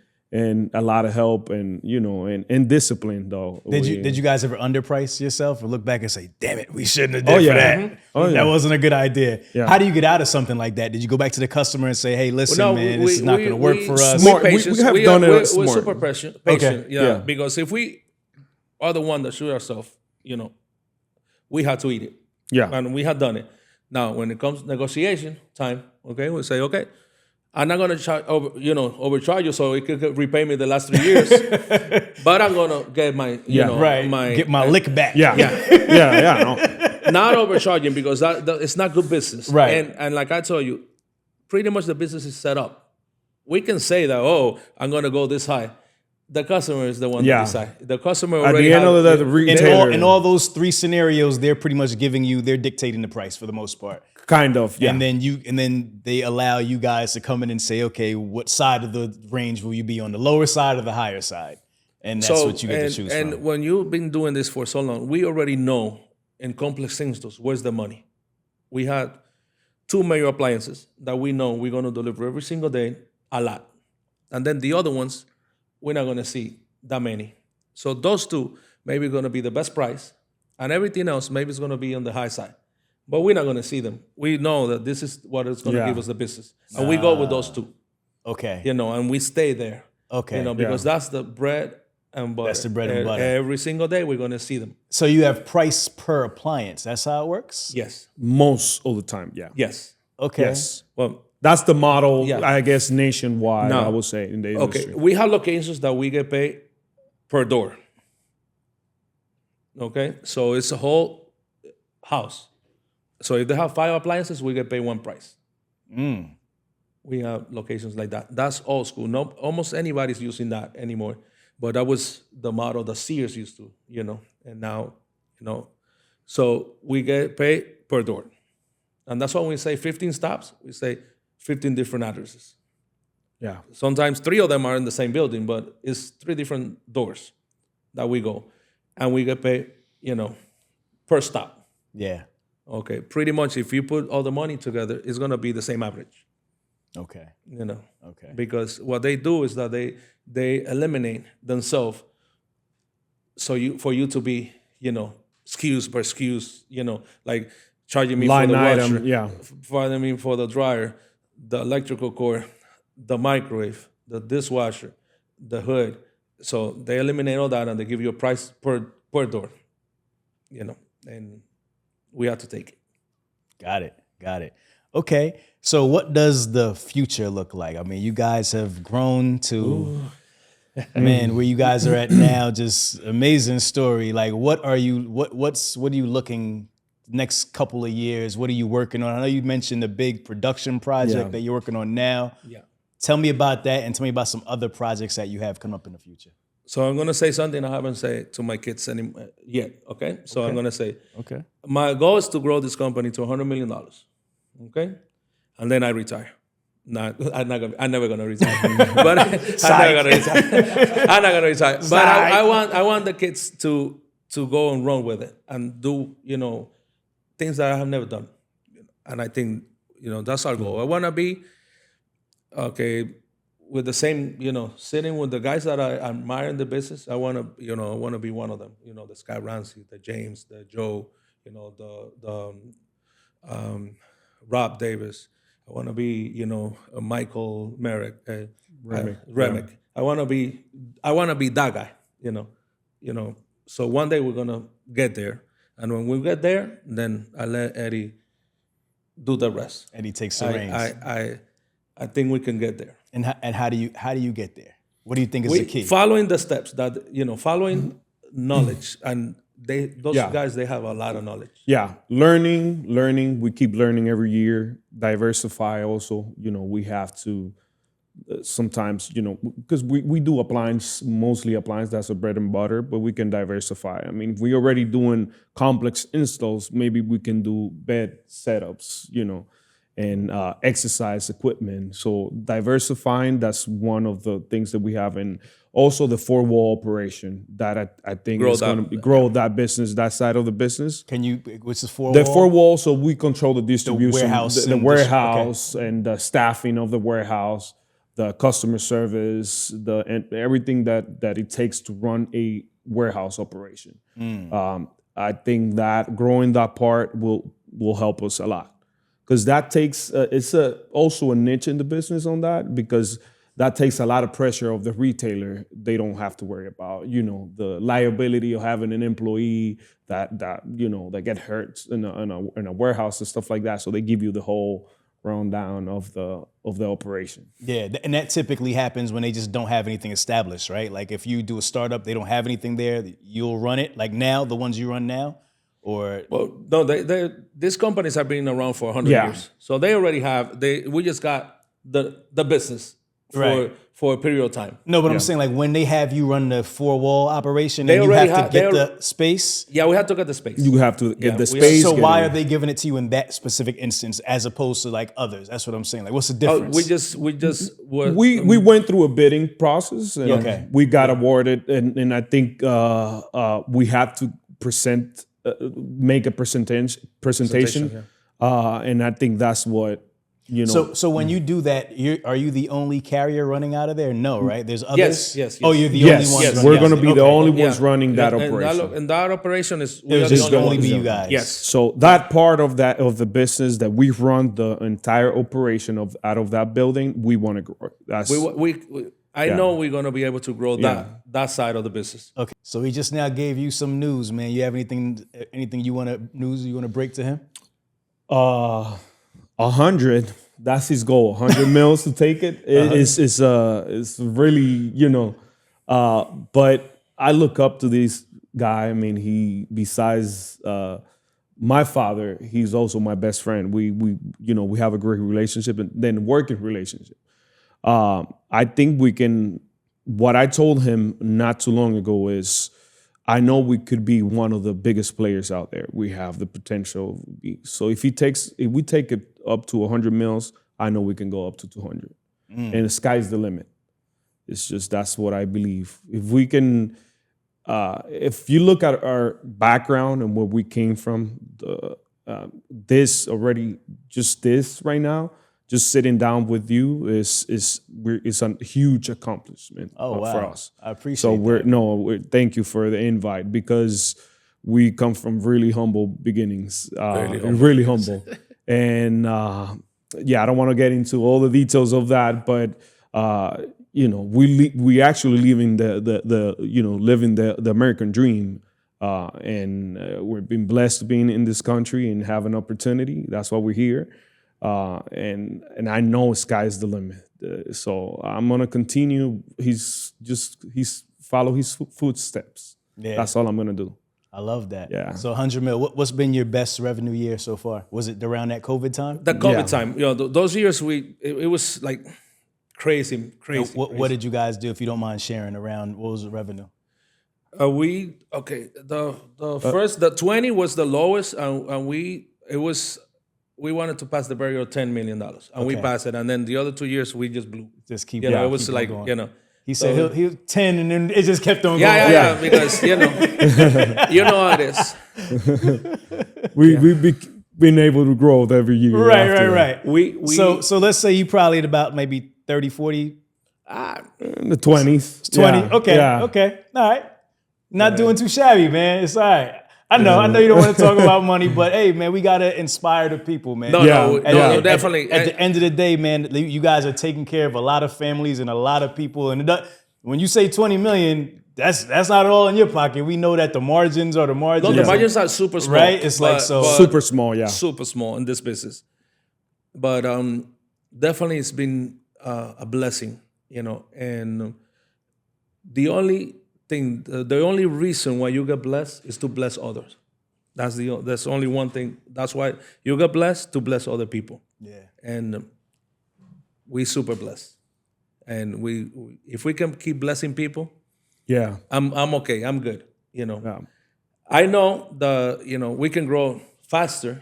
a lot of help and and discipline though. Did you guys ever underprice yourself or look back and say, damn it, we shouldn't have did for that? Mm-hmm. Oh, yeah. That wasn't a good idea. Yeah. How do you get out of something like that? Did you go back to the customer and say, hey, listen, man, this is not going to work for us? Smart. We have done it We're smart. super patient. Okay. Yeah, because if we are the one that shoot ourselves, we had to eat it. Yeah. And we had done it. Now, when it comes to negotiation time, okay, we say, okay, I'm not gonna overcharge you so it could repay me the last 3 years, but I'm gonna get my get my lick back. Yeah. No. not overcharging, because that it's not good business. Right. And like I told you, pretty much the business is set up. We can say that, oh, I'm gonna go this high. The customer is the one that decide. The customer At already the end of the retailer. In all those three scenarios, they're pretty much they're dictating the price for the most part. Kind of, yeah. And then they allow you guys to come in and say, okay, what side of the range will you be on, the lower side or the higher side? And that's what you get to choose from. And when you've been doing this for so long, we already know in complex installs, where's the money? We had 2 major appliances that we know we're going to deliver every single day, a lot. And then the other ones, we're not going to see that many. So those two maybe going to be the best price, and everything else maybe is going to be on the high side. But we're not going to see them. We know that this is what is going to give us the business. And we go with those two. Okay. And we stay there. Okay. Because that's the bread and butter. That's the bread and butter. Every single day, we're gonna see them. So you have price per appliance. That's how it works? Yes. Most of the time, yeah. Yes. Okay. Yes. Well, That's the model, Yeah. I guess, nationwide, No. I would say, in the okay. industry. We have locations that we get paid per door. Okay, so it's a whole house. So if they have 5 appliances, we get paid one price. We have locations like that. That's old school. No, almost anybody's using that anymore. But that was the model that Sears used to, and now, So we get paid per door. And that's why when we say 15 stops, we say 15 different addresses. Yeah. Sometimes 3 of them are in the same building, but it's 3 different doors that we go. And we get paid, per stop. Yeah. Okay, pretty much if you put all the money together, it's gonna be the same average. Okay. Okay. Because what they do is that they eliminate themselves for you to be, SKUs per SKUs, like charging me Line for the item, washer, yeah. charging me for the dryer, the electrical cord, the microwave, the dishwasher, the hood. So they eliminate all that and they give you a price per door, and we have to take it. Got it. Okay. So what does the future look like? I mean, you guys have grown to, man, where you guys are at now, just amazing story. Like, what are you looking next couple of years? What are you working on? I know you mentioned the big production project that you're working on now. Yeah. Tell me about that and tell me about some other projects that you have coming up in the future. So I'm gonna say something I haven't said to my kids yet. Okay. So I'm gonna say, Okay. my goal is to grow this company to $100 million. Okay, and then I retire. I'm never gonna retire. But I'm never gonna retire. I'm not gonna retire. But I want the kids to go and run with it and do things that I have never done. And I think that's our goal. I want to be with the same sitting with the guys that I admire in the business. I want to be one of them. The Scott Ramsey, the James, the Joe. The Rob Davis. I want to be, a Michael Merrick, Remick. I want to be that guy, So one day we're gonna get there, and when we get there, then I let Eddie do the rest. Eddie takes the reins. I think we can get there. And how do you get there? What do you think is the key? Following the steps that following knowledge and. Those guys, they have a lot of knowledge. Yeah, learning. We keep learning every year. Diversify also. We have to sometimes, because we do mostly appliance. That's a bread and butter, but we can diversify. I mean, if we're already doing complex installs, maybe we can do bed setups, and exercise equipment. So diversifying, that's one of the things that we have. And also the 4-wall operation that I think is going to grow that business, that side of the business. What's the 4-wall? The 4-wall, so we control the distribution, the warehouse and the staffing of the warehouse, the customer service, and everything that it takes to run a warehouse operation. I think that growing that part will help us a lot. Because that takes, it's also a niche in the business on that, because that takes a lot of pressure of the retailer. They don't have to worry about, the liability of having an employee that get hurt in a warehouse and stuff like that. So they give you the whole rundown of the operation. Yeah, and that typically happens when they just don't have anything established, right? Like if you do a startup, they don't have anything there, you'll run it. Like now, the ones you run now. No, these companies have been around for 100 years, so they already have. We just got the business for a period of time. No, but I'm saying like when they have you run the 4-wall operation, and you have to get the space. Yeah, we have to get the space. You have to get the space. So why are they giving it to you in that specific instance as opposed to like others? That's what I'm saying. Like, what's the difference? We went through a bidding process, and we got awarded, and I think we have to make a presentation, and I think that's what So when you do that, are you the only carrier running out of there? No, right? There's others. Yes. Oh, you're the only one. Yes, we're going to be the only ones running that operation. And that operation is There's just only be you guys. Yes. So that part of the business that we run the entire operation out of that building, we want to grow. I know we're gonna be able to grow Yeah. that side of the business. Okay. So he just now gave you some news, man. You have anything you want to break to him? 100. That's his goal. 100 mils to take it. It's really, but I look up to this guy. I mean, he, besides my father, he's also my best friend. We have a great relationship, and then working relationship. I think we can. What I told him not too long ago is, I know we could be one of the biggest players out there. We have the potential. So if we take it up to 100 mils, I know we can go up to 200, and the sky's the limit. It's just, that's what I believe. If we can, if you look at our background and where we came from, this right now, just sitting down with you is a huge accomplishment for us. I appreciate so that. Thank you for the invite, because we come from really humble beginnings, really humble. And I don't want to get into all the details of that, but we actually living the American dream. And we've been blessed being in this country and have an opportunity. That's why we're here. And I know sky's the limit. So I'm gonna continue. He's follow his footsteps. Yeah. That's all I'm gonna do. I love that. Yeah. So 100 mil. What's been your best revenue year so far? Was it around that COVID time? The COVID time, those years it was like crazy. What did you guys do, if you don't mind sharing? Around, what was the revenue? The 20 was the lowest, and we wanted to pass the barrier of $10 million, and we passed it. And then the other 2 years we just blew. Just keep. It was keep like going. He said he was 10, and then it just kept on going. Yeah, because you know how it is. We've been able to grow every year. Right. We so let's say you probably at about maybe 30, 40. In the 20s. 20. Yeah. Okay. Yeah. Okay. All right. Not doing too shabby, man. It's all right. I know you don't want to talk about money, but hey, man, we gotta inspire the people, man. No, definitely. At the end of the day, man, you guys are taking care of a lot of families and a lot of people. And when you say 20 million, that's not all in your pocket. We know that the margins are the margins. No, the margins are super small. Right? It's like so super small, yeah. Super small in this business. But definitely it's been a blessing, and the only thing, the only reason why you get blessed is to bless others. That's only one thing. That's why you get blessed, to bless other people. Yeah. And we super blessed. And if we can keep blessing people, yeah, I'm okay. I'm good. Yeah. I know we can grow faster,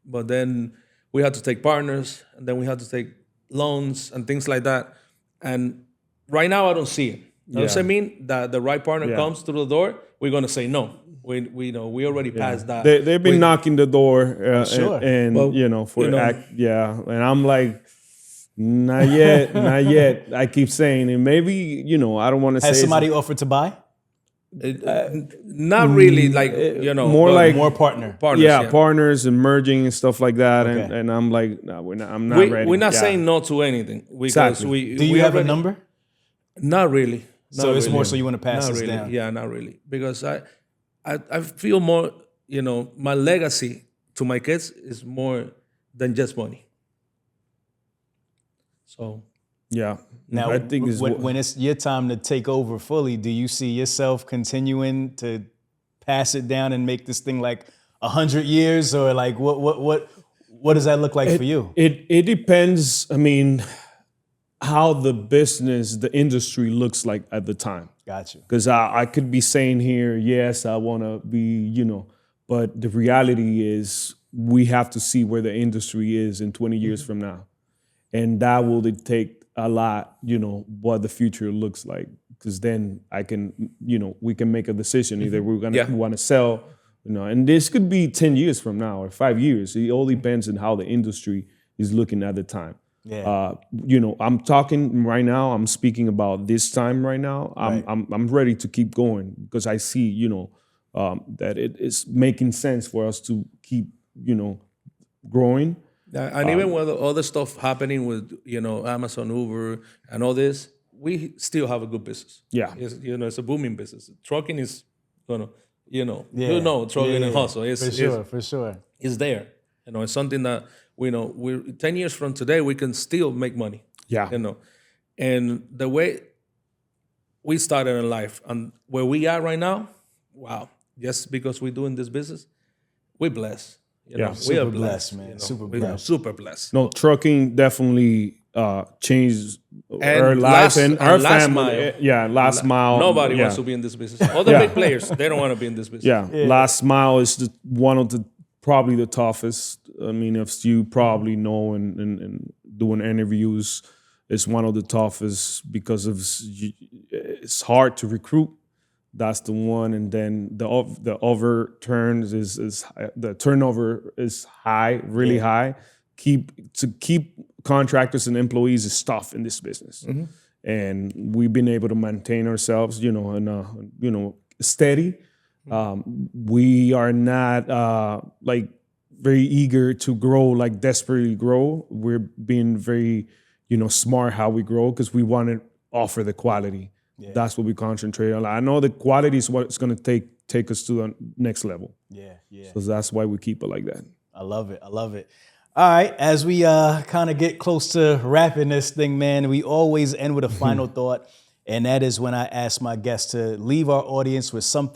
but then we have to take partners, and then we have to take loans and things like that. And right now I don't see it. Does that mean that the right partner comes through the door? We're gonna say no. We already passed that. They've been knocking the door, sure. and and I'm like, not yet, not yet. I keep saying, and maybe I don't want to say. Has somebody offered to buy? Not really, more partners. Partners and merging and stuff like that. Okay. And I'm like, no, I'm not ready. We're not saying no to anything, because Exactly. Do you have a number? Not really. So it's more so you want to pass this down. Yeah, not really. Because I feel more, my legacy to my kids is more than just money. So yeah. Now, I think when it's your time to take over fully, do you see yourself continuing to pass it down and make this thing like 100 years, or like what does that look like for you? It depends. I mean, how the industry looks like at the time. Gotcha. Because I could be saying here, yes, I want to be, but the reality is we have to see where the industry is in 20 years from now. And that will dictate a lot, what the future looks like. Because then we can make a decision. Either we're going to want to sell, and this could be 10 years from now or 5 years. It all depends on how the industry is looking at the time. Yeah. I'm talking right now. I'm speaking about this time right now. I'm ready to keep going, because I see, that it is making sense for us to keep, growing. And even with all the stuff happening with, Amazon, Uber, and all this, we still have a good business. Yeah. It's a booming business. Trucking is gonna, Yeah. trucking Yeah, and hustle. for sure. It's there. It's something that we're 10 years from today, we can still make money. Yeah. And the way we started in life and where we are right now, wow, just because we're doing this business, we're blessed. We are Super blessed, blessed, man. Super We are blessed. super blessed. No, trucking definitely changed And our life and our last family. mile. Yeah, last mile. Nobody yeah. wants to be in this business. All the big players, they don't want to be in this business. Yeah, last mile is one of the probably the toughest. I mean, if you probably know and doing interviews, it's one of the toughest because it's hard to recruit. That's the one, and then the overturns is the turnover is high, really high. Keep contractors and employees is tough in this business, and we've been able to maintain ourselves, and steady. We are not like very eager to grow, like desperately grow. We're being very, smart how we grow because we want to offer the quality. Yeah. That's what we concentrate on. I know the quality is what's going to take us to the next level. Yeah, yeah. So that's why we keep it like that. I love it. All right, as we kind of get close to wrapping this thing, man, we always end with a final thought, and that is when I ask my guests to leave our audience with some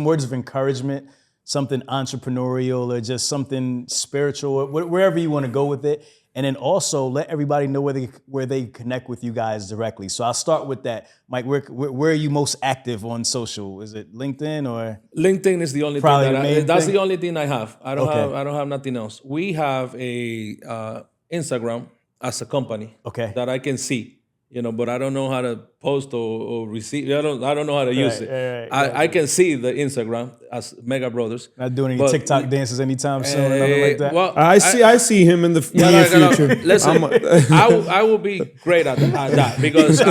words of encouragement, something entrepreneurial, or just something spiritual, wherever you want to go with it. And then also let everybody know where they connect with you guys directly. So I'll start with that. Mike, where are you most active on social? Is it LinkedIn or? LinkedIn is the only Probably thing that's thing? the only thing I have. I don't Okay. have nothing else. We have a Instagram as a company that I can see. But I don't know how to post or receive. I don't know how to use it. Right. I can see the Instagram as Mega Brothers. Not doing any TikTok dances anytime soon or nothing like that? Well, I see him in the near future. Listen, I will be great at that because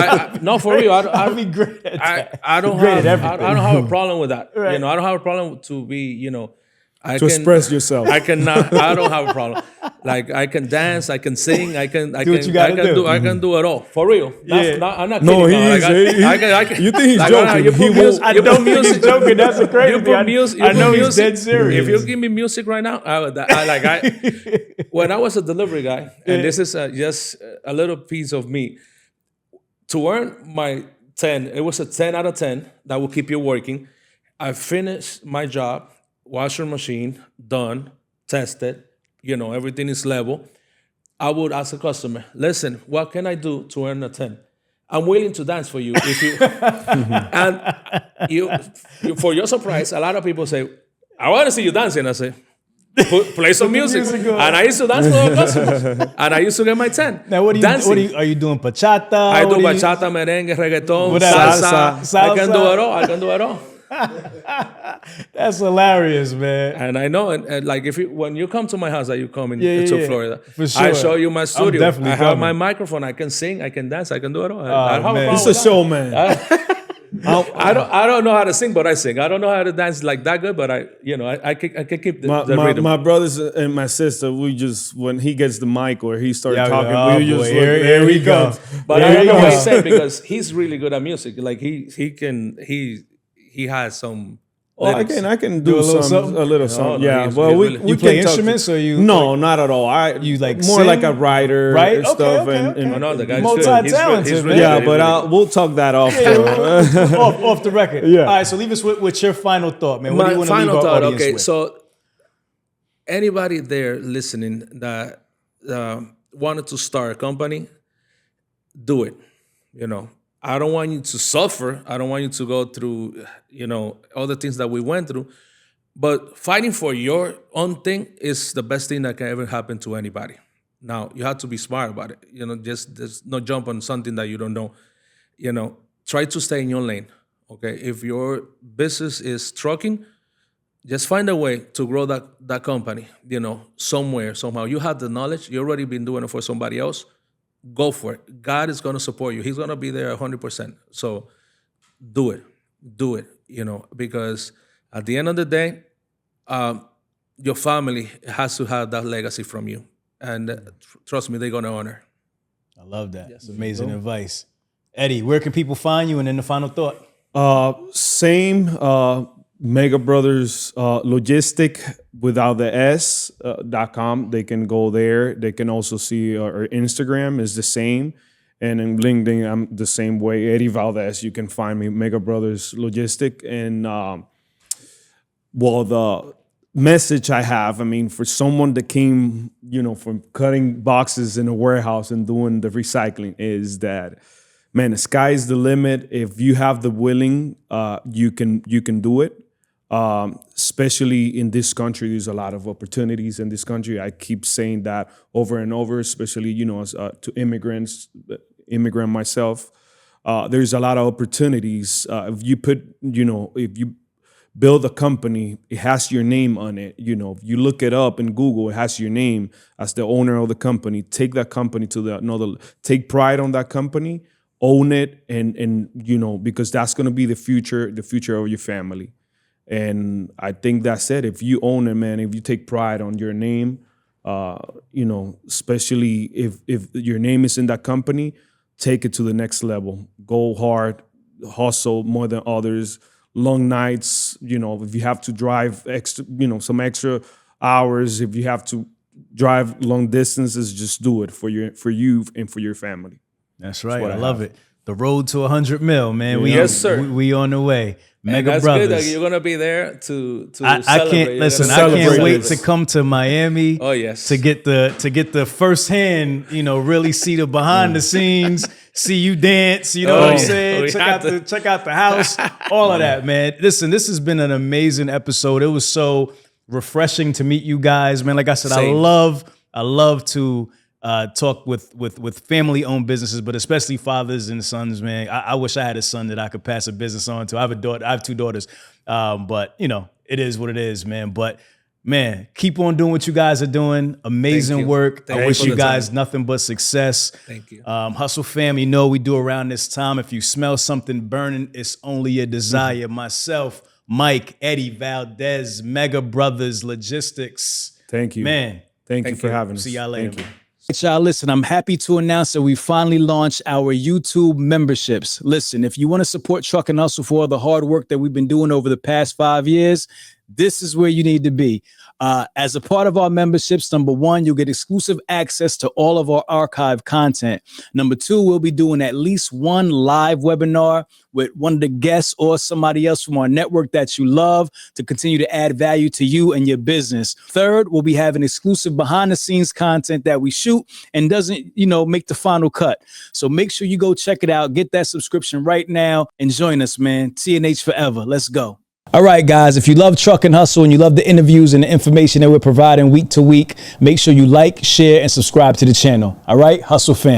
no, for real, I'll be great at that. I don't Great at have everything. I don't have a problem with that. Right. I don't have a problem to be To express yourself. I cannot. I don't have a problem. Like I can dance, I can sing, I can what you gotta do. I can do it all for real. I'm not kidding. No, he now. is. I can, You think he's like, joking? You put He music, won't- I don't think he's joking. That's the crazy you thing. put music. I know he's dead serious. If you give me music right now, when I was a delivery guy, and this is just a little piece of me, to earn my 10, it was a 10 out of 10 that will keep you working. I finished my job, washer machine, done, tested, everything is level. I would ask a customer, listen, what can I do to earn a 10? I'm willing to dance for you. If you and you, for your surprise, a lot of people say, I want to see you dancing. I say, play some music. And I used to dance for the customers. And I used to get my 10. Now, are you doing bachata? I do bachata, merengue, reggaeton, What else? salsa. I can do it all. That's hilarious, man. And I know, and like when you come to my house, that you come to yeah. Florida, For sure. I show you my studio. definitely I have coming. my microphone. I can sing. I can dance. I can do it all. I don't have man. a He's problem a with that. showman. I don't know how to sing, but I sing. I don't know how to dance like that good, but I can keep the rhythm. My brothers and my sister, we just when he gets the mic or he starts talking, we boy, just here we go. But There I don't you know what go. he said because he's really good at music. Like he has some. Oh, lyrics. I can Do do a little some something? a little something. no, Yeah, he's well, really- we You play can talk- instruments or you? No, not at all. You like more sing? like a writer, Right? and Okay, stuff, okay, and, okay. and Oh, no, the guy's Multi-talented, good. man. yeah, but we'll talk that off. off the record. Yeah. All right, so leave us with your final thought, man. What do you My want to leave final our thought. audience Okay, with? so anybody there listening that wanted to start a company, do it. I don't want you to suffer. I don't want you to go through, all the things that we went through. But fighting for your own thing is the best thing that can ever happen to anybody. Now, you have to be smart about it. Just not jump on something that you don't know. Try to stay in your lane. Okay, if your business is trucking, just find a way to grow that company. Somewhere, somehow. You have the knowledge. You already been doing it for somebody else. Go for it. God is going to support you. He's going to be there 100%. So do it. Do it, because at the end of the day, your family has to have that legacy from you. And trust me, they're going to honor. I love that. It's amazing advice. Eddie, where can people find you? And then the final thought. Same Mega Brothers Logistic without the S.com. They can go there. They can also see our Instagram is the same. And in LinkedIn, I'm the same way. Eddie Valdez, you can find me, Mega Brothers Logistic. And the message I have, I mean, for someone that came, from cutting boxes in a warehouse and doing the recycling is that, man, the sky's the limit. If you have the willing, you can do it. Especially in this country, there's a lot of opportunities in this country. I keep saying that over and over, especially, as to immigrant myself. There's a lot of opportunities. If you build a company, it has your name on it. If you look it up in Google, it has your name as the owner of the company. Take that company to take pride on that company, own it, and because that's going to be the future of your family. And I think that's it. If you own it, man, if you take pride on your name, especially if your name is in that company, take it to the next level. Go hard, hustle more than others. Long nights, if you have to drive extra, some extra hours, if you have to drive long distances, just do it for you and for your family. That's right. I love it. The road to 100 mil, man. Yes, sir. We on the way. Mega that's Brothers. Good that you're gonna be there to I celebrate. can't listen. I celebrate can't wait this. to come to Miami. Oh, yes. To get the firsthand, really see the behind the scenes, see you dance. You know what I'm saying? we have Check out the house, all of that, man. Listen, this has been an amazing episode. It was so refreshing to meet you guys, man. Like I said, Same. I love to talk with family-owned businesses, but especially fathers and sons, man. I wish I had a son that I could pass a business on to. I have a daughter. I have two daughters, but it is what it is, man. But man, keep on doing what you guys are doing. Amazing work. Thank I you wish for you the guys time. nothing but success. Thank you. Hustle fam, we do around this time. If you smell something burning, it's only a desire. Myself, Mike, Eddie, Valdez, Mega Brothers, Logistics. Thank you. Man. Thank you for having us. See y'all later. Thank you. Y'all, listen, I'm happy to announce that we finally launched our YouTube memberships. Listen, if you want to support Truck and Hustle for all the hard work that we've been doing over the past 5 years, this is where you need to be. As a part of our memberships, number one, you'll get exclusive access to all of our archive content. Number two, we'll be doing at least one live webinar with one of the guests or somebody else from our network that you love to continue to add value to you and your business. Third, we'll be having exclusive behind the scenes content that we shoot and doesn't, make the final cut. So make sure you go check it out. Get that subscription right now and join us, man. TNH forever. Let's go. All right, guys, if you love Truck and Hustle and you love the interviews and the information that we're providing week to week, make sure you like, share, and subscribe to the channel. All right, Hustle fam.